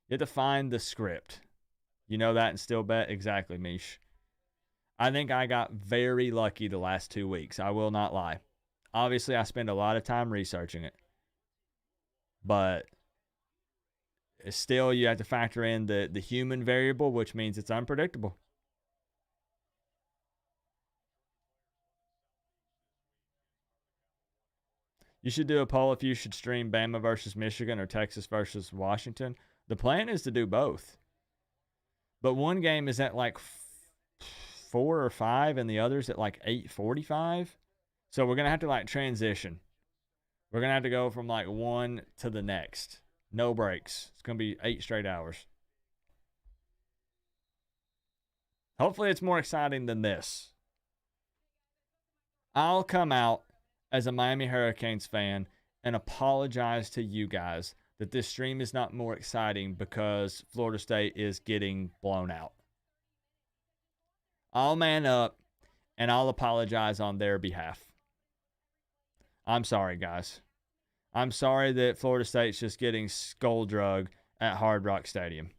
You have to find the script. You know that and still bet? Exactly, Mish. I think I got very lucky the last 2 weeks. I will not lie. Obviously, I spend a lot of time researching it. But still, you have to factor in the human variable, which means it's unpredictable. You should do a poll if you should stream Bama versus Michigan or Texas versus Washington. The plan is to do both. But one game is at like 4 or 5 and the other's at like 8:45. So we're going to have to like transition. We're going to have to go from like one to the next. No breaks. It's going to be 8 straight hours. Hopefully it's more exciting than this. I'll come out as a Miami Hurricanes fan and apologize to you guys that this stream is not more exciting because Florida State is getting blown out. I'll man up and I'll apologize on their behalf. I'm sorry, guys. I'm sorry that Florida State's just getting skull drug at Hard Rock Stadium.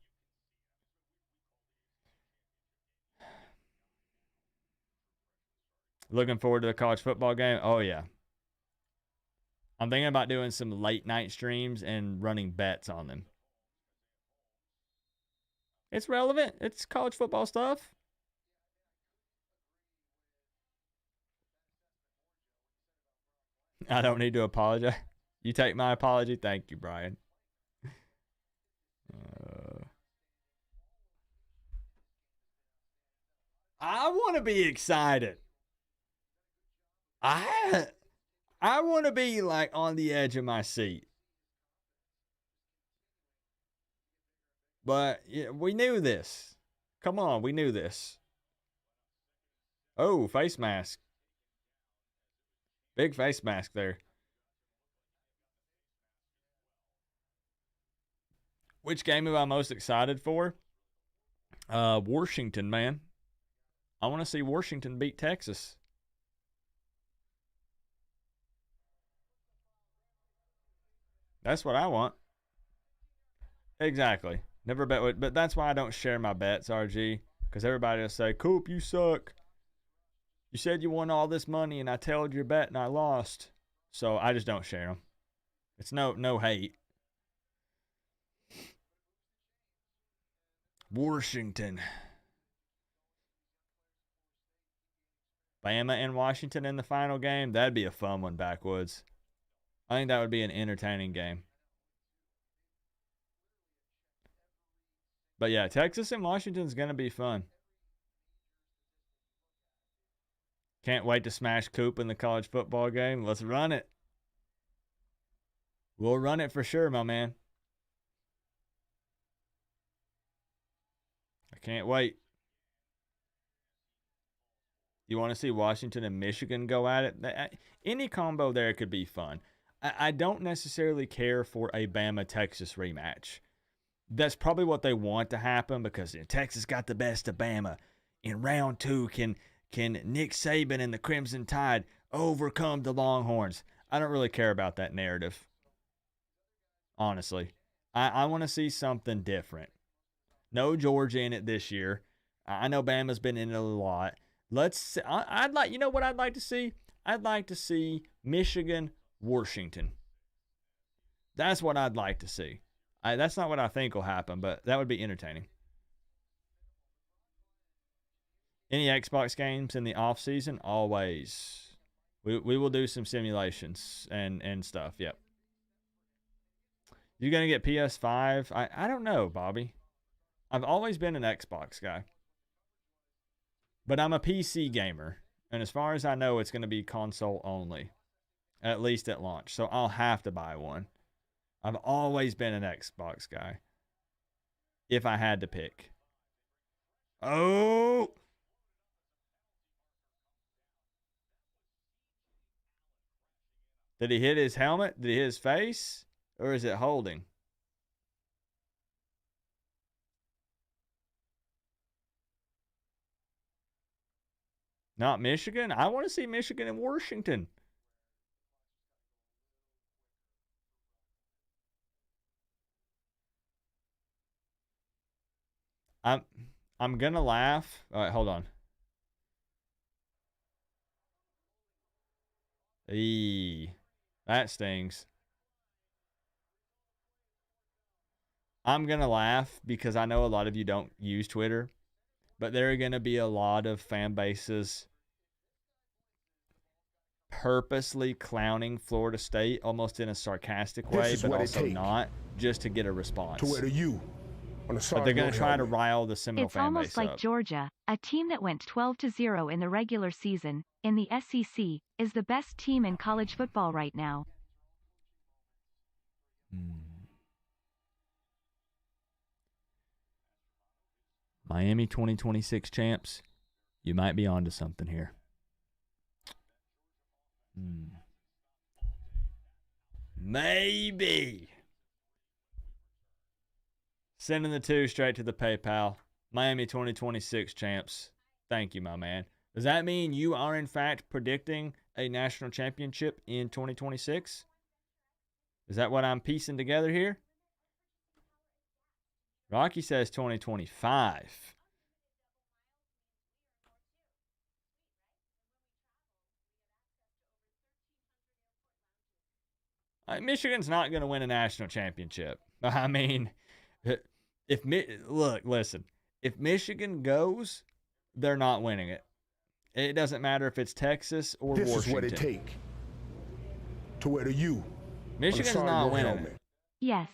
Looking forward to the college football game? Oh, yeah. I'm thinking about doing some late night streams and running bets on them. It's relevant. It's college football stuff. I don't need to apologize. You take my apology? Thank you, Brian. I want to be excited. I want to be like on the edge of my seat. But yeah, we knew this. Come on, we knew this. Oh, face mask. Big face mask there. Which game am I most excited for? Washington, man. I want to see Washington beat Texas. That's what I want. Exactly. Never bet with, but that's why I don't share my bets, RG. Because everybody will say, Coop, you suck. You said you won all this money and I tailed your bet and I lost. So I just don't share them. It's no hate. Washington. Bama and Washington in the final game. That'd be a fun one, Backwoods. I think that would be an entertaining game. But yeah, Texas and Washington's going to be fun. Can't wait to smash Coop in the college football game. Let's run it. We'll run it for sure, my man. I can't wait. You want to see Washington and Michigan go at it? Any combo there could be fun. I don't necessarily care for a Bama-Texas rematch. that's probably what they want to happen because Texas got the best of Bama. In round 2, can Nick Saban and the Crimson Tide overcome the Longhorns? I don't really care about that narrative, honestly. I want to see something different. No Georgia in it this year. I know Bama's been in it a lot. I'd like, you know what I'd like to see? I'd like to see Michigan, Washington. That's what I'd like to see. That's not what I think will happen, but that would be entertaining. Any Xbox games in the off season? Always. We will do some simulations and stuff. Yep. You gonna get PS5? I don't know, Bobby. I've always been an Xbox guy, but I'm a PC gamer, and as far as I know, it's gonna be console only, at least at launch. So I'll have to buy one. I've always been an Xbox guy. If I had to pick. Oh. Did he hit his helmet? Did he hit his face? Or is it holding? Not Michigan? I want to see Michigan and Washington. I'm going to laugh. All right, hold on. Eee, that stings. I'm going to laugh because I know a lot of you don't use Twitter, but there are going to be a lot of fan bases purposely clowning Florida State almost in a sarcastic way, but also not, just to get a response. To where the U on the side but they're going to try to rile the Seminole It's fan base up. almost like Georgia, a team that went 12-0 in the regular season, in the SEC, is the best team in college football right now. Miami 2026 champs, you might be onto something here. Maybe. Sending the 2 straight to the PayPal. Miami 2026 champs. Thank you, my man. Does that mean you are, in fact, predicting a national championship in 2026? Is that what I'm piecing together here? Rocky says 2025. Michigan's not going to win a national championship. I mean, listen. If Michigan goes, they're not winning it. It doesn't matter if it's Texas or Washington. This is what it takes to wear the U. Michigan's not winning it. Yes.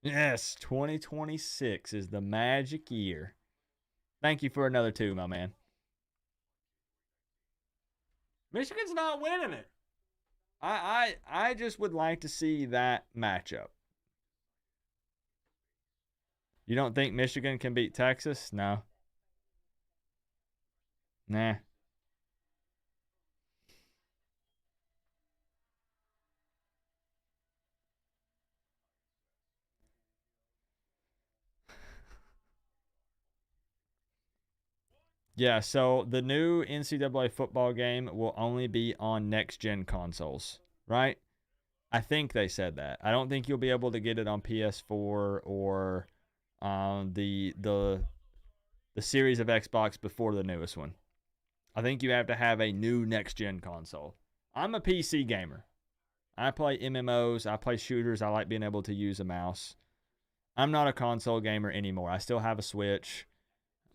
Yes, 2026 is the magic year. Thank you for another 2, my man. Michigan's not winning it. I just would like to see that matchup. You don't think Michigan can beat Texas? No. Nah. Yeah, so the new NCAA football game will only be on next-gen consoles, right? I think they said that. I don't think you'll be able to get it on PS4 or the series of Xbox before the newest one. I think you have to have a new next-gen console. I'm a PC gamer. I play MMOs. I play shooters. I like being able to use a mouse. I'm not a console gamer anymore. I still have a Switch.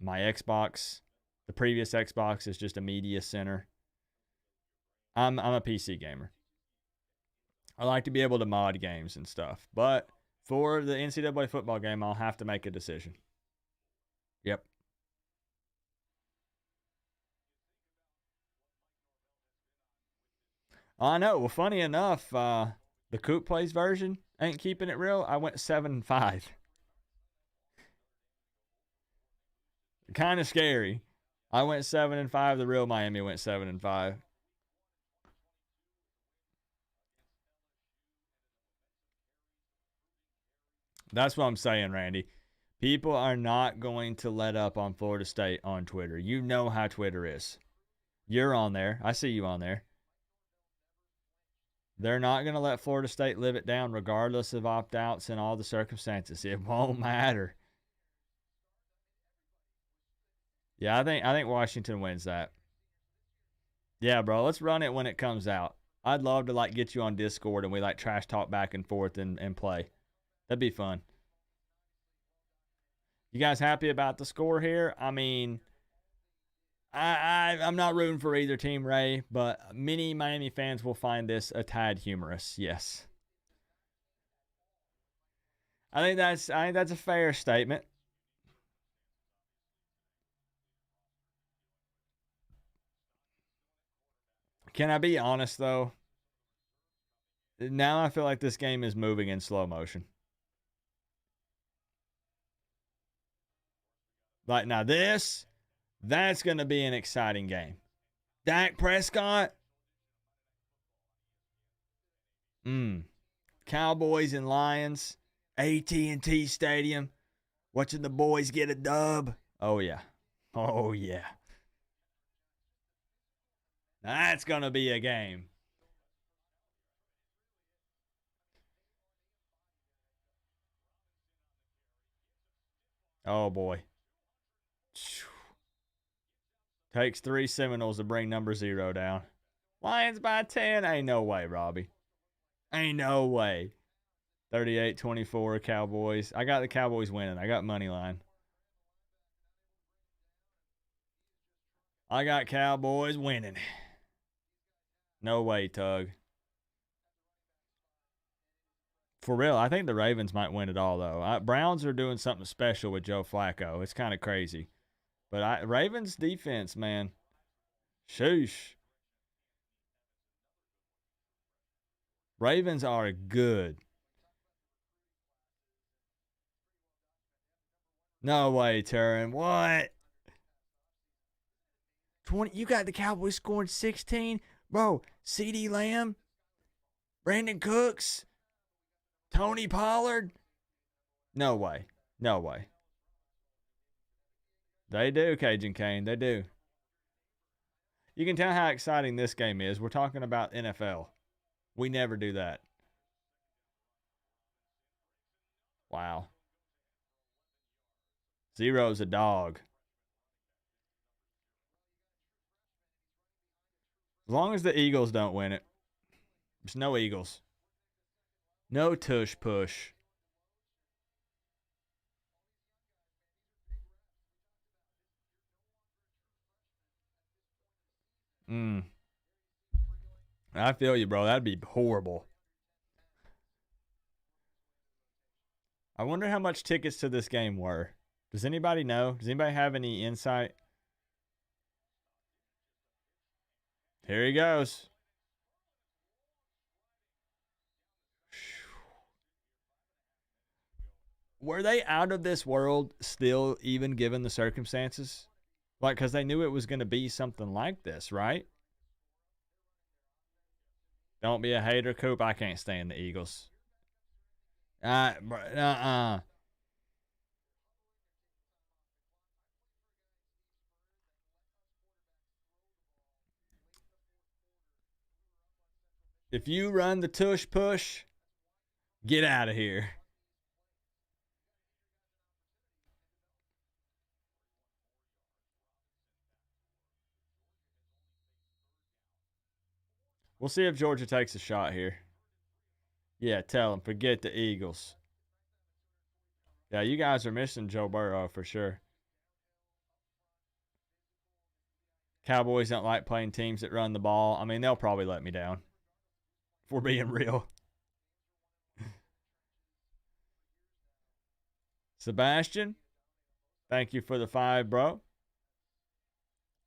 My Xbox, the previous Xbox, is just a media center. I'm a PC gamer. I like to be able to mod games and stuff. But for the NCAA football game, I'll have to make a decision. Yep. I know. Well, funny enough, the Coop Plays version ain't keeping it real. I went 7-5. Kind of scary. I went 7-5. The real Miami went 7-5. That's what I'm saying, Randy. People are not going to let up on Florida State on Twitter. You know how Twitter is. You're on there. I see you on there. They're not going to let Florida State live it down regardless of opt-outs and all the circumstances. It won't matter. Yeah, I think Washington wins that. Yeah, bro, let's run it when it comes out. I'd love to like get you on Discord and we like trash talk back and forth and play. That'd be fun. You guys happy about the score here? I mean, I'm not rooting for either team, Ray, but many Miami fans will find this a tad humorous. Yes. I think that's a fair statement. Can I be honest though? Now I feel like this game is moving in slow motion. Like now that's going to be an exciting game. Dak Prescott. Cowboys and Lions. AT&T Stadium. Watching the boys get a dub. Oh, yeah. Oh, yeah. That's going to be a game. Oh, boy. Takes 3 Seminoles to bring number 0 down. Lions by 10? Ain't no way, Robbie. Ain't no way. 38-24 Cowboys. I got the Cowboys winning. I got money line. I got Cowboys winning. No way, Tug. For real, I think the Ravens might win it all, though. Browns are doing something special with Joe Flacco. It's kind of crazy. But Ravens defense, man. Sheesh. Ravens are good. No way, Turin. What? 20. You got the Cowboys scoring 16? Bro, CeeDee Lamb, Brandon Cooks, Tony Pollard. No way. No way. They do, Cajun Kane. They do. You can tell how exciting this game is. We're talking about NFL. We never do that. Wow. 0's a dog. As long as the Eagles don't win it. There's no Eagles. No tush push. I feel you, bro. That'd be horrible. I wonder how much tickets to this game were. Does anybody know? Does anybody have any insight? Here he goes. Were they out of this world still, even given the circumstances? Like, because they knew it was going to be something like this, right? Don't be a hater, Coop. I can't stand the Eagles. If you run the tush push, get out of here. We'll see if Georgia takes a shot here. Yeah, tell them, forget the Eagles. Yeah, you guys are missing Joe Burrow for sure. Cowboys don't like playing teams that run the ball. I mean, they'll probably let me down. If we're being real. Sebastian, thank you for the 5, bro.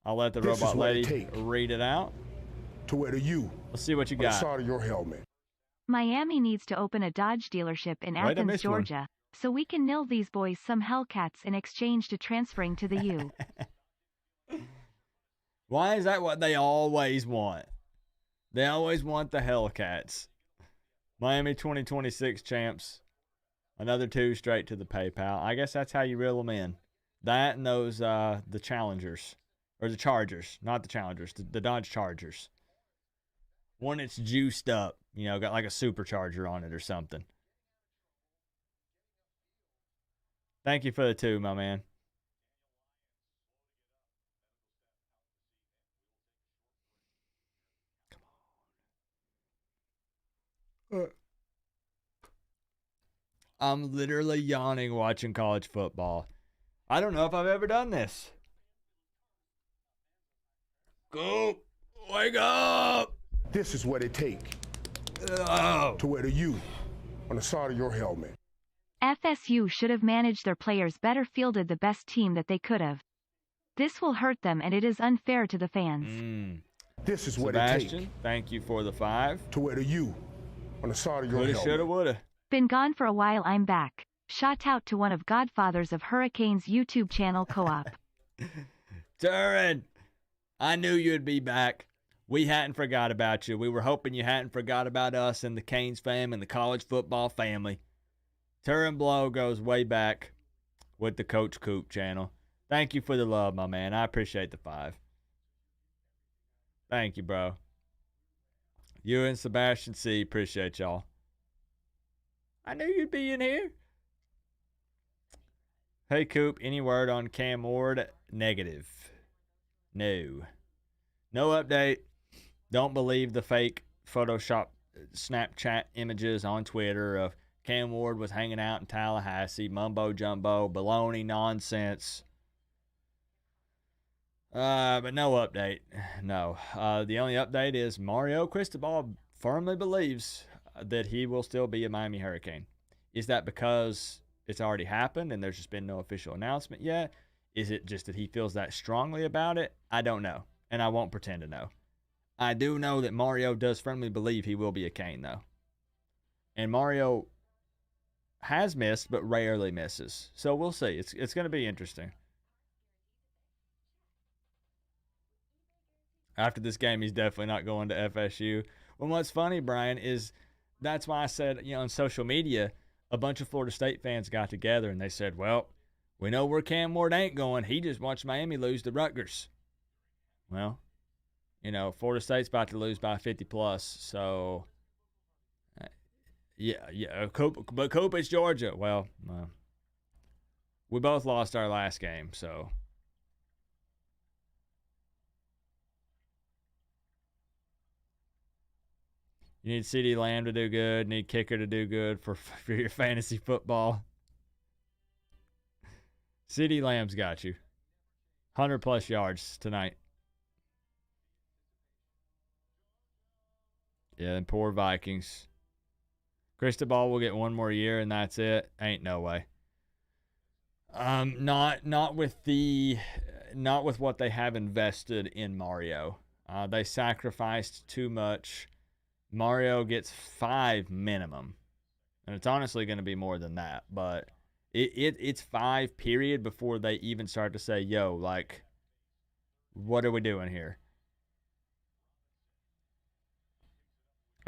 I'll let the robot lady read it out. To where the U. Let's see what you got. On the side of your helmet. Miami needs to open a Dodge dealership in Athens, Georgia, so we can nil these boys some Hellcats in exchange to transferring to the U. Why is that what they always want? They always want the Hellcats. Miami 2026 champs. Another 2 straight to the PayPal. I guess that's how you reel them in. That and those, the Challengers. Or the Chargers. Not the Challengers. The Dodge Chargers. One that's juiced up. You know, got like a supercharger on it or something. Thank you for the 2, my man. I'm literally yawning watching college football. I don't know if I've ever done this. Go, wake up! This is what it takes Oh. to wear the U on the side of your helmet. FSU should have managed their players better, fielded the best team that they could have. This will hurt them, and it is unfair to the fans. This is what Sebastian, it takes thank you for the 5. to wear the U on the side of your Coulda, helmet. shoulda, woulda. Been gone for a while, I'm back. Shout out to one of Godfathers of Hurricanes YouTube channel, Co-op. Turin, I knew you'd be back. We hadn't forgot about you. We were hoping you hadn't forgot about us and the Canes fam and the college football family. Turin Blow goes way back with the Coach Coop channel. Thank you for the love, my man. I appreciate the 5. Thank you, bro. You and Sebastian C, appreciate y'all. I knew you'd be in here. Hey, Coop, any word on Cam Ward? Negative. No. No update. Don't believe the fake Photoshop Snapchat images on Twitter of Cam Ward was hanging out in Tallahassee. Mumbo jumbo, baloney, nonsense. But no update. No. The only update is Mario Cristobal firmly believes that he will still be a Miami Hurricane. Is that because it's already happened and there's just been no official announcement yet? Is it just that he feels that strongly about it? I don't know, and I won't pretend to know. I do know that Mario does firmly believe he will be a Cane, though. And Mario has missed, but rarely misses. So we'll see. It's going to be interesting. After this game, he's definitely not going to FSU. Well, what's funny, Brian, is that's why I said, on social media, a bunch of Florida State fans got together and they said, well, we know where Cam Ward ain't going. He just watched Miami lose to Rutgers. Well, Florida State's about to lose by 50 plus. So, yeah. But Coop is Georgia. Well, we both lost our last game, so. You need CeeDee Lamb to do good. Need kicker to do good for your fantasy football. CeeDee Lamb's got you. 100-plus yards tonight. Yeah, and poor Vikings. Cristobal will get one more year, and that's it. Ain't no way. Not with what they have invested in Mario. They sacrificed too much. Mario gets 5 minimum, and it's honestly going to be more than that, but it's 5 period before they even start to say, yo, like, what are we doing here?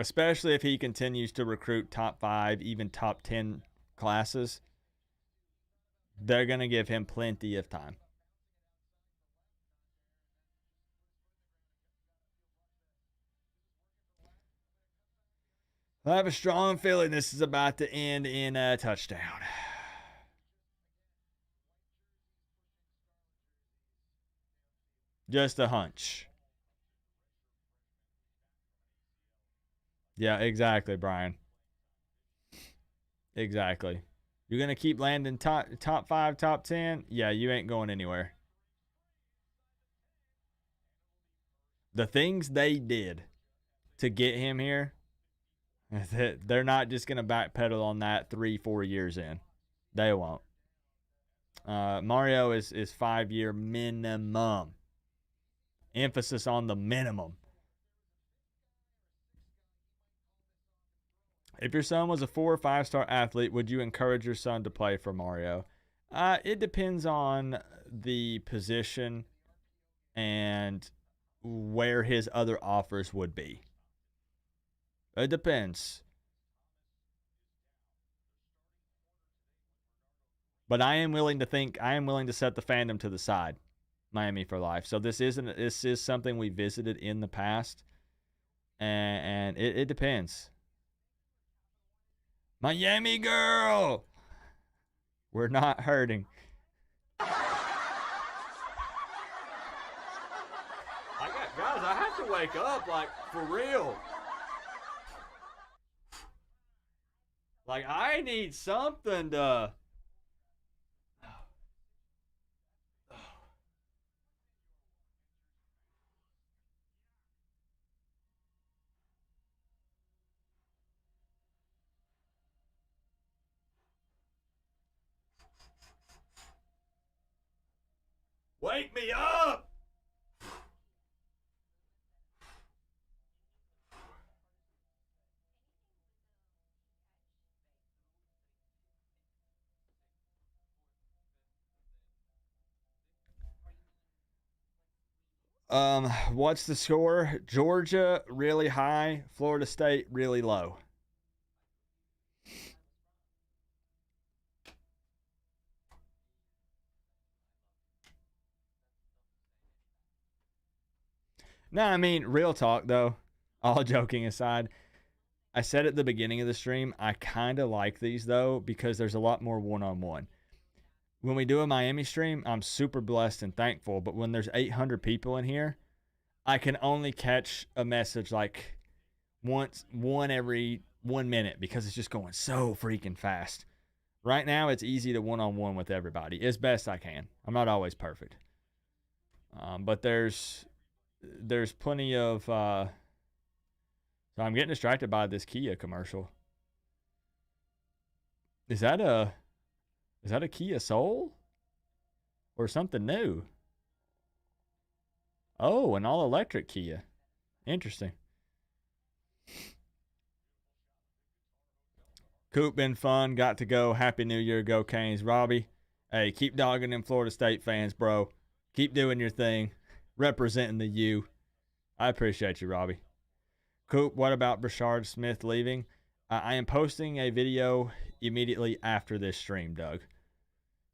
Especially if he continues to recruit top 5, even top 10 classes, they're going to give him plenty of time. I have a strong feeling this is about to end in a touchdown. Just a hunch. Yeah, exactly, Brian. Exactly. You're going to keep landing top 5, top 10? Yeah, you ain't going anywhere. The things they did to get him here, they're not just going to backpedal on that 3-4 years in. They won't. Mario is 5-year minimum. Emphasis on the minimum. If your son was a 4 or 5-star athlete, would you encourage your son to play for Mario? It depends on the position and where his other offers would be. It depends. But I am willing to set the fandom to the side. Miami for life. So this is something we visited in the past, and it depends. Miami girl, we're not hurting. Guys, I have to wake up, like, for real. Like, I need something to... Wake me up! What's the score? Georgia really high, Florida State really low. No, I mean, real talk though, all joking aside, I said at the beginning of the stream, I kind of like these though because there's a lot more one-on-one. When we do a Miami stream, I'm super blessed and thankful, but when there's 800 people in here, I can only catch a message like one every 1 minute because it's just going so freaking fast. Right now, it's easy to one-on-one with everybody as best I can. I'm not always perfect. But there's plenty of... so I'm getting distracted by this Kia commercial. Is that a Kia Soul? Or something new? Oh, an all-electric Kia. Interesting. Coop been fun. Got to go. Happy New Year. Go Canes. Robbie, hey, keep dogging them Florida State fans, bro. Keep doing your thing. Representing the U. I appreciate you, Robbie. Coop, what about Brashard Smith leaving? I am posting a video immediately after this stream, Doug.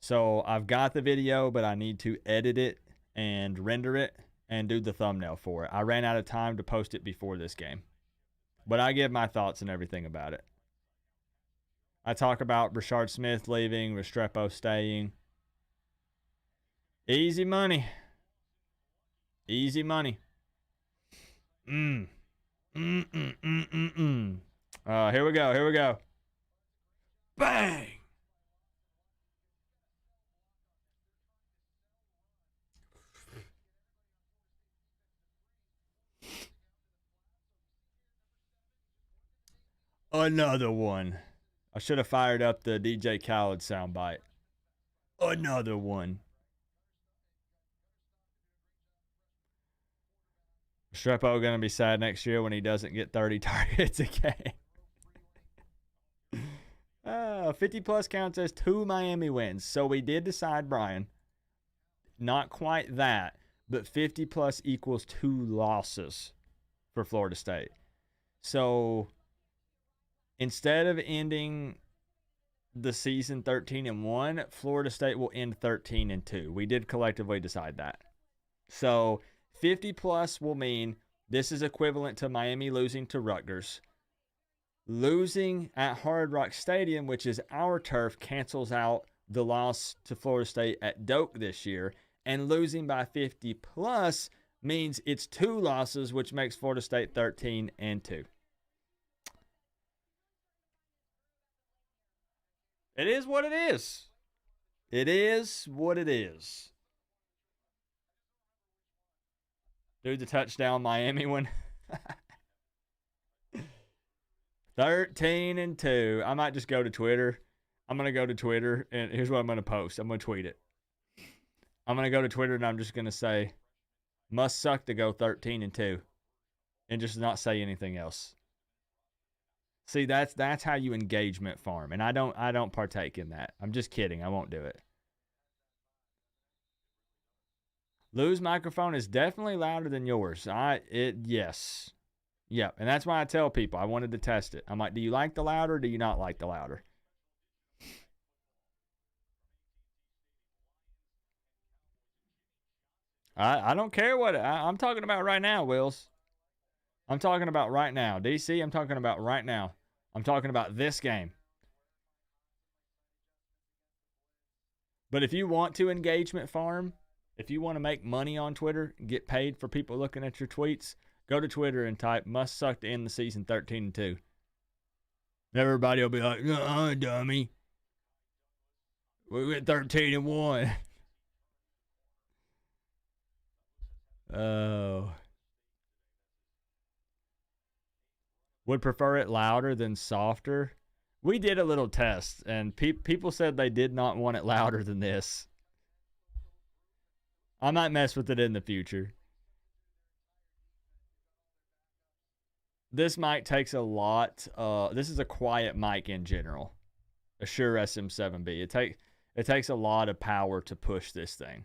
So I've got the video, but I need to edit it and render it and do the thumbnail for it. I ran out of time to post it before this game. But I give my thoughts and everything about it. I talk about Brashard Smith leaving, Restrepo staying. Easy money. Easy money. Here we go. Bang! Another one. I should have fired up the DJ Khaled soundbite. Another one. Restrepo going to be sad next year when he doesn't get 30 targets a game. 50 plus counts as 2 Miami wins. So we did decide, Brian, not quite that, but 50 plus equals 2 losses for Florida State. So instead of ending the season 13-1, Florida State will end 13-2. We did collectively decide that. So 50 plus will mean this is equivalent to Miami losing to Rutgers. Losing at Hard Rock Stadium, which is our turf, cancels out the loss to Florida State at Doak this year. And losing by 50 plus means it's 2 losses, which makes Florida State 13-2. It is what it is. It is what it is. Dude, the touchdown Miami one. 13-2. I might just go to Twitter. I'm going to go to Twitter, and here's what I'm going to post. I'm going to tweet it. I'm going to go to Twitter, and I'm just going to say, must suck to go 13-2, and just not say anything else. See, that's how you engagement farm, and I don't partake in that. I'm just kidding. I won't do it. Lou's microphone is definitely louder than yours. Yes. Yep, and that's why I tell people I wanted to test it. I'm like, do you like the louder or do you not like the louder? I don't care what I'm talking about right now, Wills. I'm talking about right now. DC, I'm talking about right now. I'm talking about this game. But if you want to engagement farm, if you want to make money on Twitter, get paid for people looking at your tweets, go to Twitter and type "must suck to end the season 13-2." Everybody will be like, dummy. We went 13-1. Oh. Would prefer it louder than softer. We did a little test, and people said they did not want it louder than this. I might mess with it in the future. This mic takes a lot. This is a quiet mic in general. A Shure SM7B. It takes a lot of power to push this thing.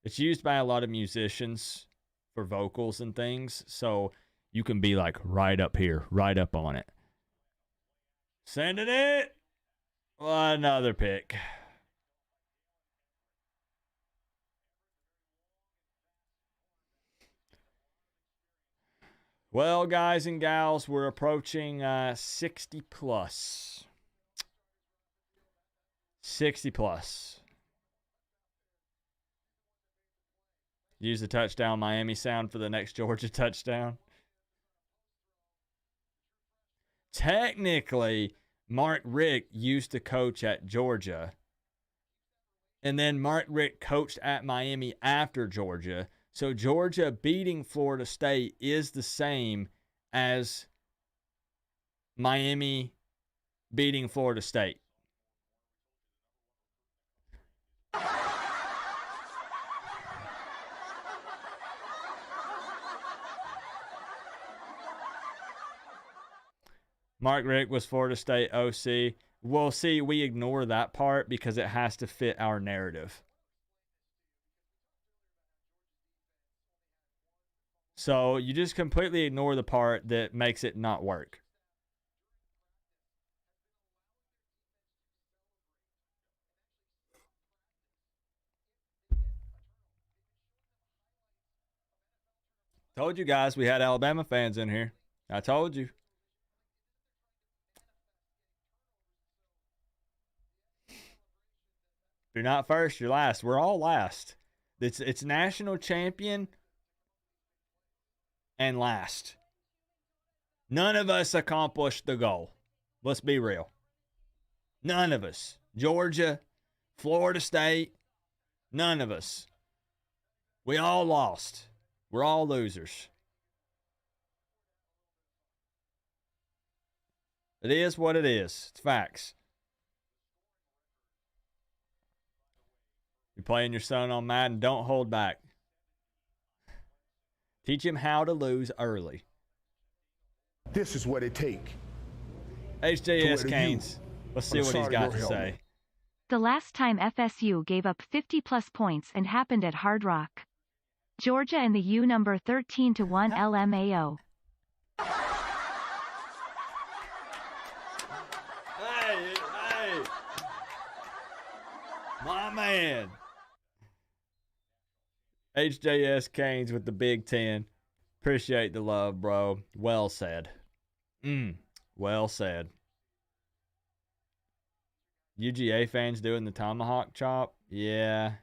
It's used by a lot of musicians for vocals and things, so you can be like right up here, right up on it. Sending it. Well, another pick. Well, guys and gals, we're approaching 60 plus. 60 plus. Use the touchdown Miami sound for the next Georgia touchdown. Technically, Mark Richt used to coach at Georgia. And then Mark Richt coached at Miami after Georgia. So Georgia beating Florida State is the same as Miami beating Florida State. Mark Richt was Florida State OC. Well, see, we ignore that part because it has to fit our narrative. So you just completely ignore the part that makes it not work. Told you guys we had Alabama fans in here. I told you. If you're not first, you're last. We're all last. It's national champion and last. None of us accomplished the goal. Let's be real. None of us. Georgia, Florida State, none of us. We all lost. We're all losers. It is what it is. It's facts. You're playing your son on Madden, don't hold back. Teach him how to lose early. This is what it takes. HJS Canes. Let's see what he's got to say. The last time FSU gave up 50-plus points and happened at Hard Rock. Georgia and the U number 13-1 LMAO. Hey. My man. HJS Canes with the Big 10. Appreciate the love, bro. Well said. Well said. UGA fans doing the tomahawk chop? Yeah.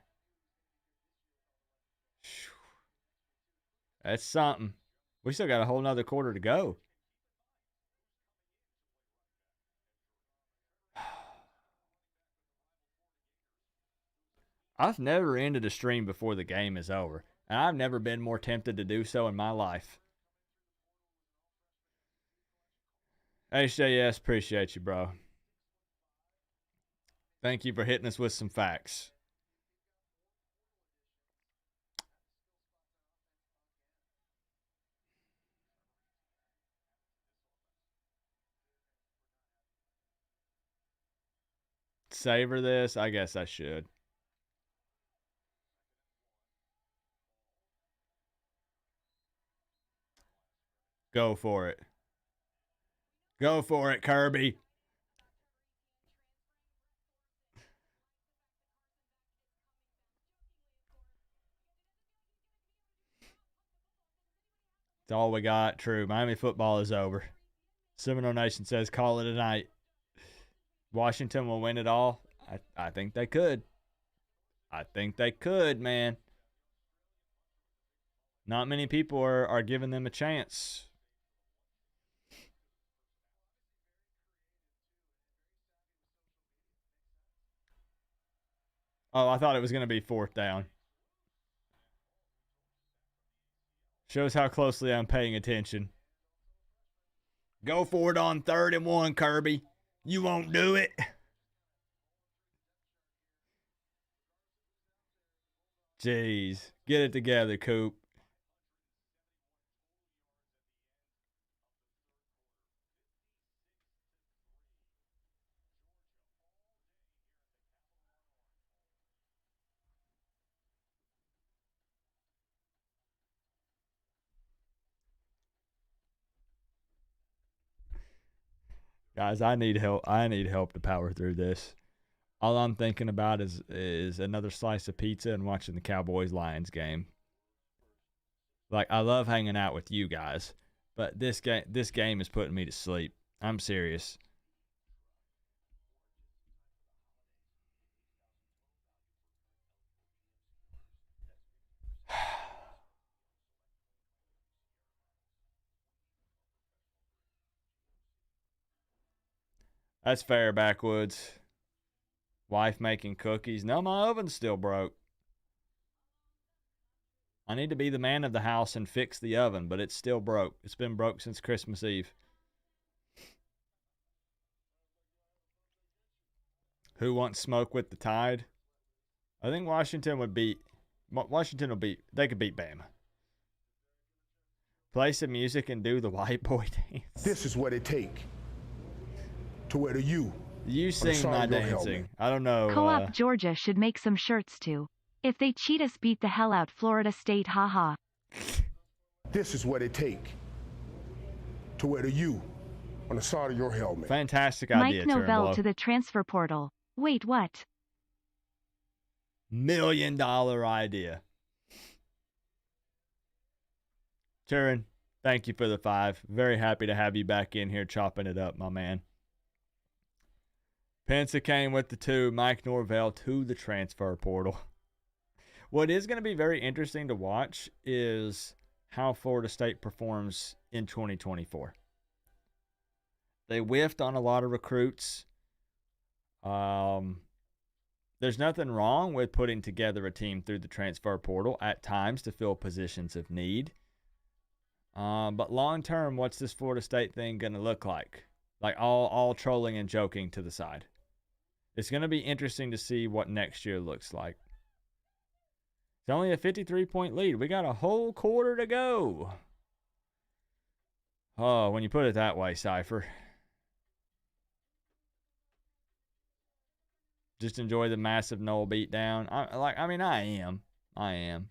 That's something. We still got a whole nother quarter to go. I've never ended a stream before the game is over, and I've never been more tempted to do so in my life. HJS, appreciate you, bro. Thank you for hitting us with some facts. Savor this? I guess I should. Go for it. Go for it, Kirby. That's all we got. True. Miami football is over. Seminole Nation says call it a night. Washington will win it all. I think they could. I think they could, man. Not many people are giving them a chance. Oh, I thought it was going to be 4th down. Shows how closely I'm paying attention. Go for it on 3rd and 1, Kirby. You won't do it. Jeez. Get it together, Coop. Guys, I need help. I need help to power through this. All I'm thinking about is another slice of pizza and watching the Cowboys-Lions game. Like, I love hanging out with you guys, but this game is putting me to sleep. I'm serious. That's fair, Backwoods. Wife making cookies. No, my oven's still broke. I need to be the man of the house and fix the oven, but it's still broke. It's been broke since Christmas Eve. Who wants smoke with the Tide? I think Washington will beat, they could beat Bama. Play some music and do the white boy dance. This is what it take to wear the U. You sing my dancing. I don't know. Co-op Georgia should make some shirts too. If they cheat us, beat the hell out Florida State, haha. This is what it take to wear the U on the side of your helmet. Fantastic idea, Mike Novell Turnbull. to the transfer portal. Wait, what? $1 million idea. Turin, thank you for the 5. Very happy to have you back in here chopping it up, my man. Pensa came with the 2. Mike Norvell to the transfer portal. What is going to be very interesting to watch is how Florida State performs in 2024. They whiffed on a lot of recruits. There's nothing wrong with putting together a team through the transfer portal at times to fill positions of need. But long term, what's this Florida State thing going to look like? Like all trolling and joking to the side. It's going to be interesting to see what next year looks like. It's only a 53-point lead. We got a whole quarter to go. Oh, when you put it that way, Cypher. Just enjoy the massive Noel beatdown. I am.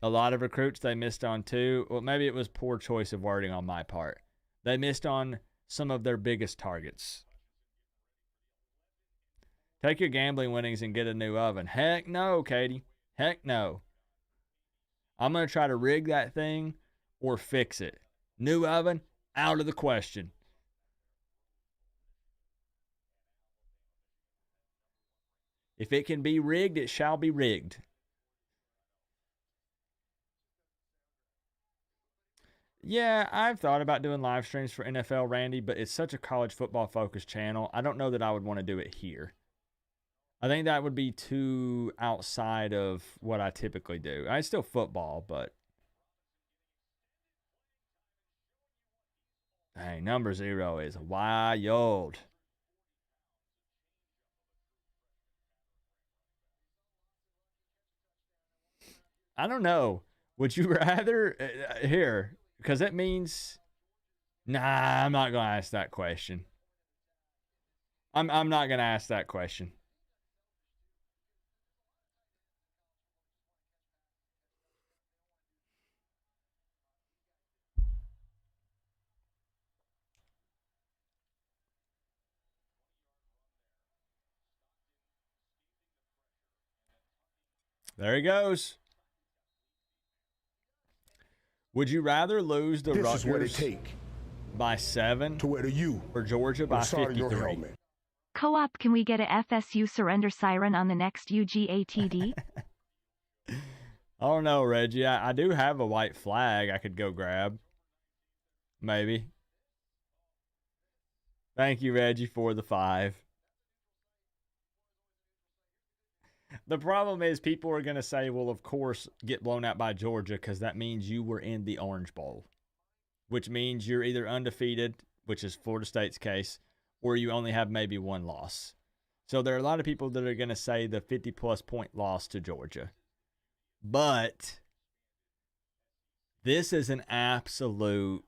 A lot of recruits they missed on too. Well, maybe it was poor choice of wording on my part. They missed on some of their biggest targets. Take your gambling winnings and get a new oven. Heck no, Katie. Heck no. I'm going to try to rig that thing or fix it. New oven, out of the question. If it can be rigged, it shall be rigged. Yeah, I've thought about doing live streams for NFL, Randy, but it's such a college football focused channel. I don't know that I would want to do it here. I think that would be too outside of what I typically do. It's still football, but hey, number 0 is wild. I don't know. Would you rather here? Because that means, nah, I'm not gonna ask that question. I'm not gonna ask that question. There he goes. Would you rather lose to This is what it Rutgers take by 7 to wear the U or Georgia on by the side of your 53? helmet. Co-op, can we get a FSU surrender siren on the next UGATD? I don't know, Reggie. I do have a white flag I could go grab. Maybe. Thank you, Reggie, for the 5. The problem is people are going to say, well, of course, get blown out by Georgia because that means you were in the Orange Bowl, which means you're either undefeated, which is Florida State's case, or you only have maybe one loss. So there are a lot of people that are going to say the 50-plus point loss to Georgia. But this is an absolute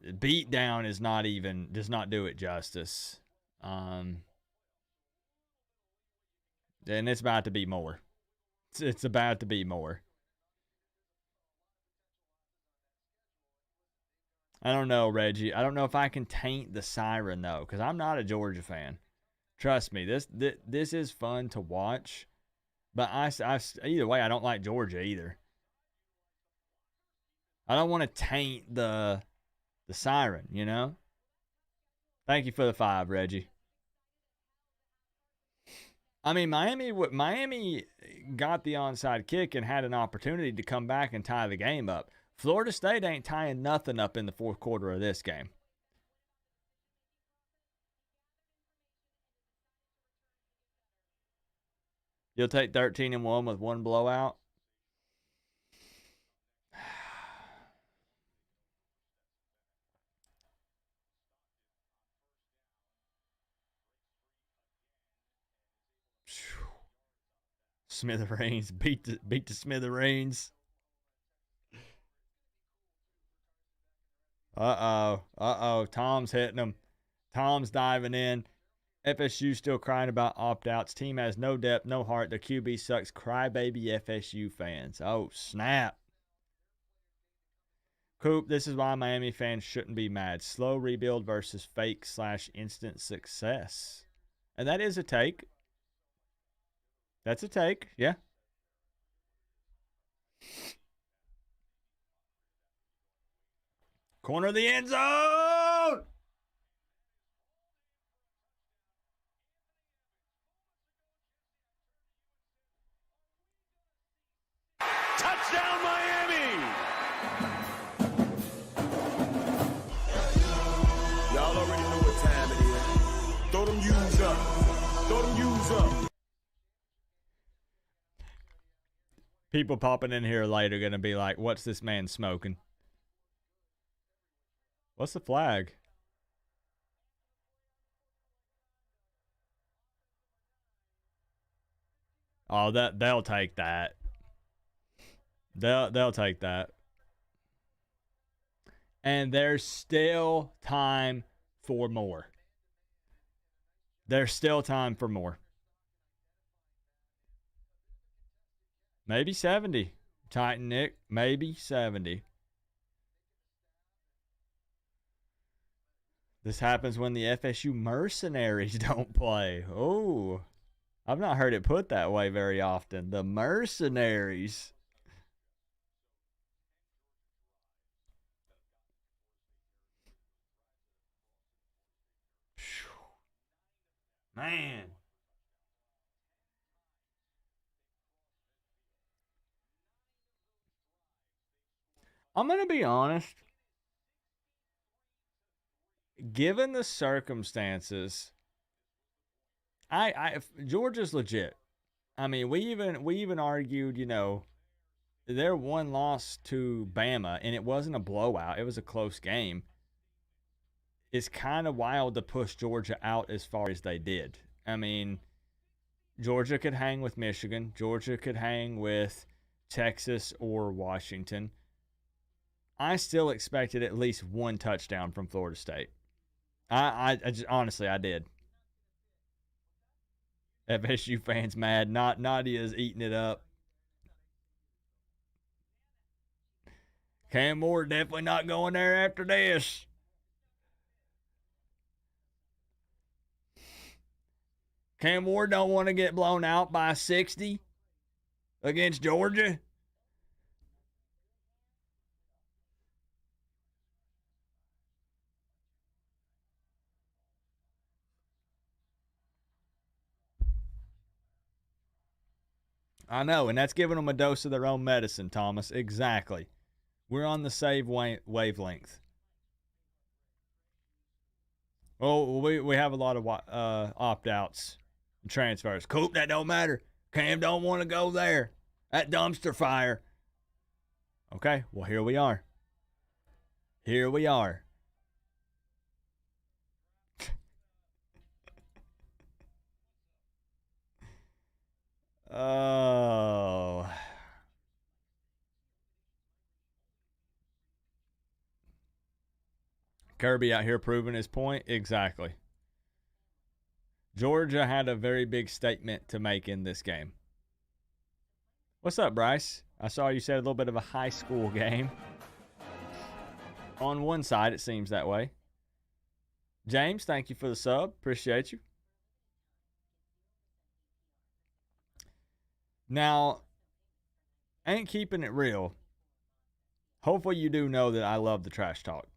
beatdown. Does not do it justice. And it's about to be more. It's about to be more. I don't know, Reggie. I don't know if I can taint the siren, though, because I'm not a Georgia fan. Trust me, this is fun to watch. But either way, I don't like Georgia either. I don't want to taint the siren, you know? Thank you for the 5, Reggie. I mean, Miami got the onside kick and had an opportunity to come back and tie the game up. Florida State ain't tying nothing up in the fourth quarter of this game. You'll take 13-1 with one blowout? Smithereens. Beat the Smithereens. Uh-oh. Tom's hitting him. Tom's diving in. FSU still crying about opt-outs. Team has no depth, no heart. The QB sucks. Crybaby FSU fans. Oh, snap. Coop, this is why Miami fans shouldn't be mad. Slow rebuild versus fake/instant success. And that is a take. That's a take, yeah. Corner of the end zone! Touchdown, Miami! Y'all already know what time it is. Throw them U's up. Throw them U's up. People popping in here later going to be like, what's this man smoking? What's the flag? Oh, they'll take that. They'll take that. And there's still time for more. There's still time for more. Maybe 70. Titan Nick, maybe 70. This happens when the FSU mercenaries don't play. Oh, I've not heard it put that way very often. The mercenaries. Man. I'm going to be honest. Given the circumstances, Georgia's legit. I mean, we even argued, their one loss to Bama, and it wasn't a blowout. It was a close game. It's kind of wild to push Georgia out as far as they did. I mean, Georgia could hang with Michigan. Georgia could hang with Texas or Washington. I still expected at least one touchdown from Florida State. I just, honestly, I did. FSU fans mad. Nadia's eating it up. Cam Moore definitely not going there after this. Cam Ward don't want to get blown out by 60. against Georgia. I know, and that's giving them a dose of their own medicine, Thomas. Exactly. We're on the same wavelength. Oh, we have a lot of opt-outs and transfers. Coop, that don't matter. Cam don't want to go there. That dumpster fire. Okay, well, here we are. Here we are. Oh. Kirby out here proving his point. Exactly. Georgia had a very big statement to make in this game. What's up, Bryce? I saw you said a little bit of a high school game. On one side, it seems that way. James, thank you for the sub. Appreciate you. Now, ain't keeping it real. Hopefully you do know that I love the trash talk.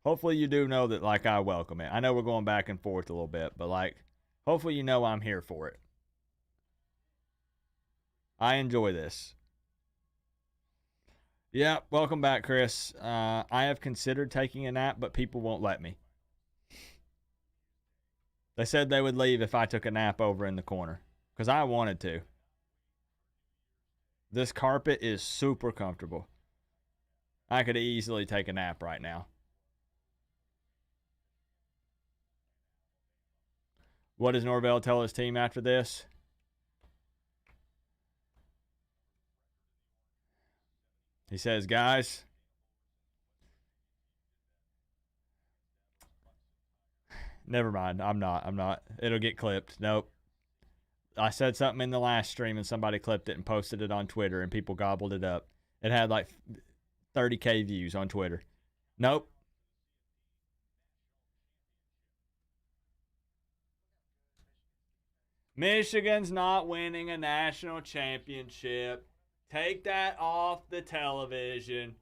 Hopefully you do know that, like, I welcome it. I know we're going back and forth a little bit, but, like, hopefully you know I'm here for it. I enjoy this. Yeah, welcome back, Chris. I have considered taking a nap, but people won't let me. They said they would leave if I took a nap over in the corner, because I wanted to. This carpet is super comfortable. I could easily take a nap right now. What does Norvell tell his team after this? He says, guys, never mind. I'm not. It'll get clipped. Nope. I said something in the last stream and somebody clipped it and posted it on Twitter and people gobbled it up. It had like 30K views on Twitter. Nope. Michigan's not winning a national championship. Take that off the television.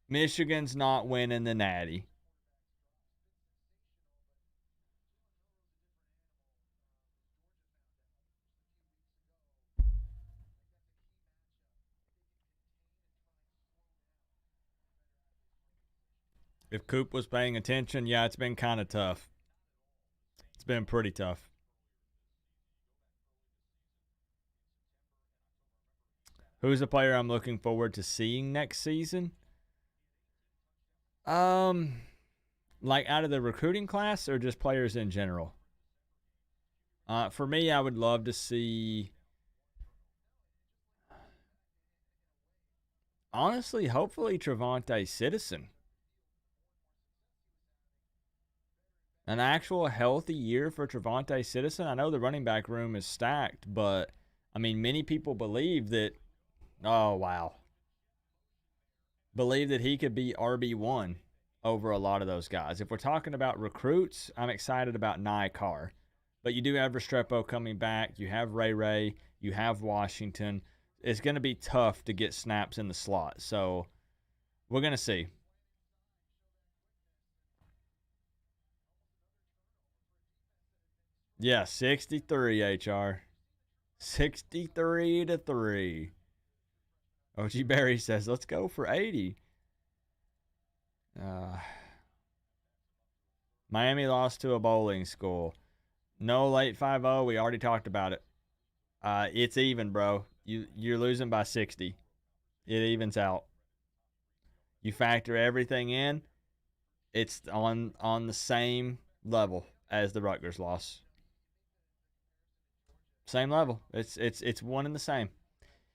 Michigan's not winning the Natty. If Coop was paying attention, yeah, it's been kind of tough. It's been pretty tough. Who's the player I'm looking forward to seeing next season? Like out of the recruiting class or just players in general? For me, I would love to see, honestly, hopefully Trevante Citizen. An actual healthy year for Trevante Citizen. I know the running back room is stacked, but I mean, many people believe that, oh, wow. Believe that he could be RB1 over a lot of those guys. If we're talking about recruits, I'm excited about Nye Carr. But you do have Restrepo coming back. You have Ray. You have Washington. It's going to be tough to get snaps in the slot. So we're going to see. Yeah, 63, HR. 63-3. OG Barry says, let's go for 80. Miami lost to a bowling school. No late 5-0. We already talked about it. It's even, bro. You're losing by 60. It evens out. You factor everything in, it's on the same level as the Rutgers loss. Same level. It's one and the same.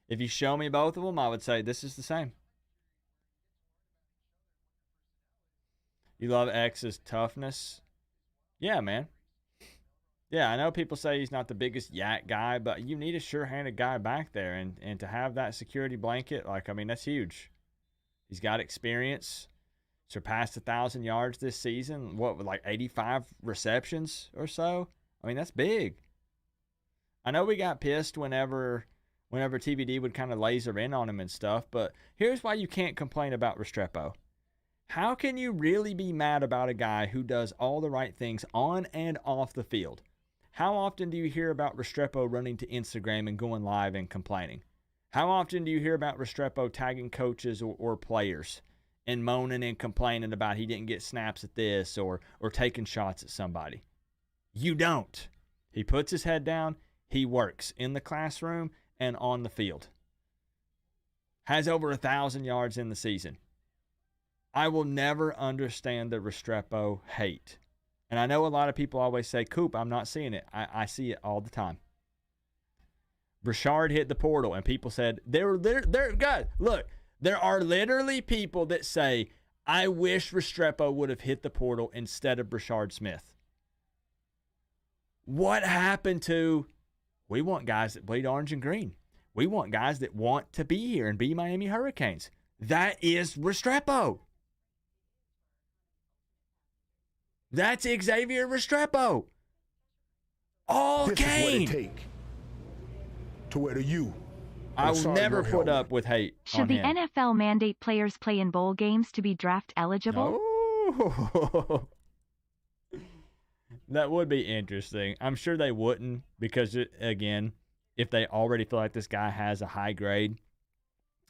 If you show me both of them, I would say this is the same. You love X's toughness? Yeah, man. Yeah, I know people say he's not the biggest yak guy, but you need a sure-handed guy back there. And to have that security blanket, like, I mean, that's huge. He's got experience. surpassed 1,000 yards this season. What, like 85 receptions or so? I mean, that's big. I know we got pissed whenever TVD would kind of laser in on him and stuff, but here's why you can't complain about Restrepo. How can you really be mad about a guy who does all the right things on and off the field? How often do you hear about Restrepo running to Instagram and going live and complaining? How often do you hear about Restrepo tagging coaches or players and moaning and complaining about he didn't get snaps at this or taking shots at somebody? You don't. He puts his head down. He works in the classroom and on the field. Has over 1,000 yards in the season. I will never understand the Restrepo hate. And I know a lot of people always say, Coop, I'm not seeing it. I see it all the time. Brashard hit the portal, and people said, God, look, there are literally people that say, I wish Restrepo would have hit the portal instead of Brashard Smith. What happened to, we want guys that bleed orange and green. We want guys that want to be here and be Miami Hurricanes. That is Restrepo. That's Xavier Restrepo. All this Kane. Is what it take to wear the U. I will never put up with hate. Should the NFL mandate players play in bowl games to be draft eligible? Oh. That would be interesting. I'm sure they wouldn't because, again, if they already feel like this guy has a high grade,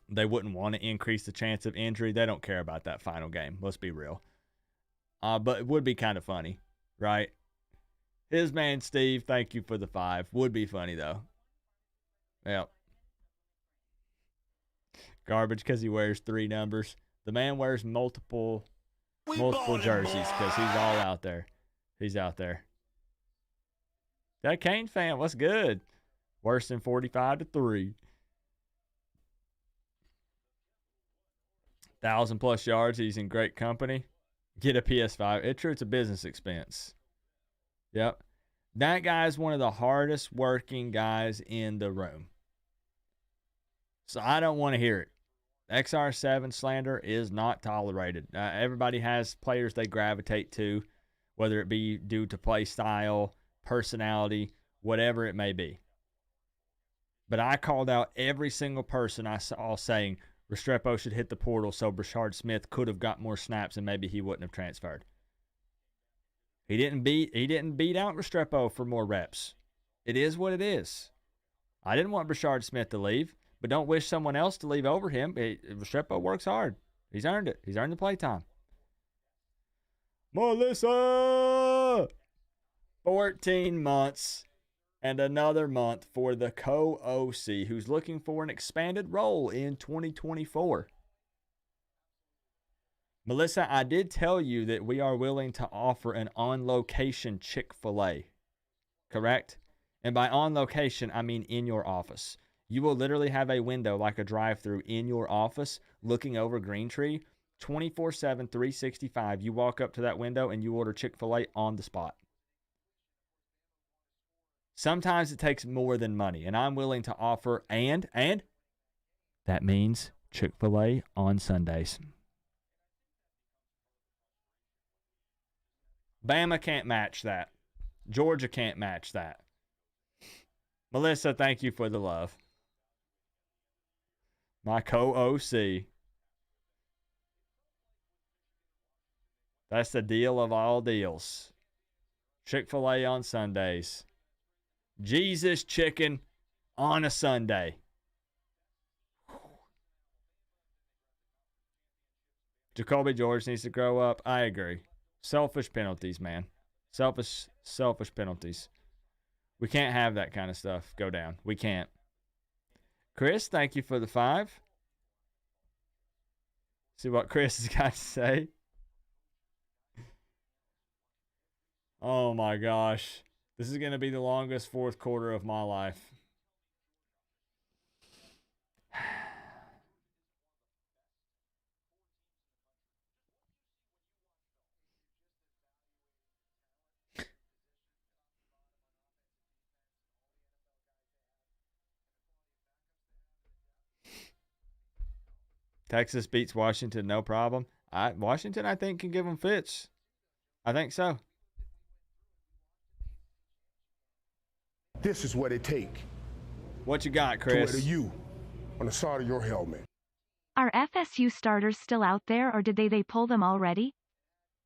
they wouldn't want to increase the chance of injury. They don't care about that final game. Let's be real. But it would be kind of funny, right? His man, Steve, thank you for the 5. Would be funny, though. Yep. Garbage because he wears 3 numbers. The man wears multiple jerseys because he's all out there. He's out there. That Kane fan, what's good? Worse than 45-3. 1,000+ yards. He's in great company. Get a PS5. It's a business expense. Yep. That guy's one of the hardest working guys in the room. So I don't want to hear it. XR7 slander is not tolerated. Everybody has players they gravitate to, whether it be due to play style, personality, whatever it may be. But I called out every single person I saw saying Restrepo should hit the portal so Brashard Smith could have got more snaps and maybe he wouldn't have transferred. He didn't beat out Restrepo for more reps. It is what it is. I didn't want Brashard Smith to leave, but don't wish someone else to leave over him. Restrepo works hard. He's earned it. He's earned the playtime. Melissa! 14 months and another month for the co-OC who's looking for an expanded role in 2024. Melissa, I did tell you that we are willing to offer an on-location Chick-fil-A, correct? And by on-location, I mean in your office. You will literally have a window like a drive-thru in your office looking over Green Tree, 24/7, 365. You walk up to that window and you order Chick-fil-A on the spot. Sometimes it takes more than money, and I'm willing to offer, and that means Chick-fil-A on Sundays. Bama can't match that. Georgia can't match that. Melissa, thank you for the love. My co-OC. That's the deal of all deals. Chick-fil-A on Sundays. Jesus chicken on a Sunday. Jacoby George needs to grow up. I agree. Selfish penalties, man. Selfish penalties. We can't have that kind of stuff go down. We can't. Chris, thank you for the 5. See what Chris has got to say. Oh my gosh. This is going to be the longest fourth quarter of my life. Texas beats Washington, no problem. Washington, I think, can give them fits. I think so. This is what it takes What you got, to wear Chris? the U on the side of your helmet. Are FSU starters still out there or did they pull them already?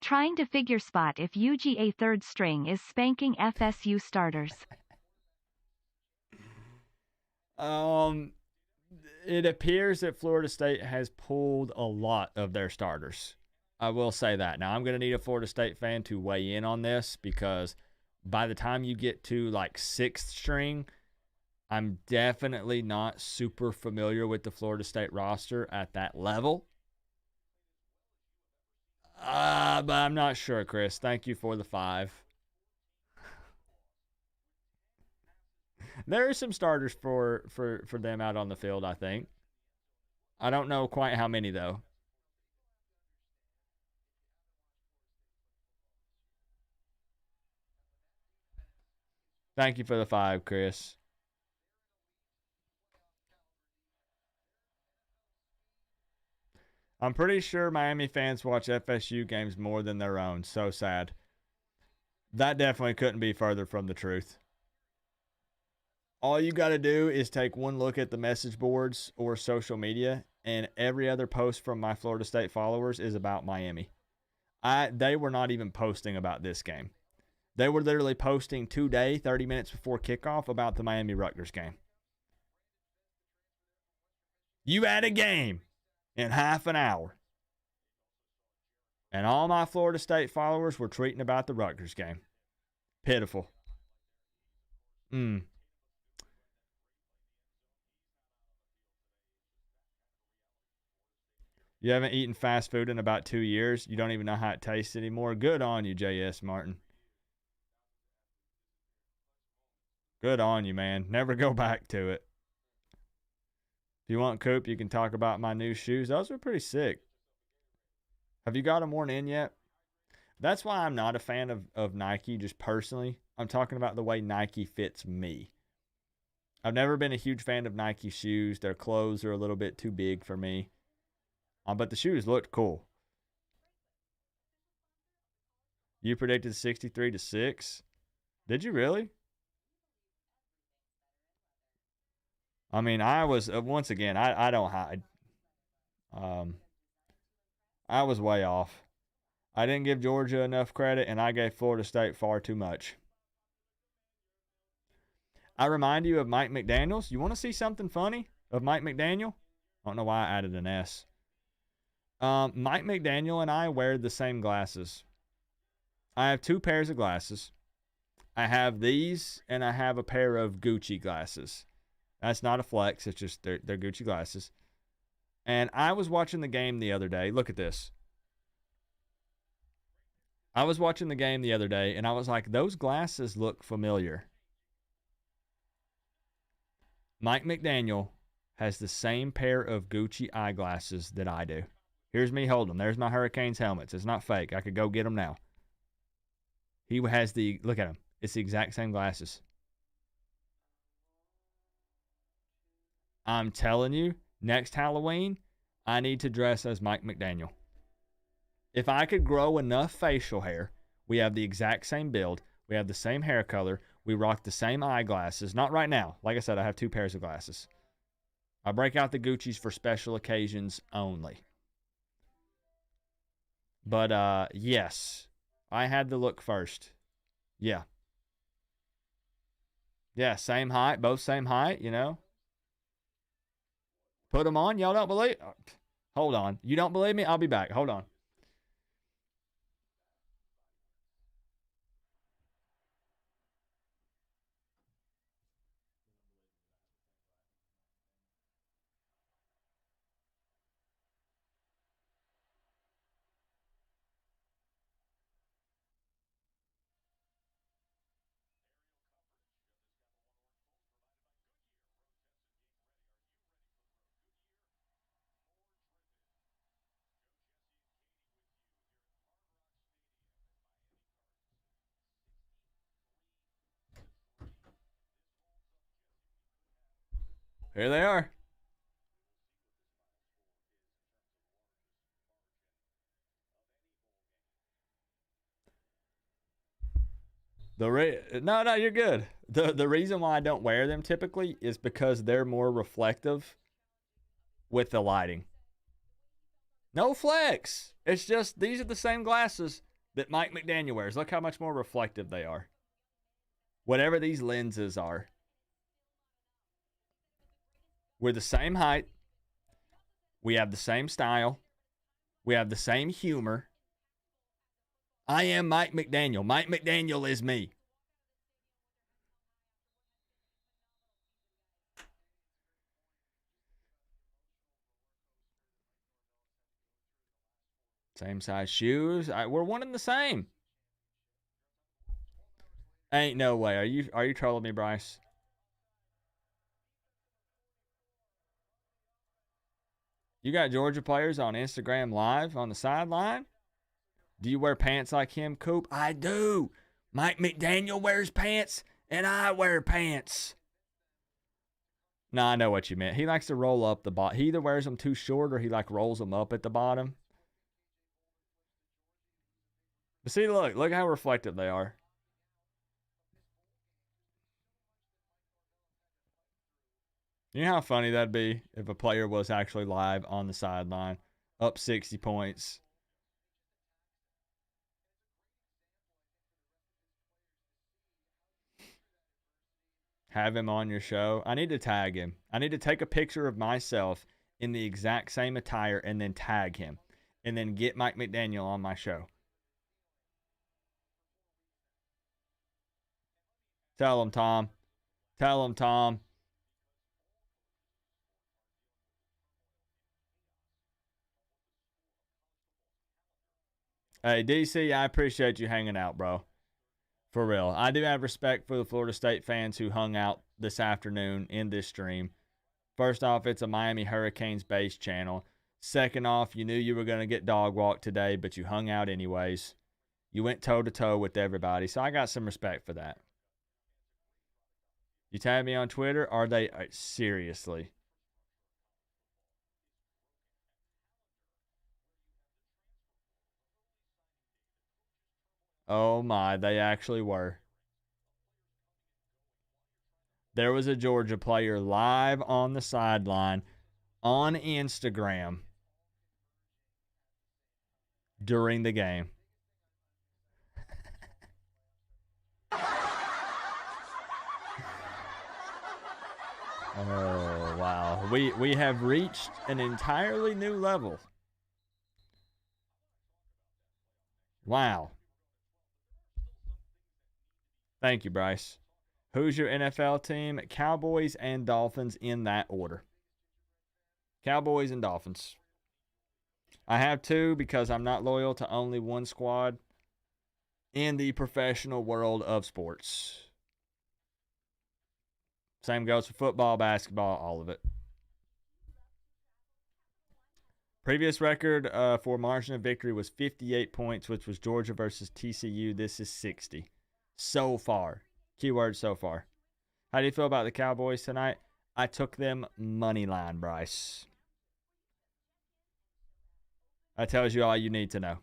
Trying to figure spot if UGA third string is spanking FSU starters. It appears that Florida State has pulled a lot of their starters. I will say that. Now, I'm going to need a Florida State fan to weigh in on this because by the time you get to like sixth string, I'm definitely not super familiar with the Florida State roster at that level. But I'm not sure, Chris. Thank you for the 5. There are some starters for them out on the field, I think. I don't know quite how many, though. Thank you for the 5, Chris. I'm pretty sure Miami fans watch FSU games more than their own. So sad. That definitely couldn't be further from the truth. All you got to do is take one look at the message boards or social media, and every other post from my Florida State followers is about Miami. They were not even posting about this game. They were literally posting today, 30 minutes before kickoff, about the Miami Rutgers game. You had a game in half an hour. And all my Florida State followers were tweeting about the Rutgers game. Pitiful. You haven't eaten fast food in about 2 years. You don't even know how it tastes anymore. Good on you, J.S. Martin. Good on you, man. Never go back to it. If you want Coop, you can talk about my new shoes. Those were pretty sick. Have you got them worn in yet? That's why I'm not a fan of Nike, just personally. I'm talking about the way Nike fits me. I've never been a huge fan of Nike shoes. Their clothes are a little bit too big for me. But the shoes looked cool. You predicted 63-6. Did you really? I mean, I was, once again, I don't hide. I was way off. I didn't give Georgia enough credit, and I gave Florida State far too much. I remind you of Mike McDaniels. You want to see something funny of Mike McDaniel? I don't know why I added an S. Mike McDaniel and I wear the same glasses. I have 2 pairs of glasses. I have these, and I have a pair of Gucci glasses. That's not a flex. It's just they're Gucci glasses. And I was watching the game the other day. Look at this. I was watching the game the other day, and I was like, those glasses look familiar. Mike McDaniel has the same pair of Gucci eyeglasses that I do. Here's me holding them. There's my Hurricanes helmets. It's not fake. I could go get them now. He has look at him. It's the exact same glasses. I'm telling you, next Halloween, I need to dress as Mike McDaniel. If I could grow enough facial hair, we have the exact same build, we have the same hair color, we rock the same eyeglasses. Not right now. Like I said, I have 2 pairs of glasses. I break out the Gucci's for special occasions only. But, yes, I had the look first. Yeah. Yeah, same height, both same height, you know. Put them on. Y'all don't believe? Hold on. You don't believe me? I'll be back. Hold on. Here they are. No, you're good. The reason why I don't wear them typically is because they're more reflective with the lighting. No flex. It's just these are the same glasses that Mike McDaniel wears. Look how much more reflective they are. Whatever these lenses are. We're the same height. We have the same style. We have the same humor. I am Mike McDaniel. Mike McDaniel is me. Same size shoes. We're one and the same. Ain't no way. Are you trolling me, Bryce? You got Georgia players on Instagram Live on the sideline? Do you wear pants like him, Coop? I do. Mike McDaniel wears pants, and I wear pants. No, I know what you meant. He likes to roll up the bottom. He either wears them too short or he rolls them up at the bottom. But see, look how reflective they are. You know how funny that'd be if a player was actually live on the sideline, up 60 points. Have him on your show. I need to tag him. I need to take a picture of myself in the exact same attire and then tag him. And then get Mike McDaniel on my show. Tell him, Tom. Tell him, Tom. Hey, DC, I appreciate you hanging out, bro. For real. I do have respect for the Florida State fans who hung out this afternoon in this stream. First off, it's a Miami Hurricanes based channel. Second off, you knew you were going to get dog walked today, but you hung out anyways. You went toe-to-toe with everybody, so I got some respect for that. You tag me on Twitter? Are they seriously? Oh my, they actually were. There was a Georgia player live on the sideline on Instagram during the game. Oh, wow. We have reached an entirely new level. Wow. Thank you, Bryce. Who's your NFL team? Cowboys and Dolphins in that order. Cowboys and Dolphins. I have two because I'm not loyal to only one squad in the professional world of sports. Same goes for football, basketball, all of it. Previous record for margin of victory was 58 points, which was Georgia versus TCU. This is 60. So far. Keyword so far. How do you feel about the Cowboys tonight? I took them money line, Bryce. That tells you all you need to know.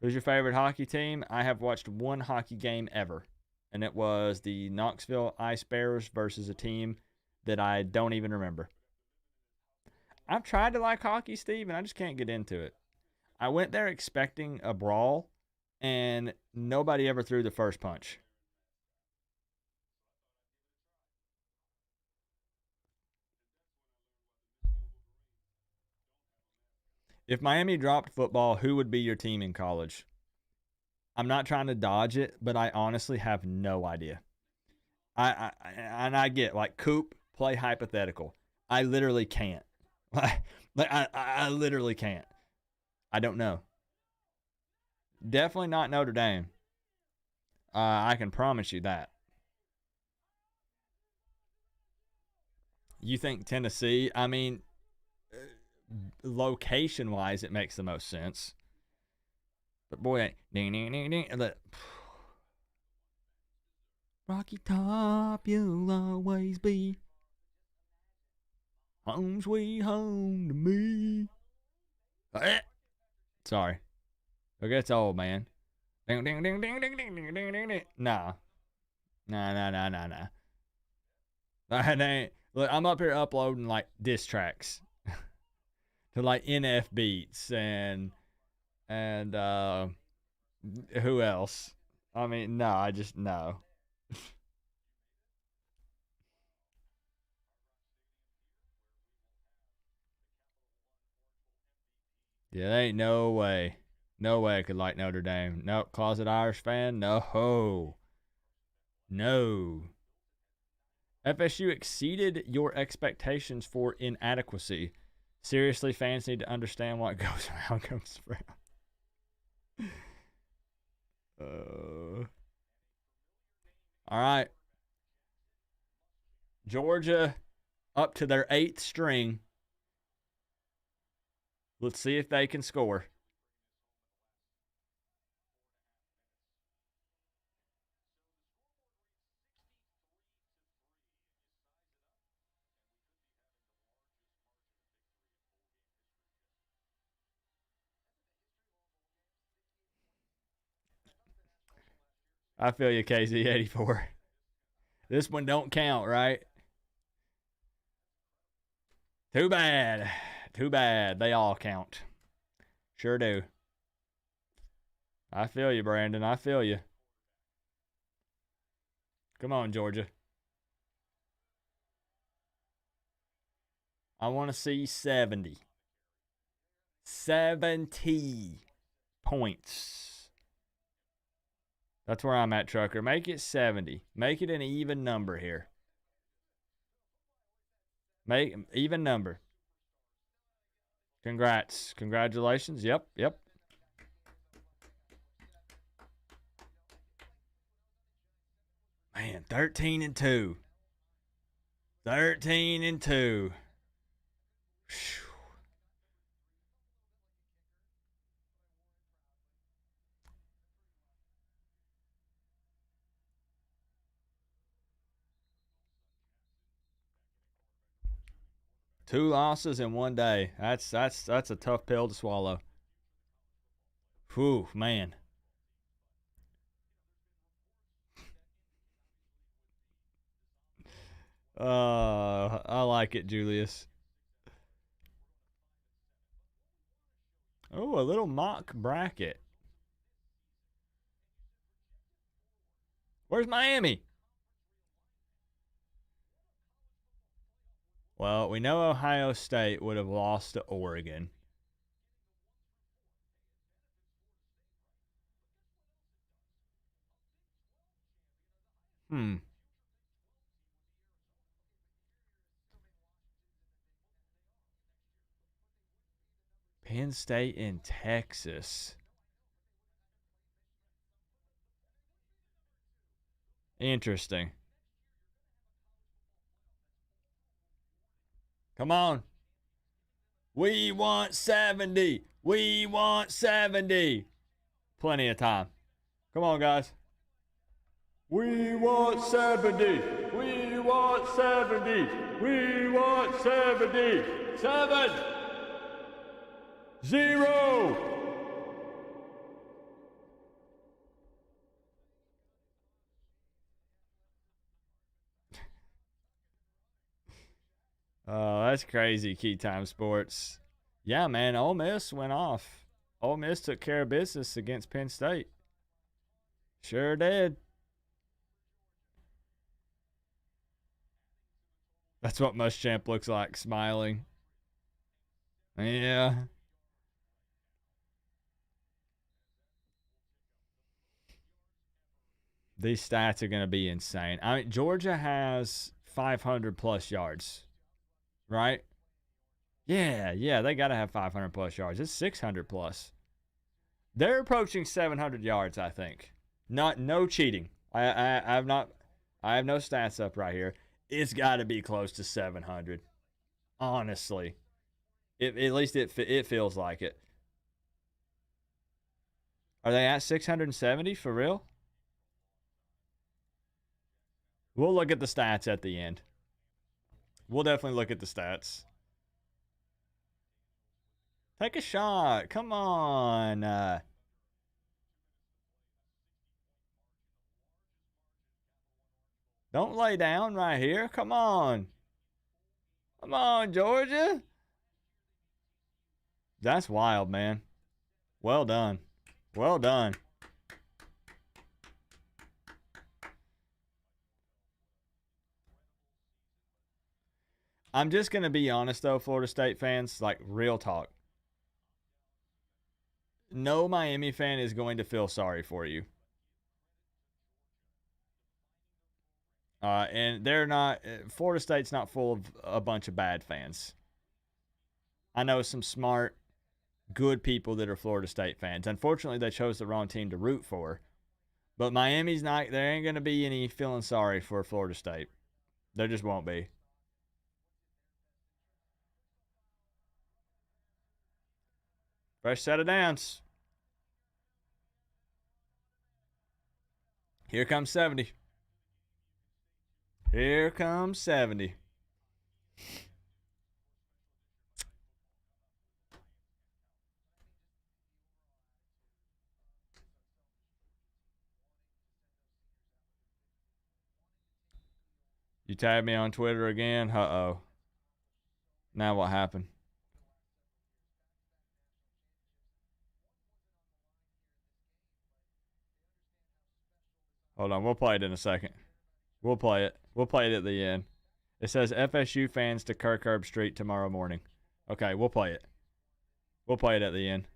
Who's your favorite hockey team? I have watched one hockey game ever, and it was the Knoxville Ice Bears versus a team that I don't even remember. I've tried to like hockey, Steve, and I just can't get into it. I went there expecting a brawl, and nobody ever threw the first punch. If Miami dropped football, who would be your team in college? I'm not trying to dodge it, but I honestly have no idea. I get like Coop, play hypothetical. I literally can't. I literally can't. I don't know. Definitely not Notre Dame. I can promise you that. You think Tennessee? I mean, location-wise, it makes the most sense. But boy, Rocky Top, you'll always be home sweet home to me. Sorry. Look, it's old, man. Ding, ding, ding, ding, ding, ding, ding, ding, ding, ding. Nah. Nah. That ain't. Look, I'm up here uploading like diss tracks to like NF Beats and who else? I mean, no, I just no. Yeah, there ain't no way. No way I could like Notre Dame. Nope. Closet Irish fan? No. No. FSU exceeded your expectations for inadequacy. Seriously, fans need to understand what goes around comes around. All right. Georgia up to their 8th string. Let's see if they can score. I feel you, KZ84. This one don't count, right? Too bad. Too bad. They all count. Sure do. I feel you, Brandon. I feel you. Come on, Georgia. I want to see 70. 70 points. That's where I'm at, Trucker. Make it 70. Make it an even number here. Make even number. Congrats. Congratulations. Yep. Man, 13-2. 13-2. Whew. Two losses in one day. That's a tough pill to swallow. Whew, man. I like it, Julius. Oh, a little mock bracket. Where's Miami? Well, we know Ohio State would have lost to Oregon. Penn State and Texas. Interesting. Come on. We want 70. We want 70. Plenty of time. Come on, guys. We want 70. We want 70. We want 70. 7. 0. Oh, that's crazy, Key Time Sports. Yeah, man, Ole Miss went off. Ole Miss took care of business against Penn State. Sure did. That's what Muschamp looks like, smiling. Yeah. These stats are going to be insane. I mean, Georgia has 500 plus yards, right? Yeah, they got to have 500 plus yards. It's 600 plus. They're approaching 700 yards, I think. No cheating. I have no stats up right here. It's got to be close to 700. Honestly, at least it feels like it. Are they at 670 for real? We'll look at the stats at the end. We'll definitely look at the stats. Take a shot. Come on. Don't lay down right here. Come on. Come on, Georgia. That's wild, man. Well done. Well done. I'm just going to be honest, though, Florida State fans, like real talk. No Miami fan is going to feel sorry for you. And they're not, Florida State's not full of a bunch of bad fans. I know some smart, good people that are Florida State fans. Unfortunately, they chose the wrong team to root for. But Miami's not, there ain't going to be any feeling sorry for Florida State. There just won't be. Fresh set of downs. Here comes 70. Here comes 70. You tag me on Twitter again? Uh-oh. Now what happened? Hold on. We'll play it in a second. We'll play it. We'll play it at the end. It says FSU fans to Kirkherb Street tomorrow morning. Okay, we'll play it. We'll play it at the end.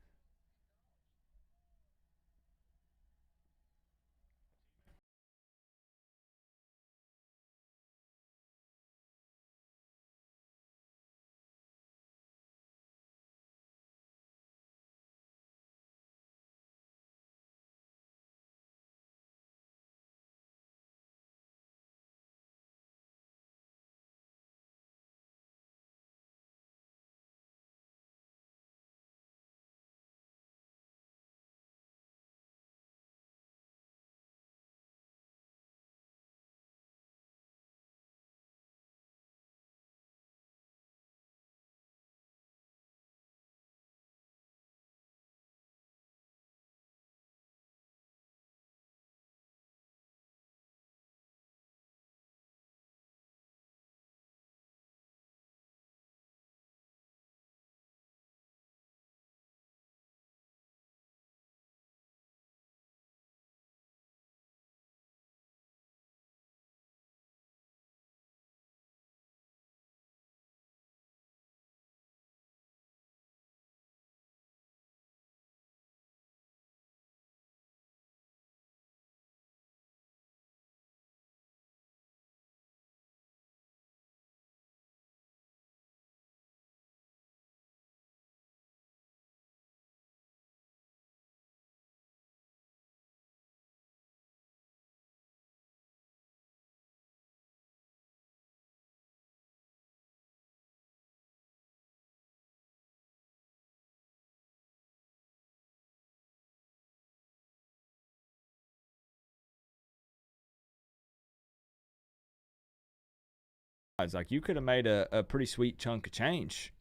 It's like you could have made a pretty sweet chunk of change.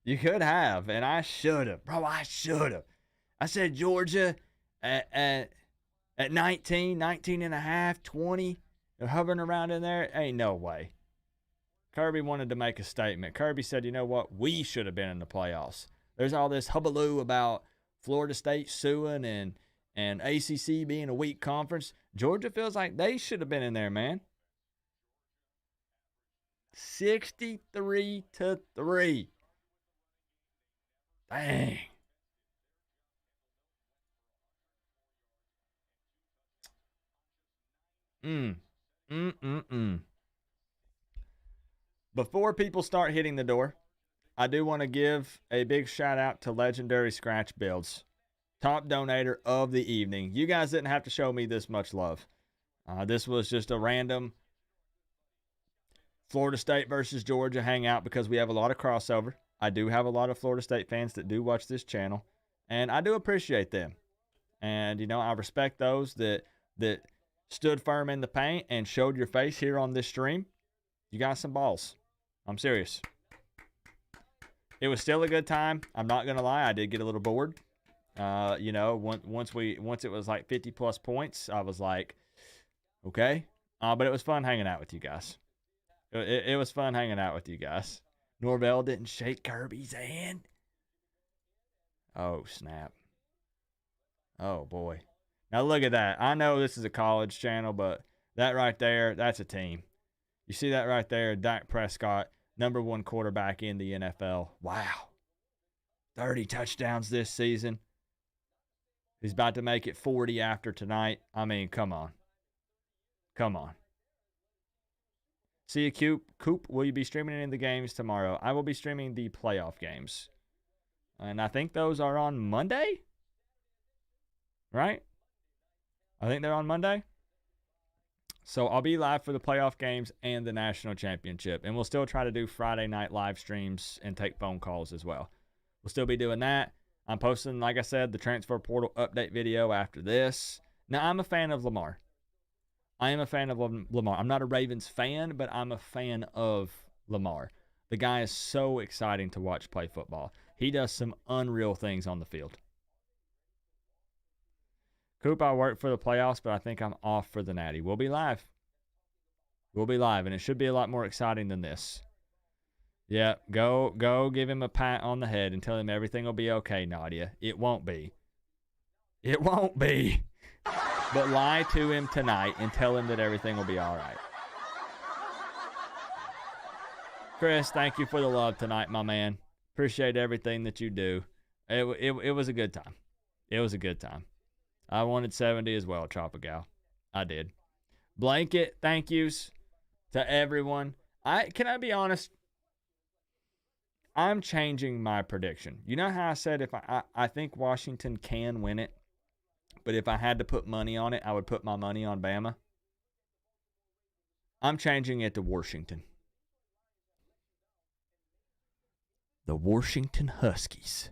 You could have, and I should have. Bro, I should have. I said Georgia at 19, 19 and a half, 20, they're hovering around in there. Ain't no way. Kirby wanted to make a statement. Kirby said, you know what? We should have been in the playoffs. There's all this hullabaloo about Florida State suing and ACC being a weak conference. Georgia feels like they should have been in there, man. 63-3. Dang. Before people start hitting the door, I do want to give a big shout out to Legendary Scratch Builds, top donator of the evening. You guys didn't have to show me this much love. This was just a random Florida State versus Georgia hangout because we have a lot of crossover. I do have a lot of Florida State fans that do watch this channel, and I do appreciate them. And, you know, I respect those that stood firm in the paint and showed your face here on this stream. You got some balls. I'm serious. It was still a good time. I'm not going to lie. I did get a little bored. You know, once it was like 50 plus points, I was like, okay. But it was fun hanging out with you guys. It was fun hanging out with you guys. Norvell didn't shake Kirby's hand. Oh, snap. Oh, boy. Now look at that. I know this is a college channel, but that right there, that's a team. You see that right there? Dak Prescott, #1 quarterback in the NFL. Wow. 30 touchdowns this season. He's about to make it 40 after tonight. I mean, come on. Come on. See you, Coop. Coop, will you be streaming any of the games tomorrow? I will be streaming the playoff games. And I think those are on Monday? Right? I think they're on Monday. So I'll be live for the playoff games and the national championship. And we'll still try to do Friday night live streams and take phone calls as well. We'll still be doing that. I'm posting, like I said, the transfer portal update video after this. Now, I'm a fan of Lamar. I am a fan of Lamar. I'm not a Ravens fan, but I'm a fan of Lamar. The guy is so exciting to watch play football. He does some unreal things on the field. Coop, I work for the playoffs, but I think I'm off for the Natty. We'll be live. We'll be live, and it should be a lot more exciting than this. Yeah, go give him a pat on the head and tell him everything will be okay, Nadia. It won't be. It won't be. But lie to him tonight and tell him that everything will be all right. Chris, thank you for the love tonight, my man. Appreciate everything that you do. It was a good time. It was a good time. I wanted 70 as well, Tropical. I did. Blanket, thank yous to everyone. Can I be honest? I'm changing my prediction. You know how I said if I think Washington can win it, but if I had to put money on it, I would put my money on Bama? I'm changing it to Washington. The Washington Huskies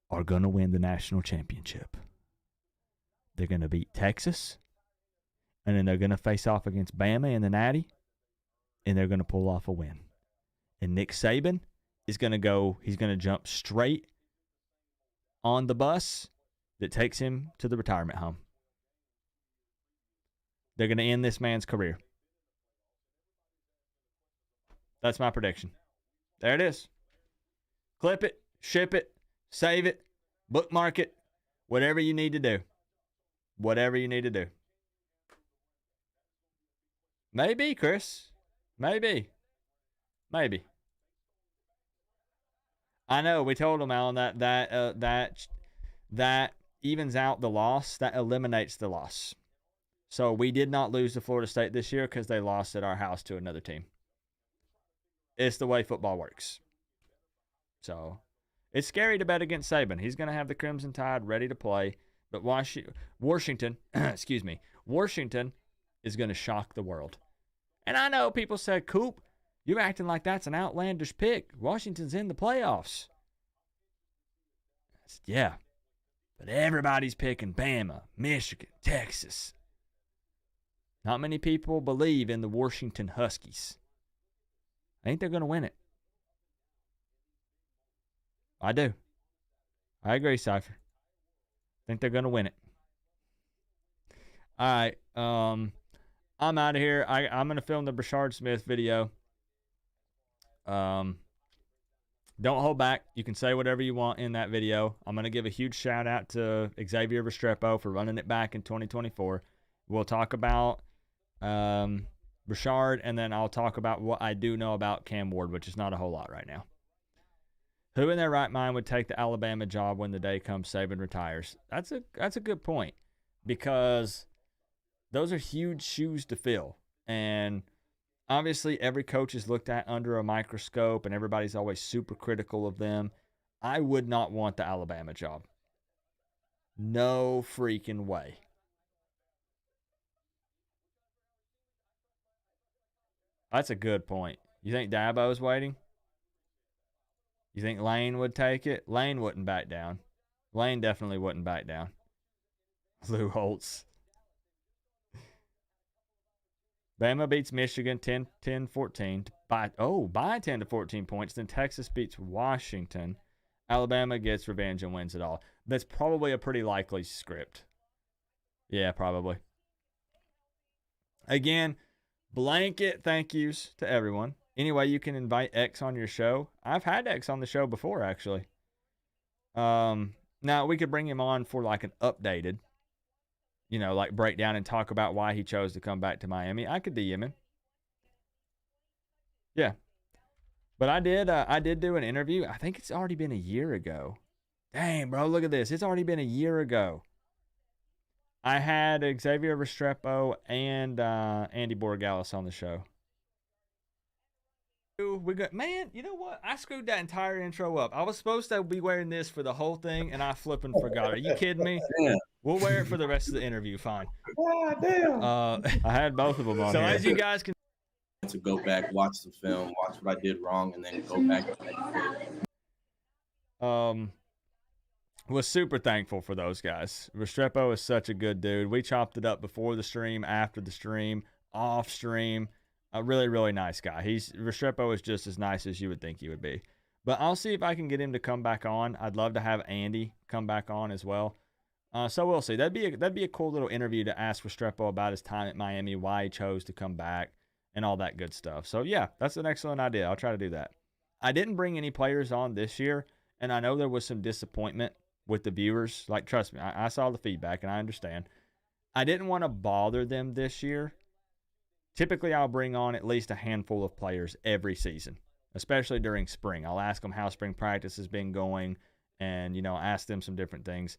are going to win the national championship. They're going to beat Texas, and then they're going to face off against Bama in the Natty, and they're going to pull off a win. And Nick Saban is going to go, he's going to jump straight on the bus that takes him to the retirement home. They're going to end this man's career. That's my prediction. There it is. Clip it, ship it, save it, bookmark it, whatever you need to do. Whatever you need to do. Maybe, Chris. Maybe. Maybe. I know, we told him, Alan, that evens out the loss. That eliminates the loss. So we did not lose to Florida State this year because they lost at our house to another team. It's the way football works. So it's scary to bet against Saban. He's going to have the Crimson Tide ready to play. But Washington, excuse me, Washington is going to shock the world. And I know people said, Coop, you're acting like that's an outlandish pick. Washington's in the playoffs. I said, yeah, but everybody's picking Bama, Michigan, Texas. Not many people believe in the Washington Huskies. I think they're going to win it. I do. I agree, Cypher. I think they're going to win it. All right. I'm out of here. I'm going to film the Brashard Smith video. Don't hold back. You can say whatever you want in that video. I'm going to give a huge shout out to Xavier Restrepo for running it back in 2024. We'll talk about Brashard, and then I'll talk about what I do know about Cam Ward, which is not a whole lot right now. Who in their right mind would take the Alabama job when the day comes Saban retires? That's a good point, because those are huge shoes to fill. And obviously every coach is looked at under a microscope, and everybody's always super critical of them. I would not want the Alabama job. No freaking way. That's a good point. You think Dabo's waiting? You think Lane would take it? Lane wouldn't back down. Lane definitely wouldn't back down. Lou Holtz. Bama beats Michigan 10-14 by 10 to 14 points. Then Texas beats Washington. Alabama gets revenge and wins it all. That's probably a pretty likely script. Yeah, probably. Again, blanket thank yous to everyone. Anyway, you can invite X on your show. I've had X on the show before, actually. Now, we could bring him on for like an updated, like breakdown and talk about why he chose to come back to Miami. I could DM him. Yeah. But I did do an interview. I think it's already been a year ago. Dang, bro, look at this. It's already been a year ago. I had Xavier Restrepo and Andy Borregales on the show. Man, you know what? I screwed that entire intro up. I was supposed to be wearing this for the whole thing, and I flipping forgot. Are you kidding me? Yeah. We'll wear it for the rest of the interview. Fine. God damn. I had both of them on. So here. As you guys can to go back, watch the film, watch what I did wrong, and then go back and make it. Was super thankful for those guys. Restrepo is such a good dude. We chopped it up before the stream, after the stream, off stream. A really, really nice guy. Restrepo is just as nice as you would think he would be. But I'll see if I can get him to come back on. I'd love to have Andy come back on as well. So we'll see. That'd be a cool little interview to ask Restrepo about his time at Miami, why he chose to come back, and all that good stuff. So yeah, that's an excellent idea. I'll try to do that. I didn't bring any players on this year, and I know there was some disappointment with the viewers. Like, trust me, I saw the feedback, and I understand. I didn't want to bother them this year. Typically, I'll bring on at least a handful of players every season, especially during spring. I'll ask them how spring practice has been going and, ask them some different things.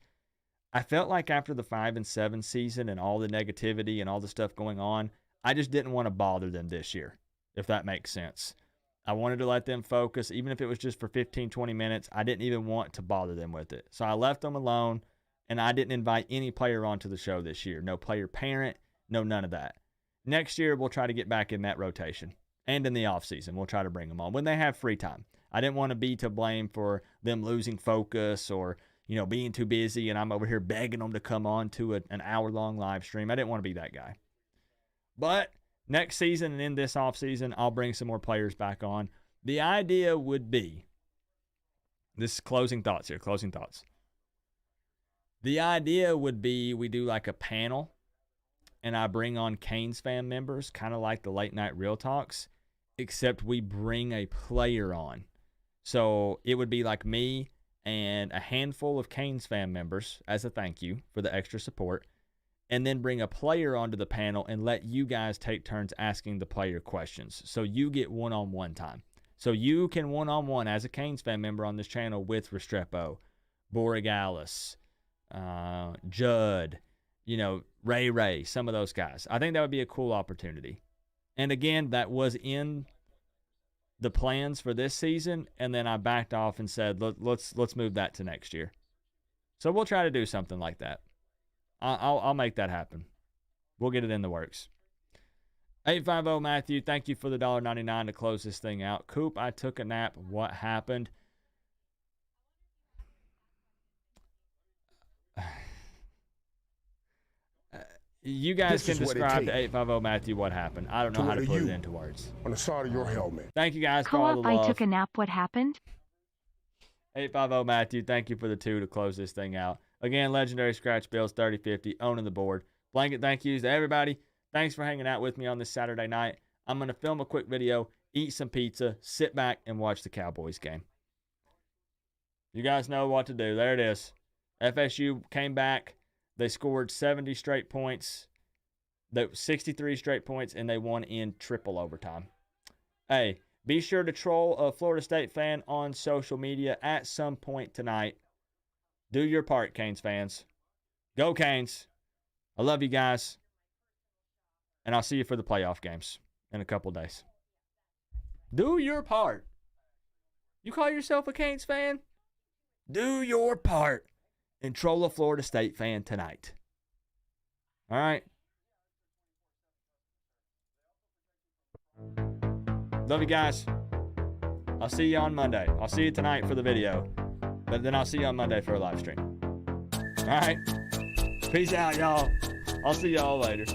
I felt like after the 5-7 season and all the negativity and all the stuff going on, I just didn't want to bother them this year, if that makes sense. I wanted to let them focus, even if it was just for 15, 20 minutes. I didn't even want to bother them with it. So I left them alone, and I didn't invite any player onto the show this year. No player parent, no none of that. Next year, we'll try to get back in that rotation. And in the offseason, we'll try to bring them on when they have free time. I didn't want to be to blame for them losing focus or, being too busy, and I'm over here begging them to come on to an hour-long live stream. I didn't want to be that guy. But next season and in this offseason, I'll bring some more players back on. The idea would be, this is closing thoughts here, closing thoughts. The idea would be we do like a panel, and I bring on Canes fan members, kind of like the late night real talks, except we bring a player on. So it would be like me and a handful of Canes fan members as a thank you for the extra support, and then bring a player onto the panel and let you guys take turns asking the player questions. So you get one-on-one time. So you can one-on-one as a Canes fan member on this channel with Restrepo, Borregales, Judd, Ray, some of those guys. I think that would be a cool opportunity. And again, that was in the plans for this season, and then I backed off and said, let's move that to next year. So we'll try to do something like that. I'll make that happen. We'll get it in the works. 850 Matthew, thank you for the $1.99 to close this thing out. Coop, I took a nap. What happened? You guys can describe to 850 Matthew what happened. I don't know how to put it into words. On the side of your helmet. Thank you guys for all the love. I took a nap. What happened? 850 Matthew, thank you for the 2 to close this thing out. Again, Legendary Scratch Bills 3050, owning the board. Blanket thank yous to everybody. Thanks for hanging out with me on this Saturday night. I'm going to film a quick video, eat some pizza, sit back, and watch the Cowboys game. You guys know what to do. There it is. FSU came back. They scored 70 straight points, 63 straight points, and they won in triple overtime. Hey, be sure to troll a Florida State fan on social media at some point tonight. Do your part, Canes fans. Go Canes. I love you guys. And I'll see you for the playoff games in a couple days. Do your part. You call yourself a Canes fan? Do your part. And troll a Florida State fan tonight. All right. Love you guys. I'll see you on Monday. I'll see you tonight for the video. But then I'll see you on Monday for a live stream. All right. Peace out, y'all. I'll see y'all later.